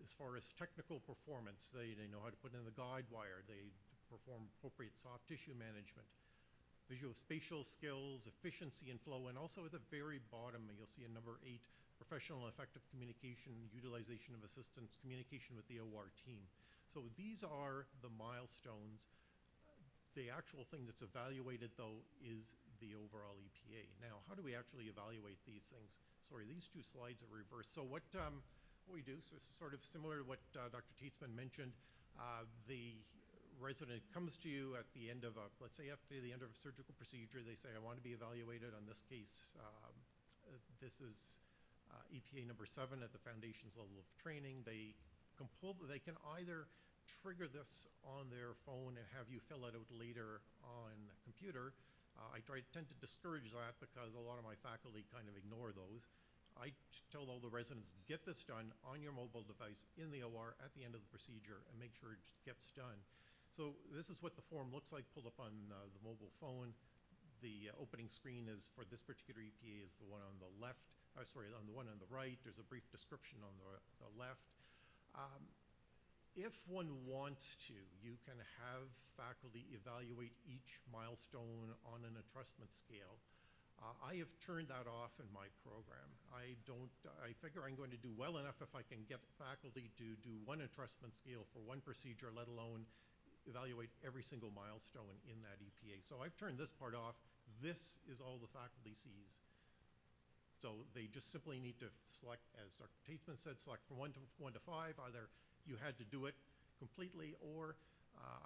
T: As far as technical performance, they know how to put in the guide wire. They perform appropriate soft tissue management. Visuospatial skills, efficiency and flow, and also at the very bottom, you'll see a number 8, professional and effective communication, utilization of assistants, communication with the OR team. So these are the milestones. The actual thing that's evaluated, though, is the overall EPA. Now, how do we actually evaluate these things? Sorry, these 2 slides are reversed. So what we do, so it's sort of similar to what Dr. Teetsman mentioned. The resident comes to you at the end of let's say after the end of a surgical procedure, they say, I want to be evaluated on this case. This is EPA number 7 at the foundation's level of training. They can either trigger this on their phone and have you fill it out later on a computer. I tend to discourage that because a lot of my faculty kind of ignore those. I tell all the residents, get this done on your mobile device in the OR at the end of the procedure and make sure it gets done. So this is what the form looks like pulled up on the mobile phone. The opening screen is for this particular EPA is the one on the left, on the one on the right. There's a brief description on the left. If one wants to, you can have faculty evaluate each milestone on an entrustment scale. I have turned that off in my program. I figure I'm going to do well enough if I can get faculty to do one entrustment scale for one procedure, let alone evaluate every single milestone in that EPA. So I've turned this part off. This is all the faculty sees. So they just simply need to select, as Dr. Teetsman said, select from 1 to 5. Either you had to do it completely or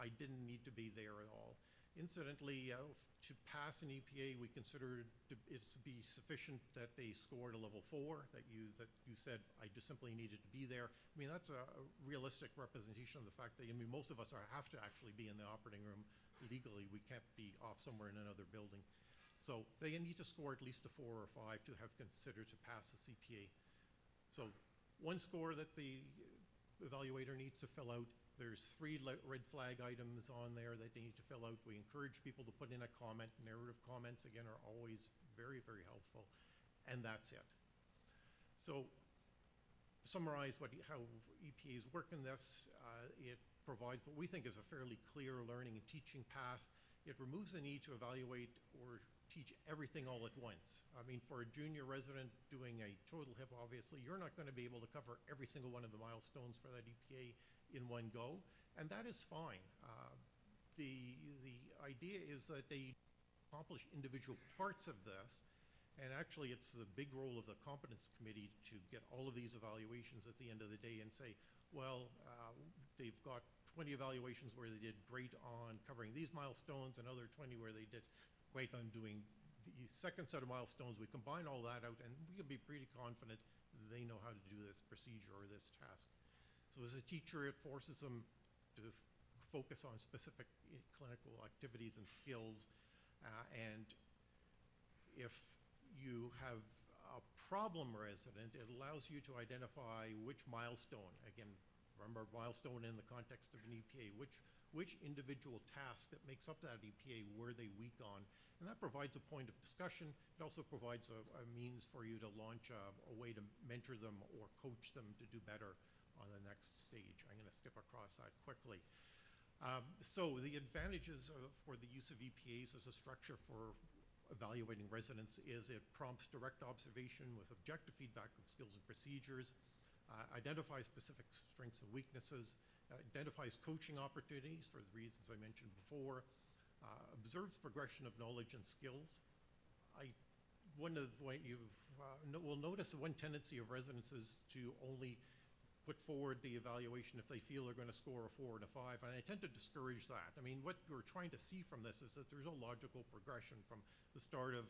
T: I didn't need to be there at all. Incidentally, to pass an EPA, we consider it to be sufficient that they scored a level 4, that you said, I just simply needed to be there. I mean, that's a realistic representation of the fact that, most of us have to actually be in the operating room legally. We can't be off somewhere in another building. So they need to score at least a 4 or 5 to have considered to pass the CPA. So one score that the evaluator needs to fill out. There's 3 red flag items on there that they need to fill out. We encourage people to put in a comment. Narrative comments, again, are always very, very helpful. And that's it. So to summarize how EPAs work in this, it provides what we think is a fairly clear learning and teaching path. It removes the need to evaluate or teach everything all at once. I mean, for a junior resident doing a total hip, obviously, you're not going to be able to cover every single one of the milestones for that EPA in one go, and that is fine. The idea is that they accomplish individual parts of this, and actually it's the big role of the competence committee to get all of these evaluations at the end of the day and say, well, they've got 20 evaluations where they did great on covering these milestones, another 20 where they did great on doing the second set of milestones. We combine all that out, and we can be pretty confident they know how to do this procedure or this task. So as a teacher, it forces them to focus on specific clinical activities and skills. And if you have a problem resident, it allows you to identify which milestone, again, remember milestone in the context of an EPA, which individual task that makes up that EPA were they weak on. And that provides a point of discussion. It also provides a means for you to launch a way to mentor them or coach them to do better on the next stage. I'm going to skip across that quickly. So the advantages for the use of EPAs as a structure for evaluating residents is it prompts direct observation with objective feedback of skills and procedures, identifies specific strengths and weaknesses, identifies coaching opportunities for the reasons I mentioned before, observes progression of knowledge and skills. One of the way you will notice that one tendency of residents is to only put forward the evaluation if they feel they're going to score a 4 and a 5, and I tend to discourage that. I mean, what we're trying to see from this is that there's a logical progression from the start of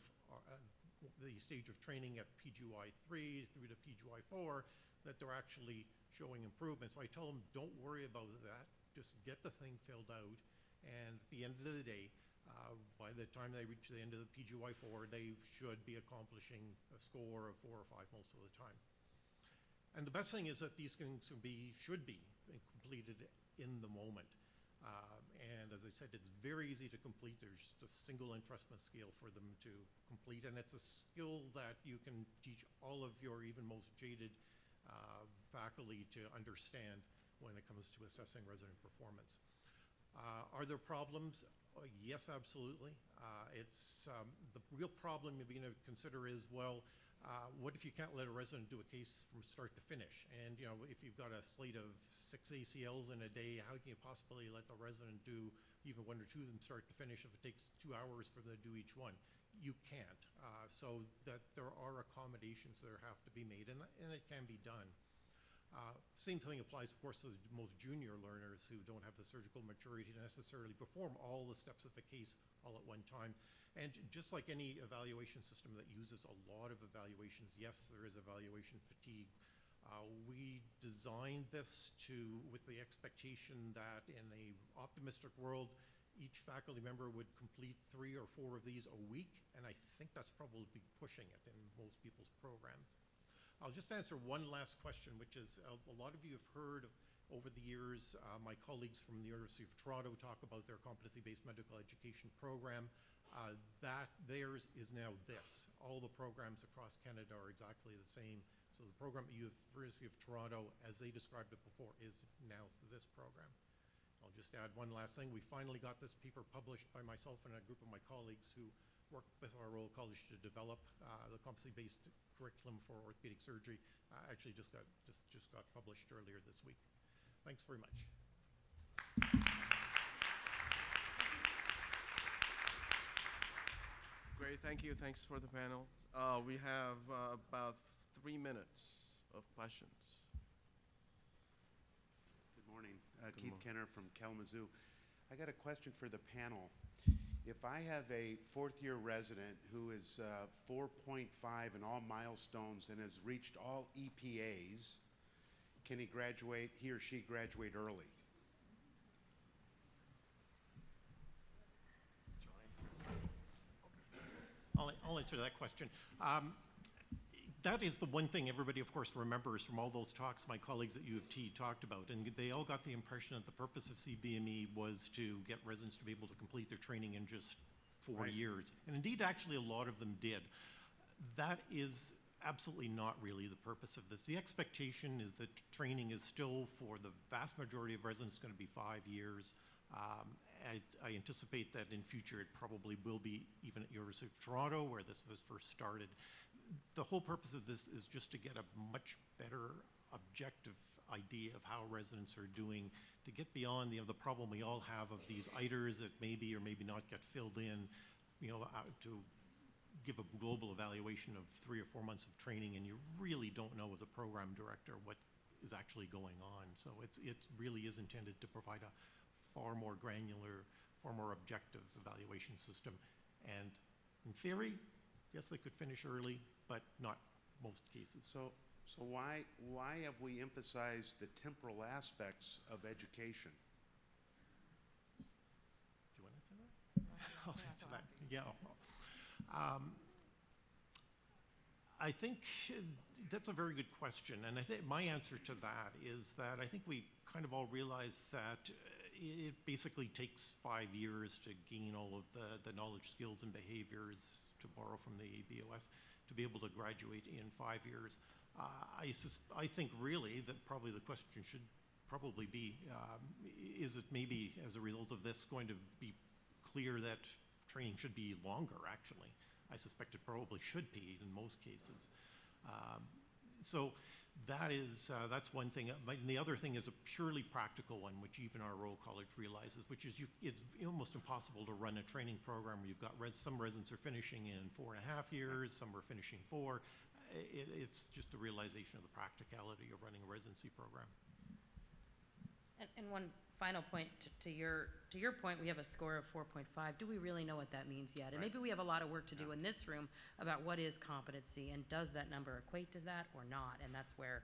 T: the stage of training at PGY 3 through to PGY 4, that they're actually showing improvement. So I tell them, don't worry about that. Just get the thing filled out. And at the end of the day, by the time they reach the end of the PGY4, they should be accomplishing a score of 4 or 5 most of the time. And the best thing is that these things should be completed in the moment. And as I said, it's very easy to complete. There's just a single entrustment scale for them to complete, and it's a skill that you can teach all of your even most jaded faculty to understand when it comes to assessing resident performance. Are there problems? Yes, absolutely. The real problem you're going to consider is, well, what if you can't let a resident do a case from start to finish? And if you've got a slate of 6 ACLs in a day, how can you possibly let the resident do even 1 or 2 of them start to finish if it takes 2 hours for them to do each one? You can't. So that there are accommodations that have to be made, and it can be done. Same thing applies, of course, to the most junior learners who don't have the surgical maturity to necessarily perform all the steps of the case all at one time. And just like any evaluation system that uses a lot of evaluations, yes, there is evaluation fatigue. We designed this with the expectation that in an optimistic world, each faculty member would complete 3 or 4 of these a week, and I think that's probably pushing it in most people's programs. I'll just answer one last question, which is a lot of you have heard over the years my colleagues from the University of Toronto talk about their competency-based medical education program. That theirs is now this. All the programs across Canada are exactly the same. So the program at the University of Toronto, as they described it before, is now this program. I'll just add one last thing. We finally got this paper published by myself and a group of my colleagues who worked with our Royal College to develop the competency-based curriculum for orthopedic surgery. Actually just got published earlier this week. Thanks very much.
P: Great, thank you. Thanks for the panel. We have about 3 minutes of questions.
F: Good morning. Keith Kenner from Kalamazoo. I got a question for the panel. If I have a 4th-year resident who is 4.5 in all milestones and has reached all EPAs, can he or she graduate early?
T: I'll answer that question. That is the one thing everybody, of course, remembers from all those talks my colleagues at U of T talked about. And they all got the impression that the purpose of CBME was to get residents to be able to complete their training in just 4 years. And indeed, actually, a lot of them did. That is absolutely not really the purpose of this. The expectation is that training is still, for the vast majority of residents, going to be 5 years. I anticipate that in future it probably will be even at University of Toronto, where this was first started. The whole purpose of this is just to get a much better objective idea of how residents are doing, to get beyond the problem we all have of these ITERs that maybe or maybe not get filled in, to give a global evaluation of 3 or 4 months of training, and you really don't know as a program director what is actually going on. So it really is intended to provide a far more granular, far more objective evaluation system. And in theory, yes, they could finish early, but not most cases.
F: So why have we emphasized the temporal aspects of education?
T: Do you want to answer that? I'll answer that. Yeah. I think that's a very good question, and I think my answer to that is that I think we kind of all realize that it basically takes 5 years to gain all of the knowledge, skills, and behaviors, to borrow from the ABOS, to be able to graduate in 5 years. I think really that probably the question should probably be, is it maybe as a result of this going to be clear that training should be longer, actually? I suspect it probably should be in most cases. So that's one thing. And the other thing is a purely practical one, which even our Royal College realizes, which is it's almost impossible to run a training program where you've got some residents are finishing in 4.5 years, some are finishing 4. It's just a realization of the practicality of running a residency program.
Q: And one final point to your point, we have a score of 4.5. Do we really know what that means yet? And maybe we have a lot of work to do in this room about what is competency, and does that number equate to that or not? And that's where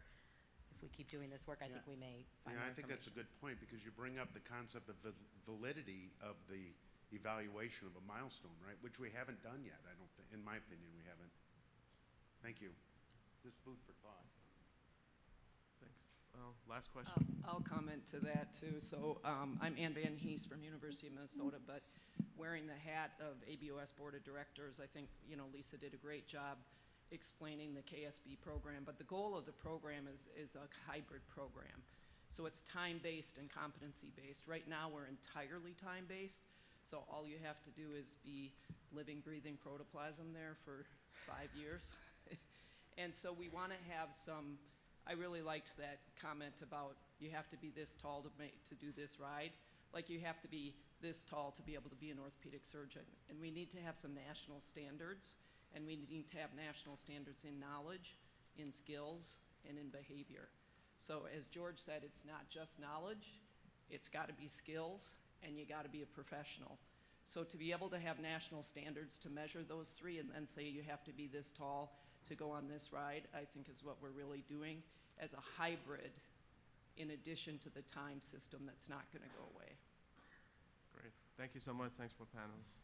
Q: we keep doing this work, I think we may find
F: Yeah,
Q: more
F: I think that's a
Q: information.
F: good point, because you bring up the concept of validity of the evaluation of a milestone, right? Which we haven't done yet, I don't think, in my opinion, we haven't. Thank you. Just food for thought.
U: Thanks. Last question.
V: I'll comment to that too. So I'm Ann Van Hees from University of Minnesota, but wearing the hat of ABOS Board of Directors, I think, you know, Lisa did a great job explaining the KSB program, but the goal of the program is a hybrid program. So it's time-based and competency-based. Right now we're entirely time-based, so all you have to do is be living, breathing protoplasm there for 5 years. And so we want to have some, I really liked that comment about you have to be this tall to do this ride. Like you have to be this tall to be able to be an orthopedic surgeon. And we need to have some national standards, and we need to have national standards in knowledge, in skills, and in behavior. So as George said, it's not just knowledge, it's got to be skills, and you got to be a professional. So to be able to have national standards to measure those three and then say you have to be this tall to go on this ride, I think is what we're really doing as a hybrid in addition to the time system that's not going to go away.
U: Great. Thank you so much. Thanks for panels.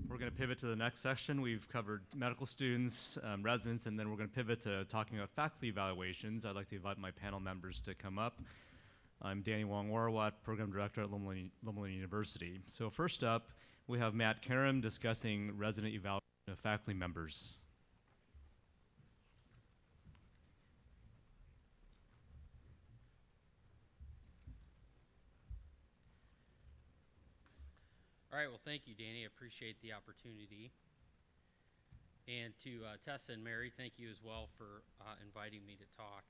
W: We're going to pivot to the next section. We've covered medical students, residents, and then we're going to pivot to talking about faculty evaluations. I'd like to invite my panel members to come up. I'm Danny Wong-Warwat, Program Director at Loma Linda University. So first up, we have Matt Karam discussing resident evaluation of faculty members.
X: All right, well, thank you, Danny. I appreciate the opportunity. And to Tessa and Mary, thank you as well for inviting me to talk.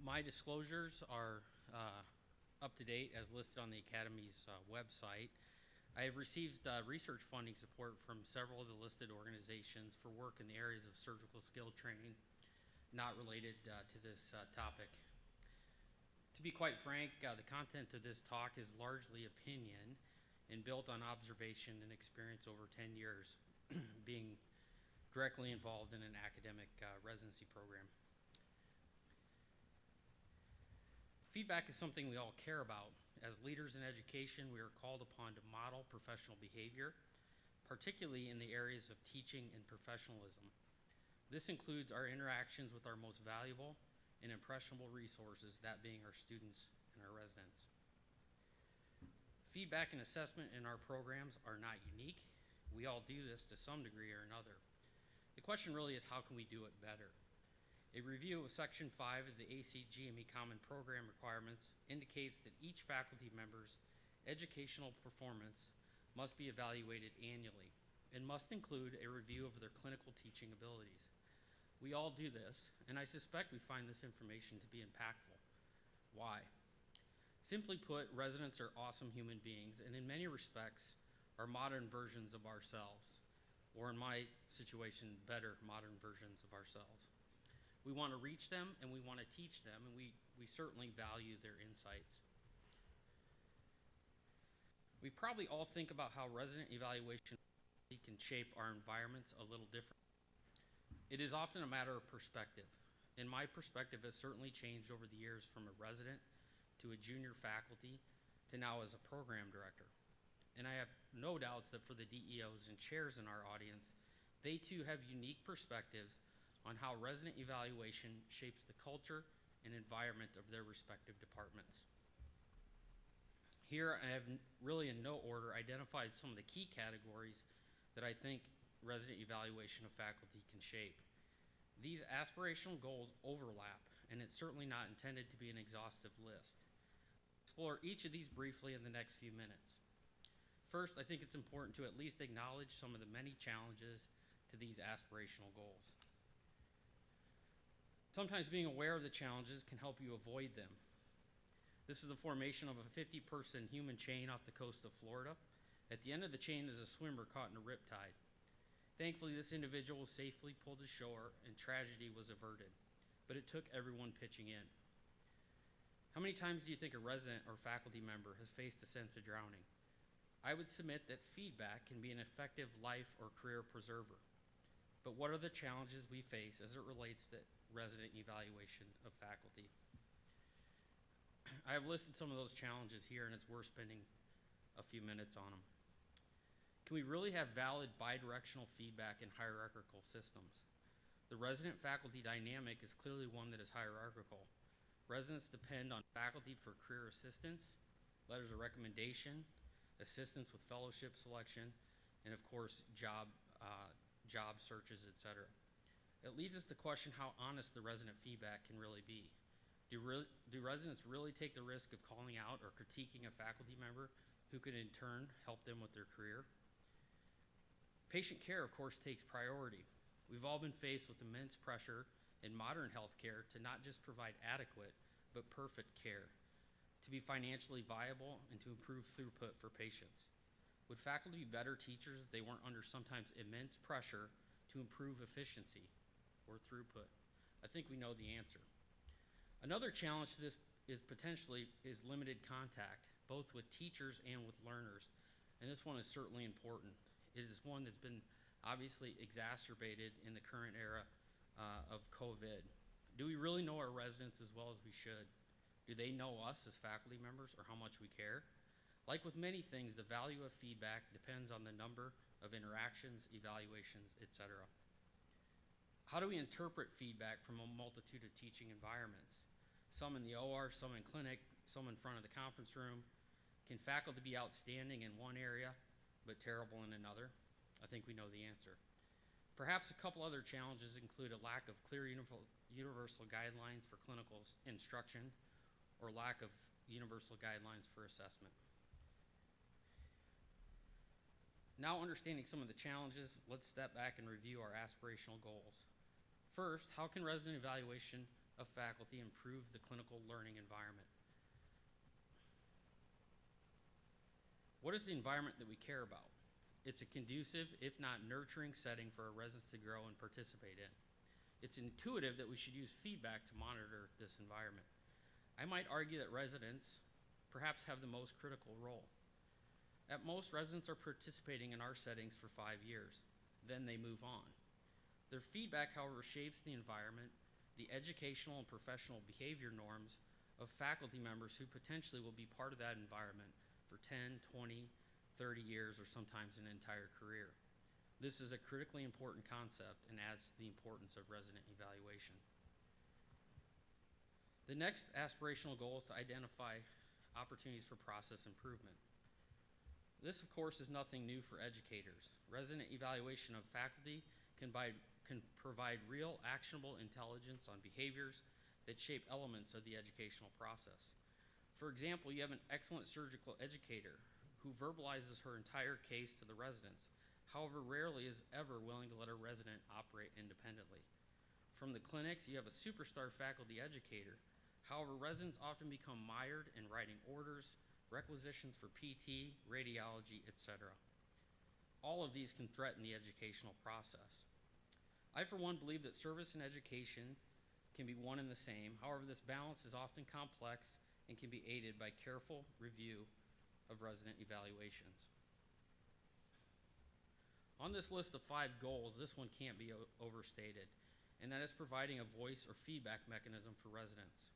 X: My disclosures are up to date as listed on the Academy's website. I have received research funding support from several of the listed organizations for work in the areas of surgical skill training, not related to this topic. To be quite frank, the content of this talk is largely opinion and built on observation and experience over 10 years being directly involved in an academic residency program. Feedback is something we all care about. As leaders in education, we are called upon to model professional behavior, particularly in the areas of teaching and professionalism. This includes our interactions with our most valuable and impressionable resources, that being our students and our residents. Feedback and assessment in our programs are not unique. We all do this to some degree or another. The question really is, how can we do it better? A review of Section 5 of the ACGME Common Program requirements indicates that each faculty member's educational performance must be evaluated annually and must include a review of their clinical teaching abilities. We all do this, and I suspect we find this information to be impactful. Why? Simply put, residents are awesome human beings, and in many respects are modern versions of ourselves, or in my situation, better modern versions of ourselves. We want to reach them, and we want to teach them, and we certainly value their insights. We probably all think about how resident evaluation can shape our environments a little different. It is often a matter of perspective, and my perspective has certainly changed over the years from a resident to a junior faculty to now as a program director. And I have no doubts that for the DEOs and chairs in our audience, they too have unique perspectives on how resident evaluation shapes the culture and environment of their respective departments. Here I have really in no order identified some of the key categories that I think resident evaluation of faculty can shape. These aspirational goals overlap, and it's certainly not intended to be an exhaustive list. Explore each of these briefly in the next few minutes. First, I think it's important to at least acknowledge some of the many challenges to these aspirational goals. Sometimes being aware of the challenges can help you avoid them. This is the formation of a 50-person human chain off the coast of Florida. At the end of the chain is a swimmer caught in a riptide. Thankfully, this individual was safely pulled ashore and tragedy was averted. but it took everyone pitching in. How many times do you think a resident or faculty member has faced a sense of drowning? I would submit that feedback can be an effective life or career preserver. But what are the challenges we face as it relates to resident evaluation of faculty? I have listed some of those challenges here, and it's worth spending a few minutes on them. Can we really have valid bidirectional feedback in hierarchical systems? The resident-faculty dynamic is clearly one that is hierarchical. Residents depend on faculty for career assistance, letters of recommendation, assistance with fellowship selection, and of course, job searches, etc. It leads us to question how honest the resident feedback can really be. Do residents really take the risk of calling out or critiquing a faculty member who could in turn help them with their career? Patient care, of course, takes priority. We've all been faced with immense pressure in modern healthcare to not just provide adequate, but perfect care, to be financially viable and to improve throughput for patients. Would faculty be better teachers if they weren't under sometimes immense pressure to improve efficiency or throughput? I think we know the answer. Another challenge to this is limited contact, both with teachers and with learners. And this one is certainly important. It is one that's been obviously exacerbated in the current era of COVID. Do we really know our residents as well as we should? Do they know us as faculty members or how much we care? Like with many things, the value of feedback depends on the number of interactions, evaluations, etc. How do we interpret feedback from a multitude of teaching environments? Some in the OR, some in clinic, some in front of the conference room. Can faculty be outstanding in one area, but terrible in another? I think we know the answer. Perhaps a couple other challenges include a lack of clear universal guidelines for clinical instruction or lack of universal guidelines for assessment. Now understanding some of the challenges, let's step back and review our aspirational goals. First, how can resident evaluation of faculty improve the clinical learning environment? What is the environment that we care about? It's a conducive, if not nurturing, setting for our residents to grow and participate in. It's intuitive that we should use feedback to monitor this environment. I might argue that residents perhaps have the most critical role. At most, residents are participating in our settings for 5 years. Then they move on. Their feedback, however, shapes the environment, the educational and professional behavior norms of faculty members who potentially will be part of that environment for 10, 20, 30 years, or sometimes an entire career. This is a critically important concept and adds to the importance of resident evaluation. The next aspirational goal is to identify opportunities for process improvement. This, of course, is nothing new for educators. Resident evaluation of faculty can provide real actionable intelligence on behaviors that shape elements of the educational process. For example, you have an excellent surgical educator who verbalizes her entire case to the residents, however rarely is ever willing to let a resident operate independently. From the clinics, you have a superstar faculty educator. However, residents often become mired in writing orders, requisitions for PT, radiology, etc. All of these can threaten the educational process. I, for one, believe that service and education can be one and the same. However, this balance is often complex and can be aided by careful review of resident evaluations. On this list of 5 goals, this one can't be overstated, and that is providing a voice or feedback mechanism for residents.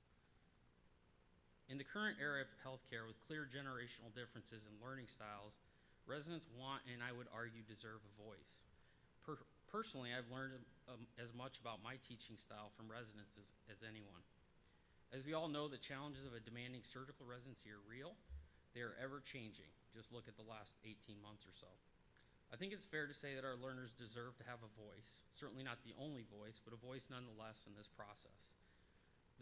X: In the current era of healthcare with clear generational differences in learning styles, residents want, and I would argue deserve, a voice. Personally, I've learned as much about my teaching style from residents as anyone. As we all know, the challenges of a demanding surgical residency are real. They are ever changing. Just look at the last 18 months or so. I think it's fair to say that our learners deserve to have a voice, certainly not the only voice, but a voice nonetheless in this process.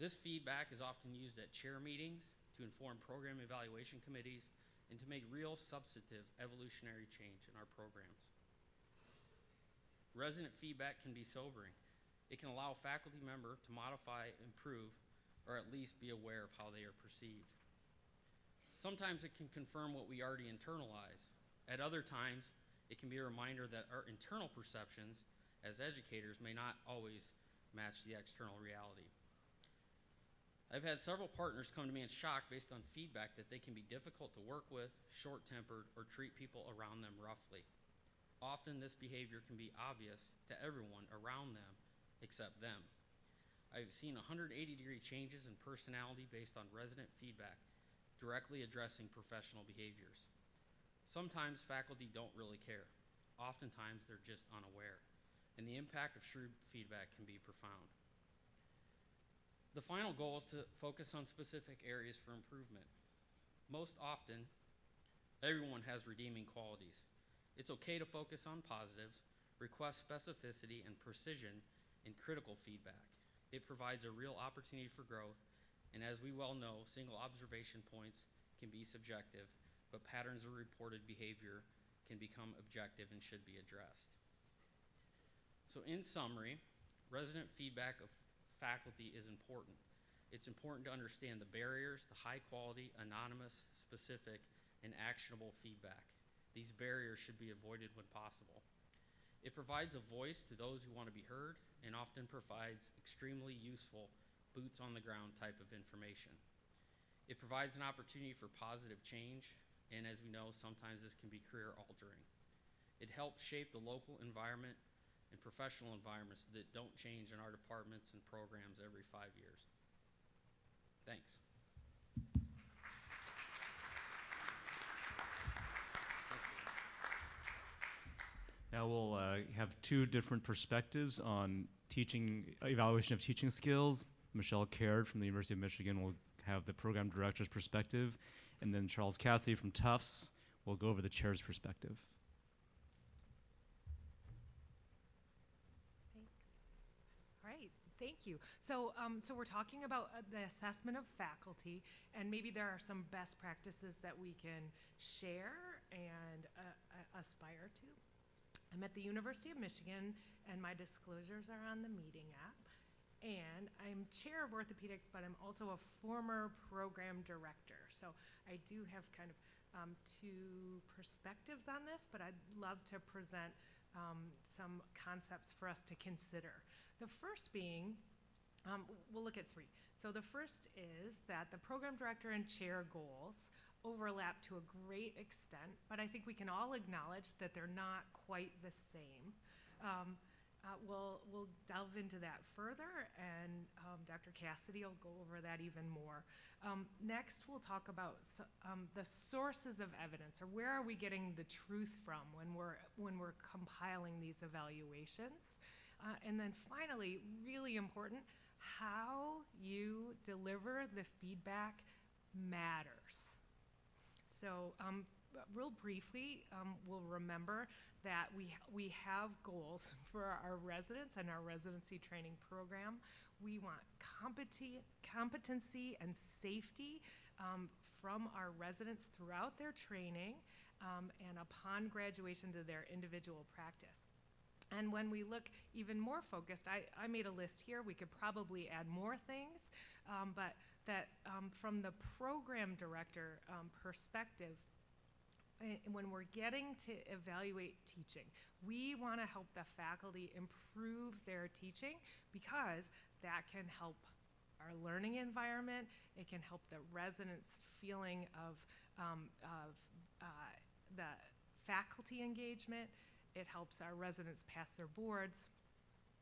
X: This feedback is often used at chair meetings to inform program evaluation committees and to make real substantive evolutionary change in our programs. Resident feedback can be sobering. It can allow a faculty member to modify, improve, or at least be aware of how they are perceived. Sometimes it can confirm what we already internalize. At other times, it can be a reminder that our internal perceptions as educators may not always match the external reality. I've had several partners come to me in shock based on feedback that they can be difficult to work with, short-tempered, or treat people around them roughly. Often this behavior can be obvious to everyone around them except them. I've seen 180-degree changes in personality based on resident feedback, directly addressing professional behaviors. Sometimes faculty don't really care. Oftentimes they're just unaware, and the impact of shrewd feedback can be profound. The final goal is to focus on specific areas for improvement. Most often, everyone has redeeming qualities. It's okay to focus on positives, request specificity and precision in critical feedback. It provides a real opportunity for growth, and as we well know, single observation points can be subjective, but patterns of reported behavior can become objective and should be addressed. So in summary, resident feedback of faculty is important. It's important to understand the barriers to high quality, anonymous, specific, and actionable feedback. These barriers should be avoided when possible. It provides a voice to those who want to be heard and often provides extremely useful boots on the ground type of information. It provides an opportunity for positive change, and as we know, sometimes this can be career altering. It helps shape the local environment and professional environments that don't change in our departments and programs every 5 years. Thanks.
W: Now we'll have two different perspectives on teaching, evaluation of teaching skills. Michelle Caird from the University of Michigan will have the program director's perspective, and then Charles Cassidy from Tufts will go over the chair's perspective.
A: All right, thank you. So we're talking about the assessment of faculty, and maybe there are some best practices that we can share and aspire to. I'm at the University of Michigan, and my disclosures are on the meeting app. And I'm chair of orthopedics, but I'm also a former program director. So I do have kind of two perspectives on this, but I'd love to present some concepts for us to consider. The first being, we'll look at three. So the first is that the program director and chair goals overlap to a great extent, but I think we can all acknowledge that they're not quite the same. We'll delve into that further, and Dr. Cassidy will go over that even more. Next, we'll talk about the sources of evidence, or where are we getting the truth from when we're compiling these evaluations. And then finally, really important, how you deliver the feedback matters. So real briefly, we'll remember that we have goals for our residents and our residency training program. We want competency and safety from our residents throughout their training and upon graduation to their individual practice. And when we look even more focused, I made a list here. We could probably add more things, but that from the program director perspective, when we're getting to evaluate teaching, we want to help the faculty improve their teaching because that can help our learning environment. It can help the residents' feeling of the faculty engagement. It helps our residents pass their boards.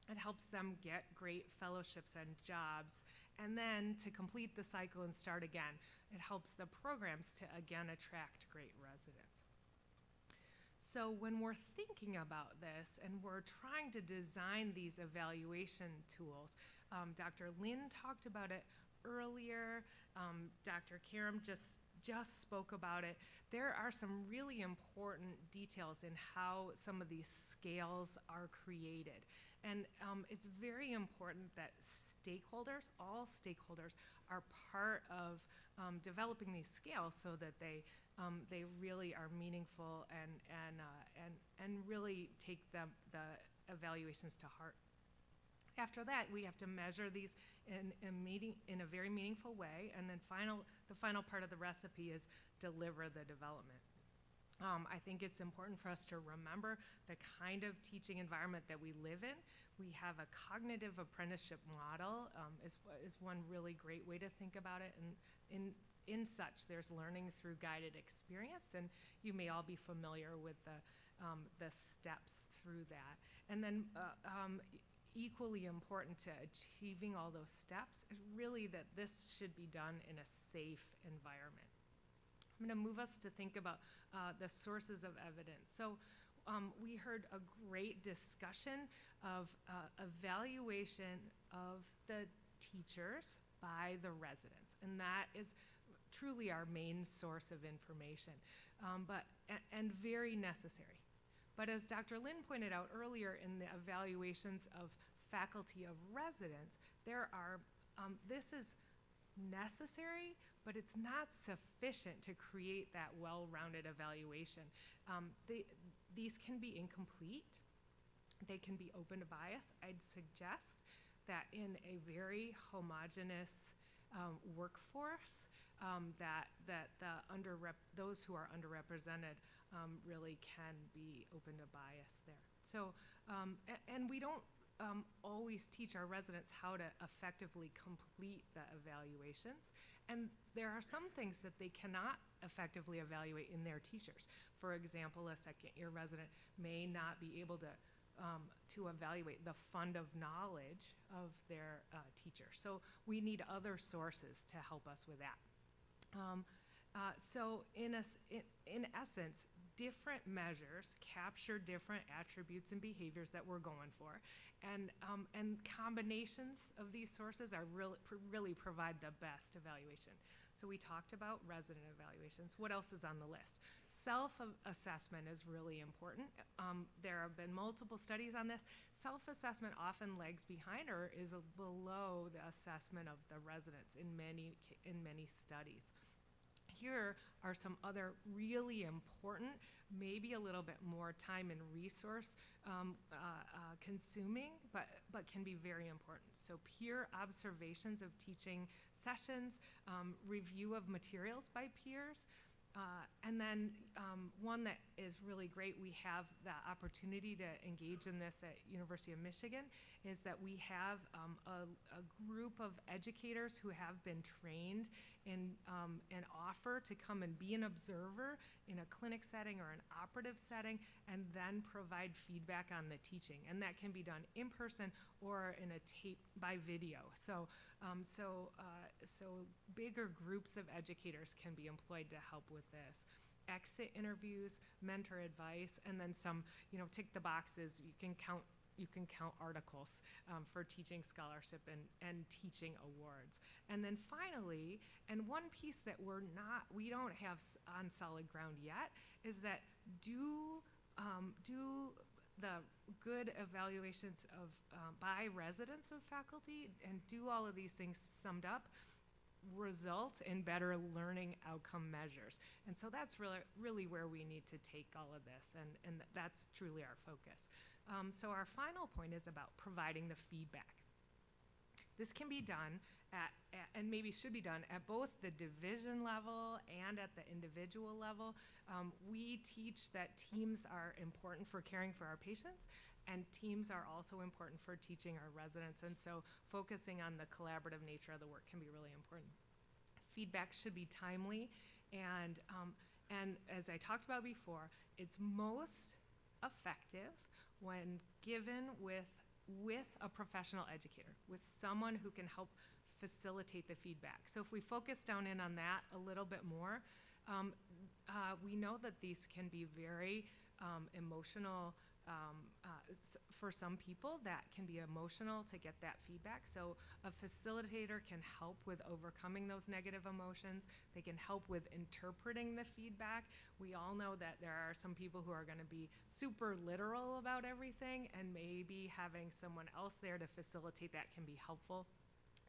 A: It helps them get great fellowships and jobs. And then to complete the cycle and start again, it helps the programs to again attract great residents. So when we're thinking about this and we're trying to design these evaluation tools, Dr. Lin talked about it earlier, Dr. Karam just spoke about it. There are some really important details in how some of these scales are created. And it's very important that stakeholders, all stakeholders, are part of developing these scales so that they really are meaningful and really take the evaluations to heart. After that, we have to measure these in a very meaningful way, and then the final part of the recipe is deliver the development. I think it's important for us to remember the kind of teaching environment that we live in. We have a cognitive apprenticeship model is one really great way to think about it. And in such, there's learning through guided experience, and you may all be familiar with the steps through that. And then equally important to achieving all those steps is really that this should be done in a safe environment. I'm going to move us to think about the sources of evidence. So we heard a great discussion of evaluation of the teachers by the residents, and that is truly our main source of information, and very necessary. But as Dr. Lin pointed out earlier in the evaluations of faculty of residents, this is necessary, but it's not sufficient to create that well-rounded evaluation. These can be incomplete. They can be open to bias. I'd suggest that in a very homogeneous workforce, that those who are underrepresented really can be open to bias there. So, and we don't always teach our residents how to effectively complete the evaluations. And there are some things that they cannot effectively evaluate in their teachers. For example, a second-year resident may not be able to evaluate the fund of knowledge of their teacher. So we need other sources to help us with that. So in essence, different measures capture different attributes and behaviors that we're going for, and combinations of these sources are really provide the best evaluation. So we talked about resident evaluations. What else is on the list? Self-assessment is really important. There have been multiple studies on this. Self-assessment often lags behind or is below the assessment of the residents in many studies. Here are some other really important, maybe a little bit more time and resource consuming, but can be very important. So peer observations of teaching sessions, review of materials by peers, and then one that is really great, we have the opportunity to engage in this at University of Michigan, is that we have a group of educators who have been trained in and offer to come and be an observer in a clinic setting or an operative setting, and then provide feedback on the teaching. And that can be done in person or in a tape by video. So bigger groups of educators can be employed to help with this. Exit interviews, mentor advice, and then some, tick the boxes. You can count articles for teaching scholarship and teaching awards. And then finally, and one piece that we don't have on solid ground yet, is that do the good evaluations of by residents of faculty, and do all of these things summed up result in better learning outcome measures. And so that's really where we need to take all of this, and that's truly our focus. So our final point is about providing the feedback. This can be done and maybe should be done at both the division level and at the individual level. We teach that teams are important for caring for our patients, and teams are also important for teaching our residents. And so focusing on the collaborative nature of the work can be really important. Feedback should be timely, and as I talked about before, it's most effective when given with a professional educator, with someone who can help facilitate the feedback. So if we focus down in on that a little bit more, we know that these can be very emotional. For some people, that can be emotional to get that feedback. So a facilitator can help with overcoming those negative emotions. They can help with interpreting the feedback. We all know that there are some people who are going to be super literal about everything, and maybe having someone else there to facilitate that can be helpful.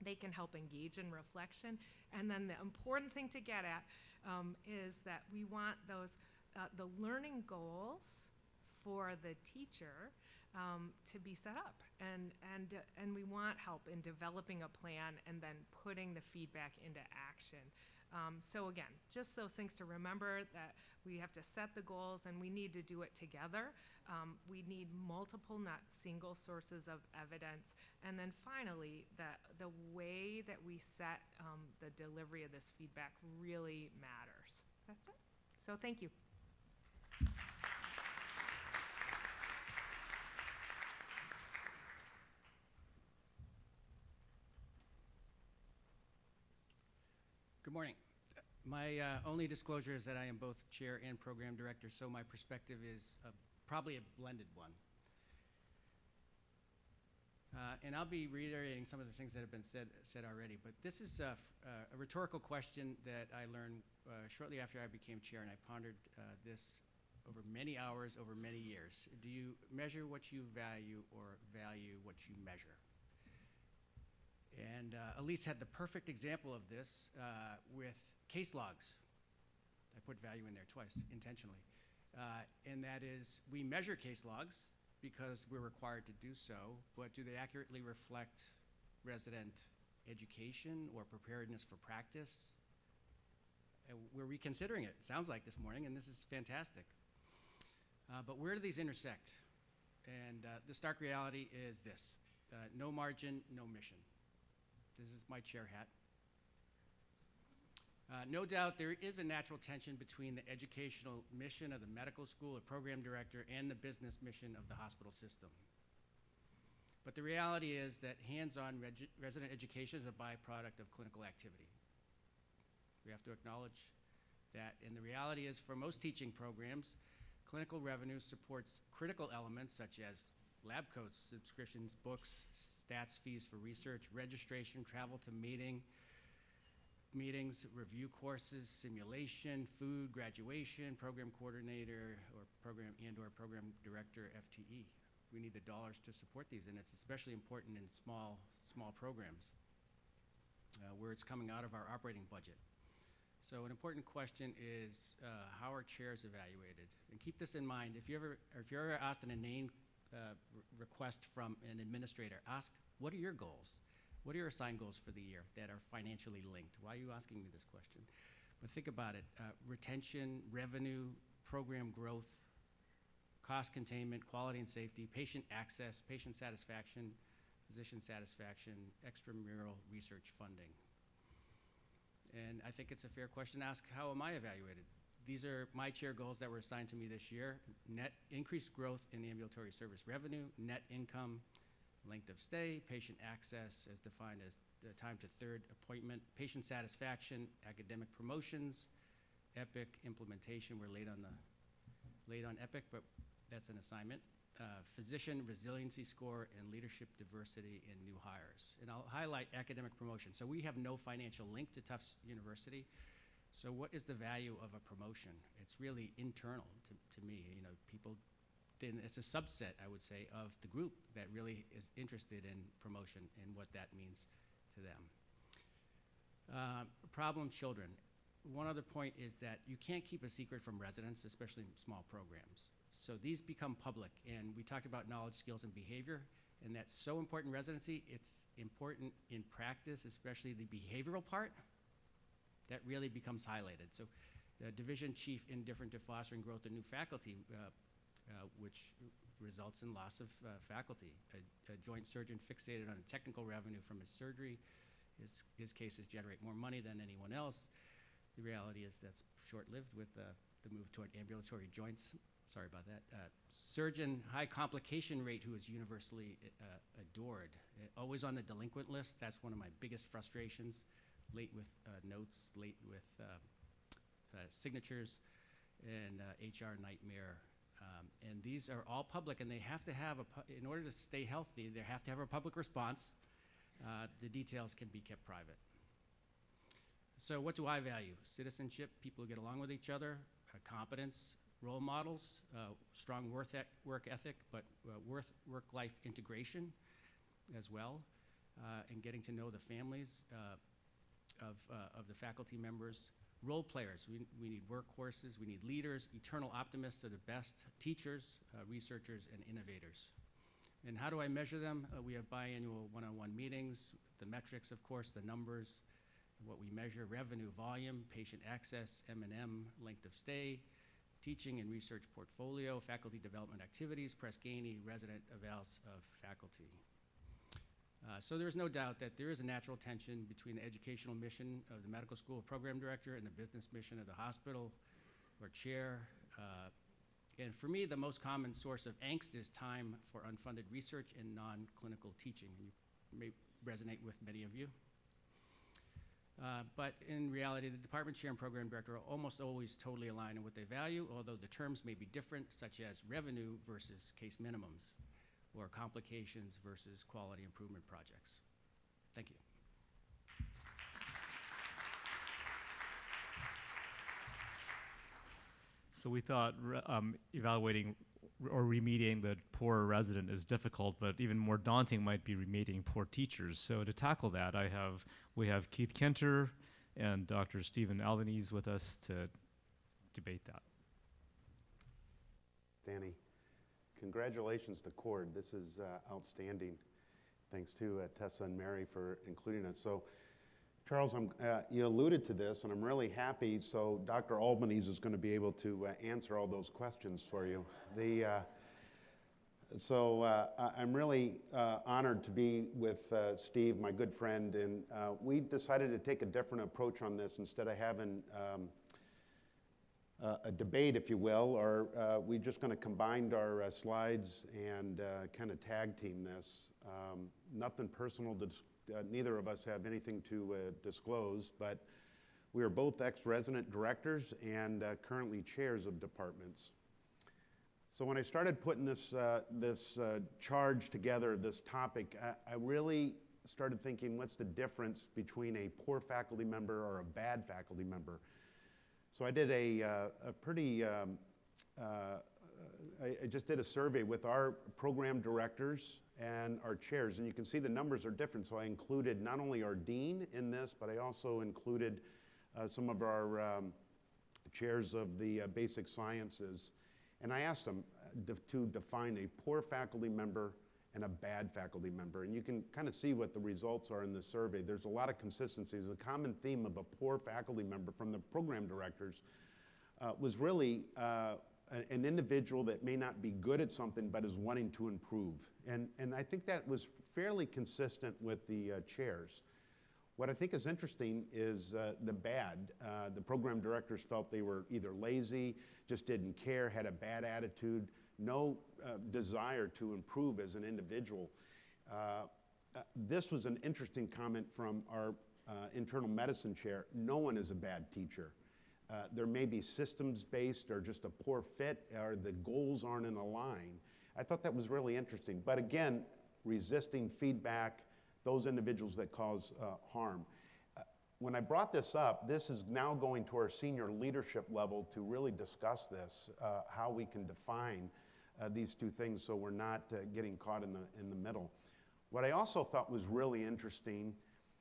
A: They can help engage in reflection. And then the important thing to get at is that we want those the learning goals for the teacher to be set up, and we want help in developing a plan and then putting the feedback into action. So again, just those things to remember, that we have to set the goals and we need to do it together. We need multiple, not single sources of evidence. And then finally, the way that we set the delivery of this feedback really matters. That's it. So thank you.
B: Good morning. My only disclosure is that I am both chair and program director, so my perspective is probably a blended one. And I'll be reiterating some of the things that have been said already, but this is a rhetorical question that I learned shortly after I became chair, and I pondered this over many hours, over many years. Do you measure what you value or value what you measure? And Elise had the perfect example of this with case logs. I put value in there twice, intentionally. And that is, we measure case logs because we're required to do so, but do they accurately reflect resident education or preparedness for practice? We're reconsidering it, sounds like this morning, and this is fantastic. But where do these intersect? And the stark reality is this: no margin, no mission. This is my chair hat. No doubt there is a natural tension between the educational mission of the medical school or program director and the business mission of the hospital system. But the reality is that hands-on resident education is a byproduct of clinical activity. We have to acknowledge that, and the reality is for most teaching programs, clinical revenue supports critical elements such as lab coats, subscriptions, books, stats fees for research, registration, travel to meetings, review courses, simulation, food, graduation, program coordinator, or program director, FTE. We need the dollars to support these, and it's especially important in small programs where it's coming out of our operating budget. So an important question is how are chairs evaluated? And keep this in mind, if you're ever asked an inane request from an administrator, ask, what are your goals? What are your assigned goals for the year that are financially linked? Why are you asking me this question? But think about it, retention, revenue, program growth, cost containment, quality and safety, patient access, patient satisfaction, physician satisfaction, extramural research funding. And I think it's a fair question to ask, how am I evaluated? These are my chair goals that were assigned to me this year: net increased growth in ambulatory service revenue, net income, length of stay, patient access as defined as the time to third appointment, patient satisfaction, academic promotions, EPIC implementation. We're late on EPIC, but that's an assignment. Physician resiliency score and leadership diversity in new hires. And I'll highlight academic promotion. So we have no financial link to Tufts University. So what is the value of a promotion? It's really internal to me. You know, people, then it's a subset, I would say, of the group that really is interested in promotion and what that means to them. Problem children. One other point is that you can't keep a secret from residents, especially in small programs. So these become public, and we talked about knowledge, skills, and behavior, and that's so important in residency. It's important in practice, especially the behavioral part, that really becomes highlighted. So the division chief indifferent to fostering growth of new faculty, which results in loss of faculty. A joint surgeon fixated on technical revenue from his surgery. His cases generate more money than anyone else. The reality is that's short-lived with the move toward ambulatory joints. Sorry about that. Surgeon, high complication rate who is universally adored. Always on the delinquent list. That's one of my biggest frustrations. Late with notes, late with signatures, and HR nightmare. And these are all public, and they have to have, in order to stay healthy, they have to have a public response. The details can be kept private. So what do I value? Citizenship, people who get along with each other, competence, role models, strong work ethic, but work-life integration as well, and getting to know the families of the faculty members. Role players, we need workhorses, we need leaders, eternal optimists are the best, teachers, researchers, and innovators. And how do I measure them? We have biannual one-on-one meetings, the metrics, of course, the numbers. what we measure: revenue, volume, patient access, M&M, length of stay, teaching and research portfolio, faculty development activities, Press Ganey, resident evals of faculty. So there's no doubt that there is a natural tension between the educational mission of the medical school program director and the business mission of the hospital or chair. And for me, the most common source of angst is time for unfunded research and non-clinical teaching. You may resonate with many of you. But in reality, the department chair and program director are almost always totally aligned on what they value, although the terms may be different, such as revenue versus case minimums, or complications versus quality improvement projects. Thank you.
W: So we thought evaluating or remediating the poor resident is difficult, but even more daunting might be remediating poor teachers. So to tackle that, we have Keith Kenter and Dr. Stephen Albanese with us to debate that.
F: Danny, congratulations to CORD. This is outstanding. Thanks to Tessa and Mary for including us. So, Charles, you alluded to this, and I'm really happy. So Dr. Albanese is going to be able to answer all those questions for you. I'm really honored to be with Steve, my good friend, and we decided to take a different approach on this instead of having a debate, if you will, or we're just going to combine our slides and kind of tag team this. Nothing personal, neither of us have anything to disclose, but we are both ex-resident directors and currently chairs of departments. So when I started putting this charge together, this topic, I really started thinking, what's the difference between a poor faculty member or a bad faculty member? So I did I just did a survey with our program directors and our chairs, and you can see the numbers are different. So I included not only our dean in this, but I also included some of our chairs of the basic sciences. And I asked them to define a poor faculty member and a bad faculty member. And you can kind of see what the results are in the survey. There's a lot of consistencies. The common theme of a poor faculty member from the program directors was really an individual that may not be good at something but is wanting to improve. And I think that was fairly consistent with the chairs. What I think is interesting is the bad. The program directors felt they were either lazy, just didn't care, had a bad attitude, no desire to improve as an individual. This was an interesting comment from our internal medicine chair. No one is a bad teacher. There may be systems-based or just a poor fit, or the goals aren't in a line. I thought that was really interesting. But again, resisting feedback, those individuals that cause harm. When I brought this up, this is now going to our senior leadership level to really discuss this, how we can define these two things so we're not getting caught in the middle. What I also thought was really interesting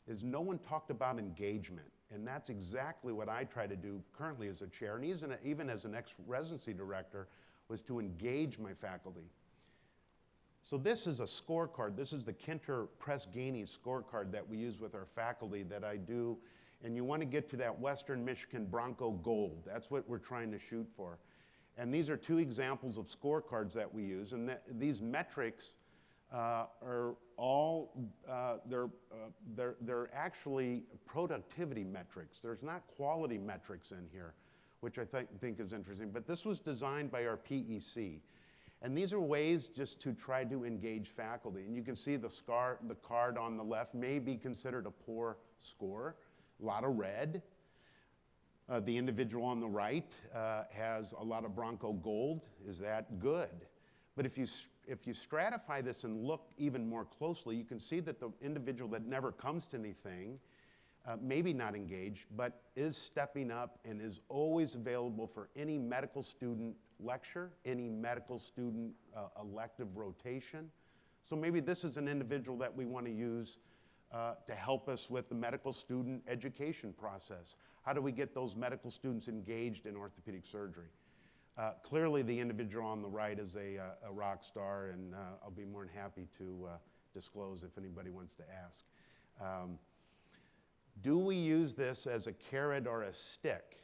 F: is no one talked about engagement. And that's exactly what I try to do currently as a chair, and even as an ex-residency director, was to engage my faculty. So this is a scorecard. This is the Kenter Press Ganey scorecard that we use with our faculty that I do. And you want to get to that Western Michigan Bronco Gold. That's what we're trying to shoot for. And these are two examples of scorecards that we use. And these metrics are all, they're actually productivity metrics. There's not quality metrics in here, which I think is interesting. But this was designed by our PEC. And these are ways just to try to engage faculty. And you can see the card on the left may be considered a poor score, a lot of red. The individual on the right has a lot of Bronco Gold. Is that good? But if you stratify this and look even more closely, you can see that the individual that never comes to anything, maybe not engaged, but is stepping up and is always available for any medical student lecture, any medical student elective rotation. So maybe this is an individual that we want to use to help us with the medical student education process. How do we get those medical students engaged in orthopedic surgery? Clearly, the individual on the right is a rock star, and I'll be more than happy to disclose if anybody wants to ask. Do we use this as a carrot or a stick?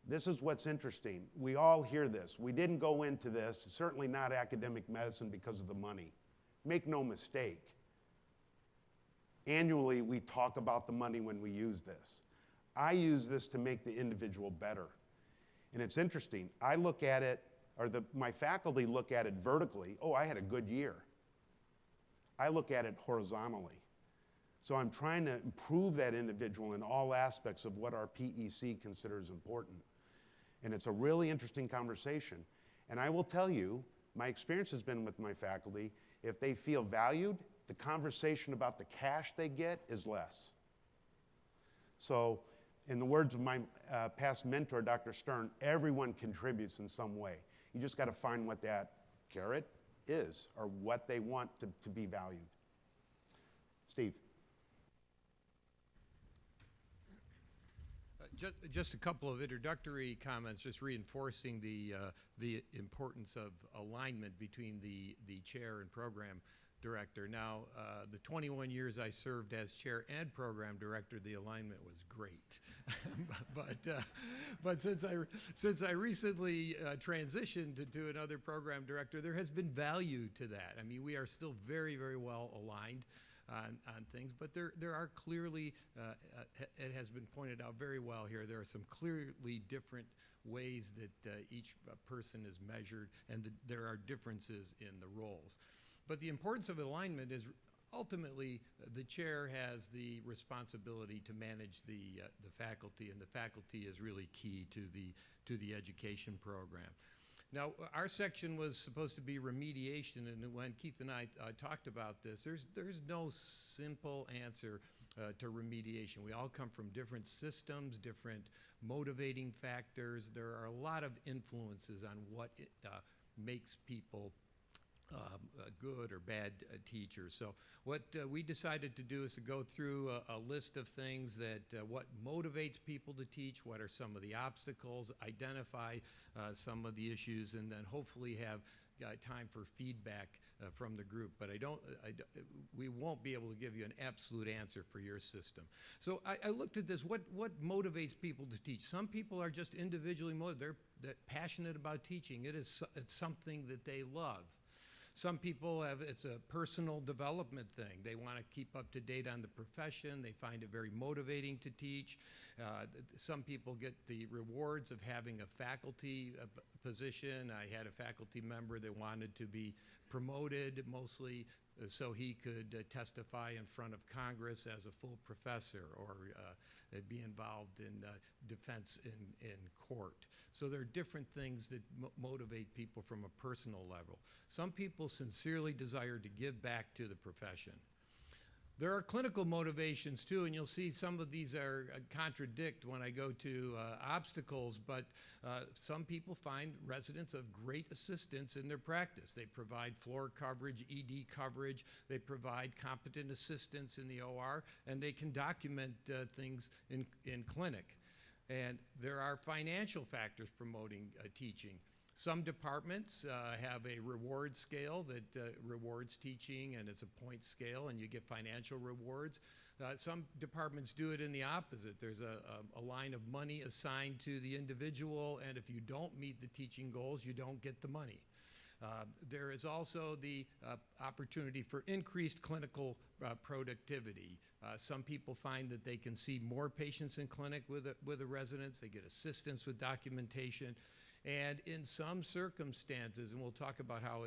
F: This is what's interesting. We all hear this. We didn't go into this, certainly not academic medicine, because of the money. Make no mistake. Annually, we talk about the money when we use this. I use this to make the individual better. And it's interesting. I look at it, or my faculty look at it vertically. Oh, I had a good year. I look at it horizontally. So I'm trying to improve that individual in all aspects of what our PEC considers important. And it's a really interesting conversation. And I will tell you, my experience has been with my faculty, if they feel valued, the conversation about the cash they get is less. So, in the words of my past mentor, Dr. Stern, everyone contributes in some way. You just got to find what that carrot is, or what they want to be valued. Steve.
C: Just a couple of introductory comments, just reinforcing the importance of alignment between the chair and program director. Now, the 21 years I served as chair and program director, the alignment was great. but since I recently transitioned to another program director, there has been value to that. I mean, we are still very, very well aligned on things, but there are clearly, it has been pointed out very well here, there are some clearly different ways that each person is measured, and there are differences in the roles. But the importance of alignment is ultimately the chair has the responsibility to manage the faculty, and the faculty is really key to the education program. Now, our section was supposed to be remediation, and when Keith and I talked about this, there's no simple answer to remediation. We all come from different systems, different motivating factors. There are a lot of influences on what makes people good or bad teachers. So what we decided to do is to go through a list of things that what motivates people to teach, what are some of the obstacles, identify some of the issues, and then hopefully have time for feedback from the group. But we won't be able to give you an absolute answer for your system. So I looked at this, what motivates people to teach? Some people are just individually motivated. They're passionate about teaching. It's something that they love. Some people it's a personal development thing. They want to keep up to date on the profession. They find it very motivating to teach. Some people get the rewards of having a faculty position. I had a faculty member that wanted to be promoted, mostly so he could testify in front of Congress as a full professor, or be involved in defense in court. So there are different things that motivate people from a personal level. Some people sincerely desire to give back to the profession. There are clinical motivations too, and you'll see some of these are contradict when I go to obstacles, but some people find residents of great assistance in their practice. They provide floor coverage, ED coverage, they provide competent assistance in the OR, and they can document things in clinic. And there are financial factors promoting teaching. Some departments have a reward scale that rewards teaching, and it's a point scale, and you get financial rewards. Some departments do it in the opposite. There's a line of money assigned to the individual, and if you don't meet the teaching goals, you don't get the money. There is also the opportunity for increased clinical productivity. Some people find that they can see more patients in clinic with the residents. They get assistance with documentation. And in some circumstances, and we'll talk about how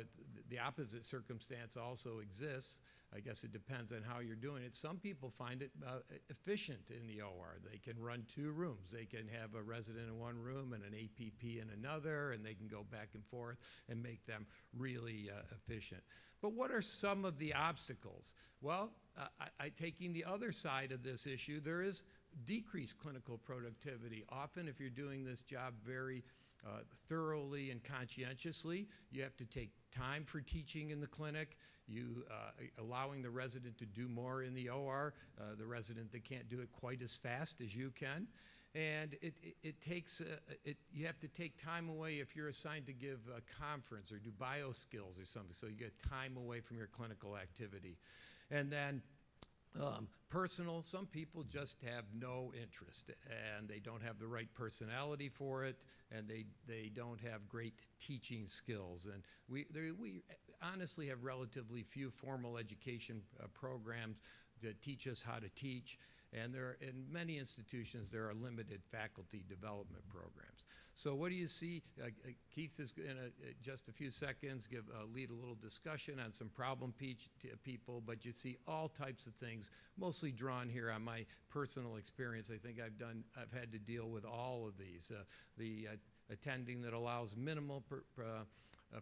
C: the opposite circumstance also exists, I guess it depends on how you're doing it. Some people find it efficient in the OR. They can run 2 rooms. They can have a resident in one room and an APP in another, and they can go back and forth and make them really efficient. But what are some of the obstacles? Well, taking the other side of this issue, there is decreased clinical productivity. Often if you're doing this job very thoroughly and conscientiously, you have to take time for teaching in the clinic, allowing the resident to do more in the OR, the resident that can't do it quite as fast as you can. And it takes, you have to take time away if you're assigned to give a conference or do bioskills or something, so you get time away from your clinical activity. And then Personal, some people just have no interest, and they don't have the right personality for it, and they don't have great teaching skills. And we honestly have relatively few formal education programs that teach us how to teach. And in many institutions, there are limited faculty development programs. So what do you see? Keith is going to, just a few seconds, lead a little discussion on some problem people, but you see all types of things, mostly drawn here on my personal experience. I think I've had to deal with all of these. The attending that allows minimal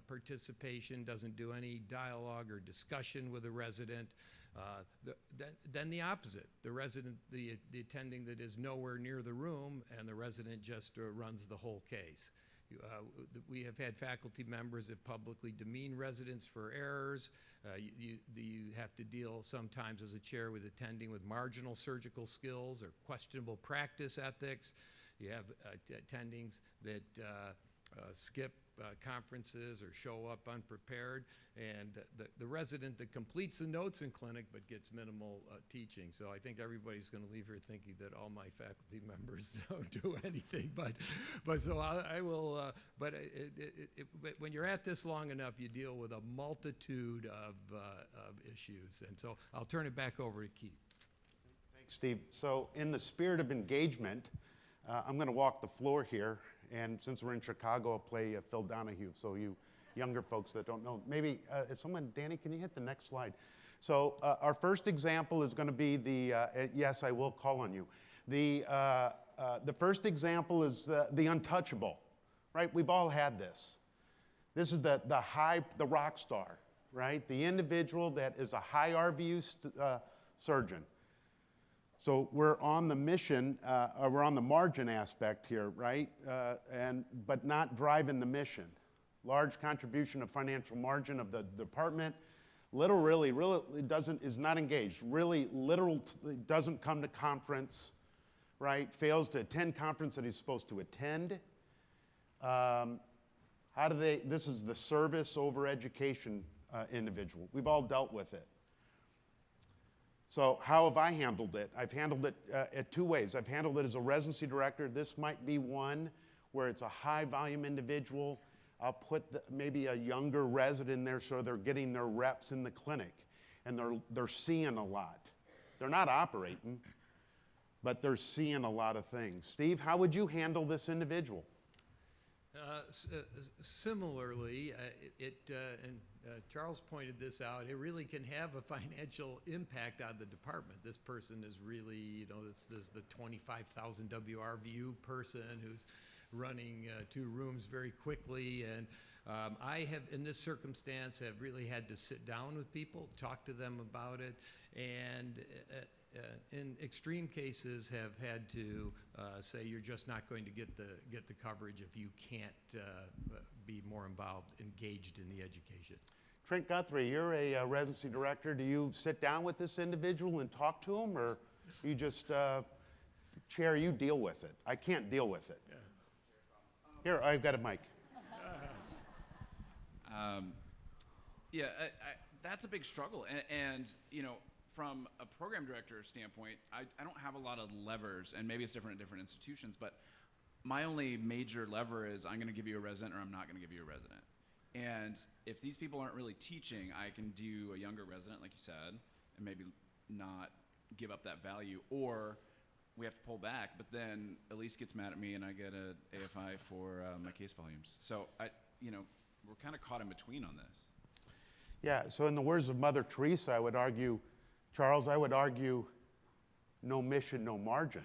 C: participation, doesn't do any dialogue or discussion with a resident. Then the opposite, the attending that is nowhere near the room, and the resident just runs the whole case. We have had faculty members that publicly demean residents for errors. You have to deal sometimes as a chair with attending with marginal surgical skills or questionable practice ethics. You have attendings that skip conferences or show up unprepared, and the resident that completes the notes in clinic but gets minimal teaching. So I think everybody's going to leave here thinking that all my faculty members don't do anything, but so I will. But when you're at this long enough, you deal with a multitude of issues, and so I'll turn it back over to Keith.
F: Thanks, Steve. So in the spirit of engagement, I'm going to walk the floor here. And since we're in Chicago, I'll play Phil Donahue. So you younger folks that don't know, maybe if someone, Danny, can you hit the next slide? So our first example is going to be the, yes, I will call on you. The first example is the untouchable, right? We've all had this. This is the rock star, right? The individual that is a high RVU surgeon. So we're on the mission, or we're on the margin aspect here, right? But not driving the mission. Large contribution of financial margin of the department. Really is not engaged. Doesn't come to conference, right? Fails to attend conference that he's supposed to attend. This is the service over education individual. We've all dealt with it. So how have I handled it? I've handled it two ways. I've handled it as a residency director. This might be one where it's a high volume individual. I'll put maybe a younger resident in there so they're getting their reps in the clinic and they're seeing a lot. They're not operating, but they're seeing a lot of things. Steve, how would you handle this individual?
C: Similarly, Charles pointed this out, it really can have a financial impact on the department. This person is really, this is the 25,000 WRVU person who's running 2 rooms very quickly. And I have, in this circumstance, have really had to sit down with people, talk to them about it, and in extreme cases have had to say you're just not going to get the coverage if you can't be more engaged in the education.
F: Trent Guthrie, you're a residency director. Do you sit down with this individual and talk to him, or you just, Chair, you deal with it? I can't deal with it. Yeah. Here, I've got a mic.
D: That's a big struggle. And from a program director standpoint, I don't have a lot of levers, and maybe it's different at different institutions, but my only major lever is I'm going to give you a resident or I'm not going to give you a resident. And if these people aren't really teaching, I can do a younger resident, like you said, and maybe not give up that value, or we have to pull back, but then Elise gets mad at me and I get an AFI for my case volumes. So we're kind of caught in between on this.
F: Yeah, so in the words of Mother Teresa, I would argue, Charles, no mission, no margin.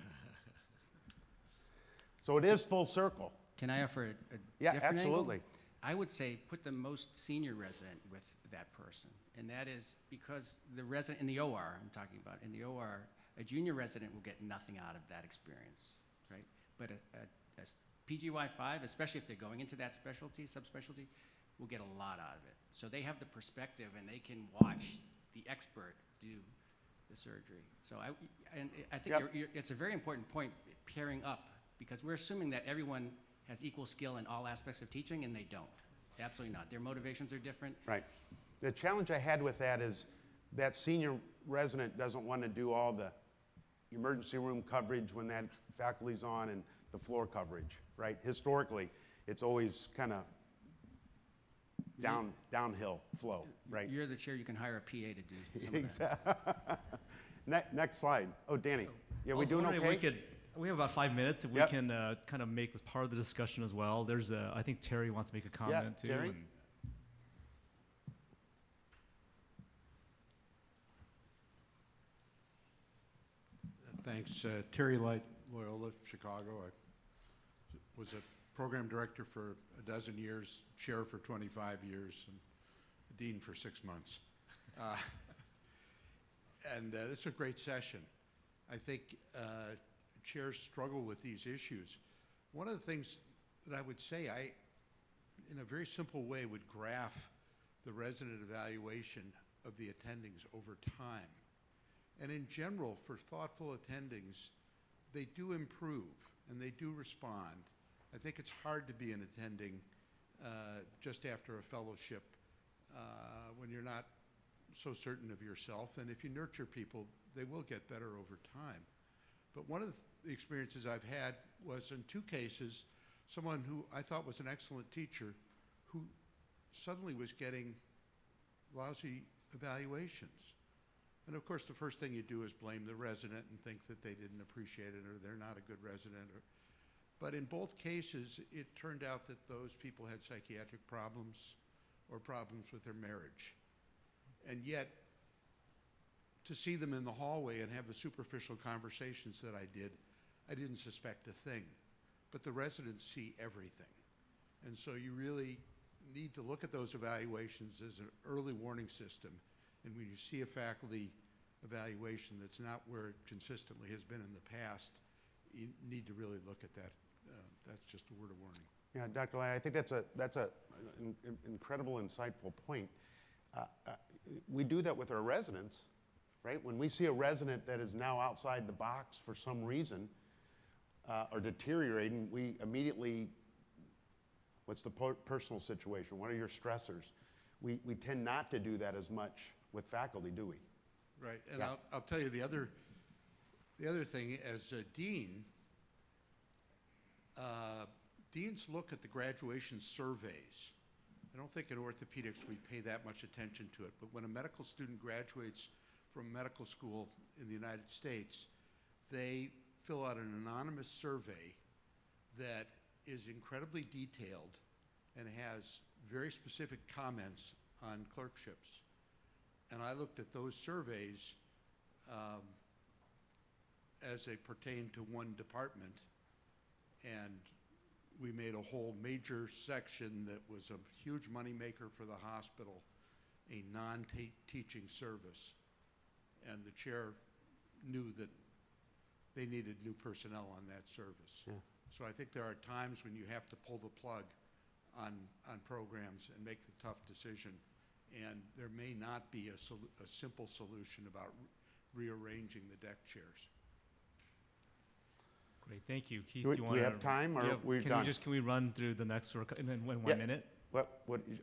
F: So it is full circle.
E: Can I offer a different
F: absolutely.
E: angle? I would say put the most senior resident with that person. And that is because the resident in the OR, I'm talking about, in the OR, a junior resident will get nothing out of that experience, right? But a PGY5, especially if they're going into that subspecialty, will get a lot out of it. So they have the perspective and they can watch the expert do the surgery. So I think it's a very important point, pairing up, because we're assuming that everyone has equal skill in all aspects of teaching, and they don't. Absolutely not. Their motivations are different.
F: Right. The challenge I had with that is that senior resident doesn't want to do all the emergency room coverage when that faculty's on and the floor coverage, right? Historically, it's always kind of downhill flow, right?
E: You're the chair, you can hire a PA to do some of that.
F: Exactly. Next slide. Oh, Danny. Yeah,
W: I
F: we
W: was
F: doing
W: wondering
F: okay?
W: if we have about 5 minutes. If
F: Yep.
W: we can kind of make this part of the discussion as well. There's I think Terry wants to make a comment too.
F: Terry?
W: and-
J: Thanks. Terry Light, Loyola, Chicago. I was a program director for a dozen years, chair for 25 years, and dean for 6 months. This is a great session. I think chairs struggle with these issues. One of the things that I would say, in a very simple way, would graph the resident evaluation of the attendings over time. And in general, for thoughtful attendings, they do improve and they do respond. I think it's hard to be an attending just after a fellowship when you're not so certain of yourself. And if you nurture people, they will get better over time. But one of the experiences I've had was in 2 cases, someone who I thought was an excellent teacher who suddenly was getting lousy evaluations. And of course, the first thing you do is blame the resident and think that they didn't appreciate it or they're not a good resident. But in both cases, it turned out that those people had psychiatric problems or problems with their marriage. And yet, to see them in the hallway and have the superficial conversations that I didn't suspect a thing. But the residents see everything. And so you really need to look at those evaluations as an early warning system. And when you see a faculty evaluation that's not where it consistently has been in the past, you need to really look at that. That's just a word of warning.
F: Yeah, Dr. Light, I think that's an incredible, insightful point. We do that with our residents, right? When we see a resident that is now outside the box for some reason or deteriorating, we immediately, what's the personal situation? What are your stressors? We tend not to do that as much with faculty, do we?
J: Right, and
F: Yeah.
J: I'll tell you the other thing, as a dean, deans look at the graduation surveys. I don't think in orthopedics we pay that much attention to it, but when a medical student graduates from medical school in the United States, they fill out an anonymous survey that is incredibly detailed and has very specific comments on clerkships. And I looked at those surveys as they pertain to one department, and we made a whole major section that was a huge moneymaker for the hospital, a non-teaching service. And the chair knew that they needed new personnel on that service.
F: Yeah.
J: So I think there are times when you have to pull the plug on programs and make the tough decision. And there may not be a simple solution about rearranging the deck chairs.
W: Great, thank you. Keith,
F: Do we-
W: do you
F: do
W: want
F: we have time, or we're done?
W: Can we run through the next in 1
F: Yeah.
W: minute?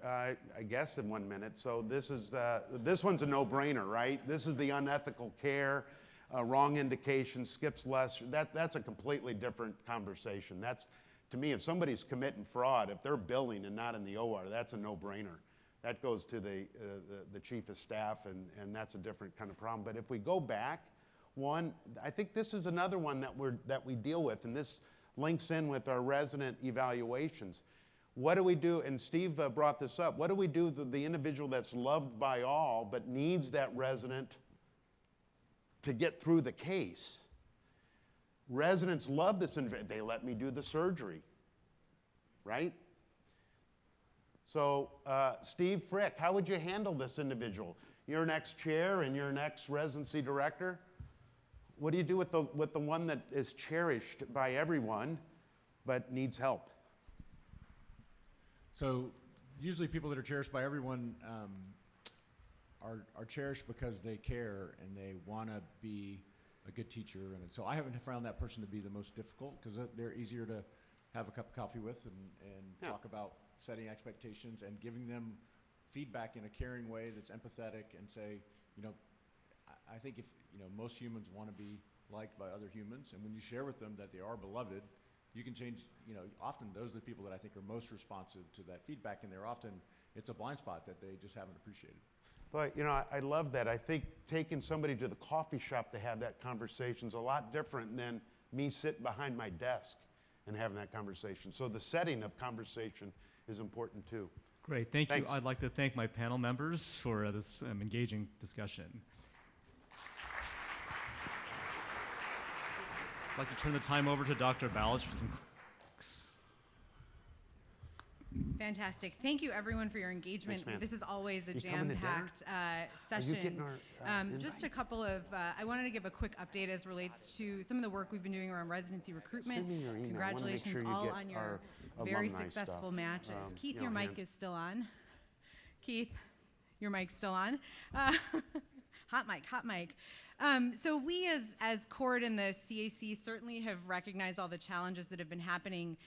F: I guess in 1 minute. So this one's a no-brainer, right? This is the unethical care, wrong indication, skips less. That's a completely different conversation. That's, to me, if somebody's committing fraud, if they're billing and not in the OR, that's a no-brainer. That goes to the chief of staff, and that's a different kind of problem. But if we go back, I think this is another one that we deal with, and this links in with our resident evaluations. What do we do, and Steve brought this up, what do we do with the individual that's loved by all but needs that resident to get through the case? Residents love this individual. They let me do the surgery, right? So Steve Frick, how would you handle this individual? You're next chair and you're next residency director. What do you do with the one that is cherished by everyone but needs help?
K: So usually people that are cherished by everyone are cherished because they care and they want to be a good teacher. And so I haven't found that person to be the most difficult because they're easier to have a cup of coffee with and talk about setting expectations and giving them feedback in a caring way that's empathetic and say, you know, I think if, most humans want to be liked by other humans, and when you share with them that they are beloved, you can change, often those are the people that I think are most responsive to that feedback, and it's a blind spot that they just haven't appreciated.
F: But, I love that. I think taking somebody to the coffee shop to have that conversation is a lot different than me sitting behind my desk and having that conversation. So the setting of conversation is important too.
W: Great, thank
F: Thanks.
W: you. I'd like to thank my panel members for this engaging discussion. I'd like to turn the time over to Dr. Ballich for some clicks.
H: Fantastic. Thank you, everyone, for your engagement.
F: Thanks, man.
H: This is always a
F: You coming to
H: jam-packed
F: Are
H: session.
F: you getting our
H: Just a couple of, I wanted to give a quick update as relates to some of the work we've been doing around residency recruitment.
F: Send me your email. I wanna make
H: Congratulations
F: sure you
H: all
F: get
H: on your
F: our
H: very
F: alumni
H: successful
F: stuff.
H: matches. Keith,
F: you
H: your
F: know,
H: mic
F: hands-
H: is still on. Keith, your mic's still on. Hot mic, hot mic. So we as CORD and the CAC certainly have recognized all the challenges that have been happening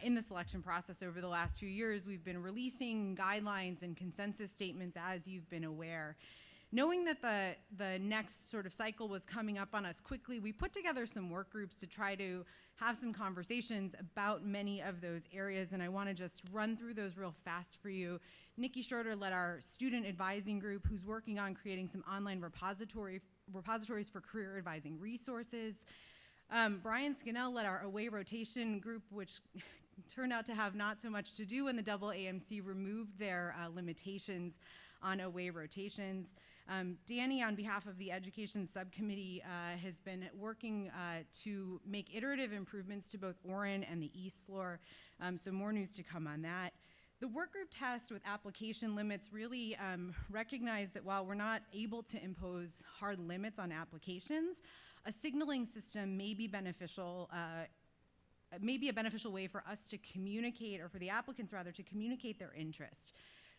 H: in the selection process over the last few years. We've been releasing guidelines and consensus statements, as you've been aware. Knowing that the next sort of cycle was coming up on us quickly, we put together some work groups to try to have some conversations about many of those areas, and I want to just run through those real fast for you. Nikki Schroeder led our student advising group, who's working on creating some online repositories for career advising resources. Brian Scannell led our away rotation group, which turned out to have not so much to do when the AAMC removed their limitations on away rotations. Danny, on behalf of the Education Subcommittee, has been working to make iterative improvements to both Orrin and the East floor, so more news to come on that. The work group test with application limits really recognized that while we're not able to impose hard limits on applications, a signaling system may be beneficial, may be a beneficial way for us to communicate, or for the applicants rather, to communicate their interest.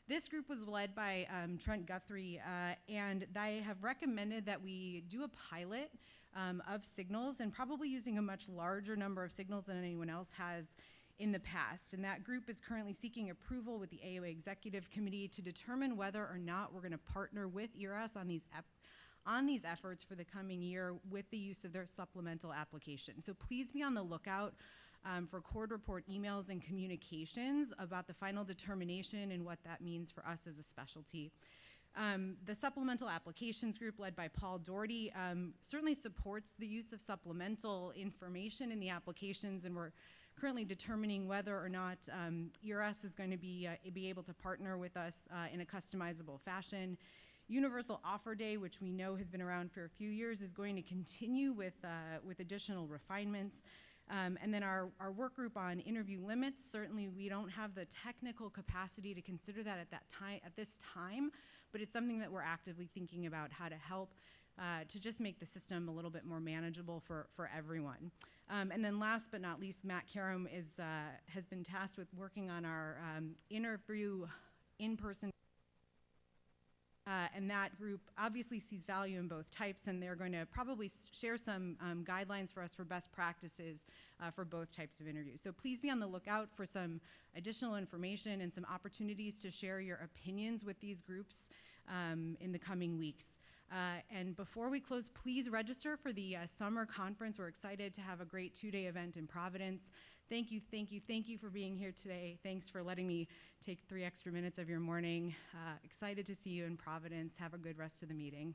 H: This group was led by Trent Guthrie, and they have recommended that we do a pilot of signals, and probably using a much larger number of signals than anyone else has in the past. And that group is currently seeking approval with the AOA Executive Committee to determine whether or not we're going to partner with ERS on these efforts for the coming year with the use of their supplemental application. So please be on the lookout for CORD report emails and communications about the final determination and what that means for us as a specialty. The supplemental applications group, led by Paul Doherty, certainly supports the use of supplemental information in the applications, and we're currently determining whether or not ERS is going to be able to partner with us in a customizable fashion. Universal Offer Day, which we know has been around for a few years, is going to continue with additional refinements. And then our work group on interview limits, certainly we don't have the technical capacity to consider that at this time, but it's something that we're actively thinking about how to help to just make the system a little bit more manageable for everyone. And then last but not least, Matt Karam has been tasked with working on our interview in-person. And that group obviously sees value in both types, and they're going to probably share some guidelines for us for best practices for both types of interviews. So please be on the lookout for some additional information and some opportunities to share your opinions with these groups in the coming weeks. And before we close, please register for the summer conference. We're excited to have a great 2-day event in Providence. Thank you, thank you, thank you for being here today. Thanks for letting me take 3 extra minutes of your morning. Excited to see you in Providence. Have a good rest of the meeting.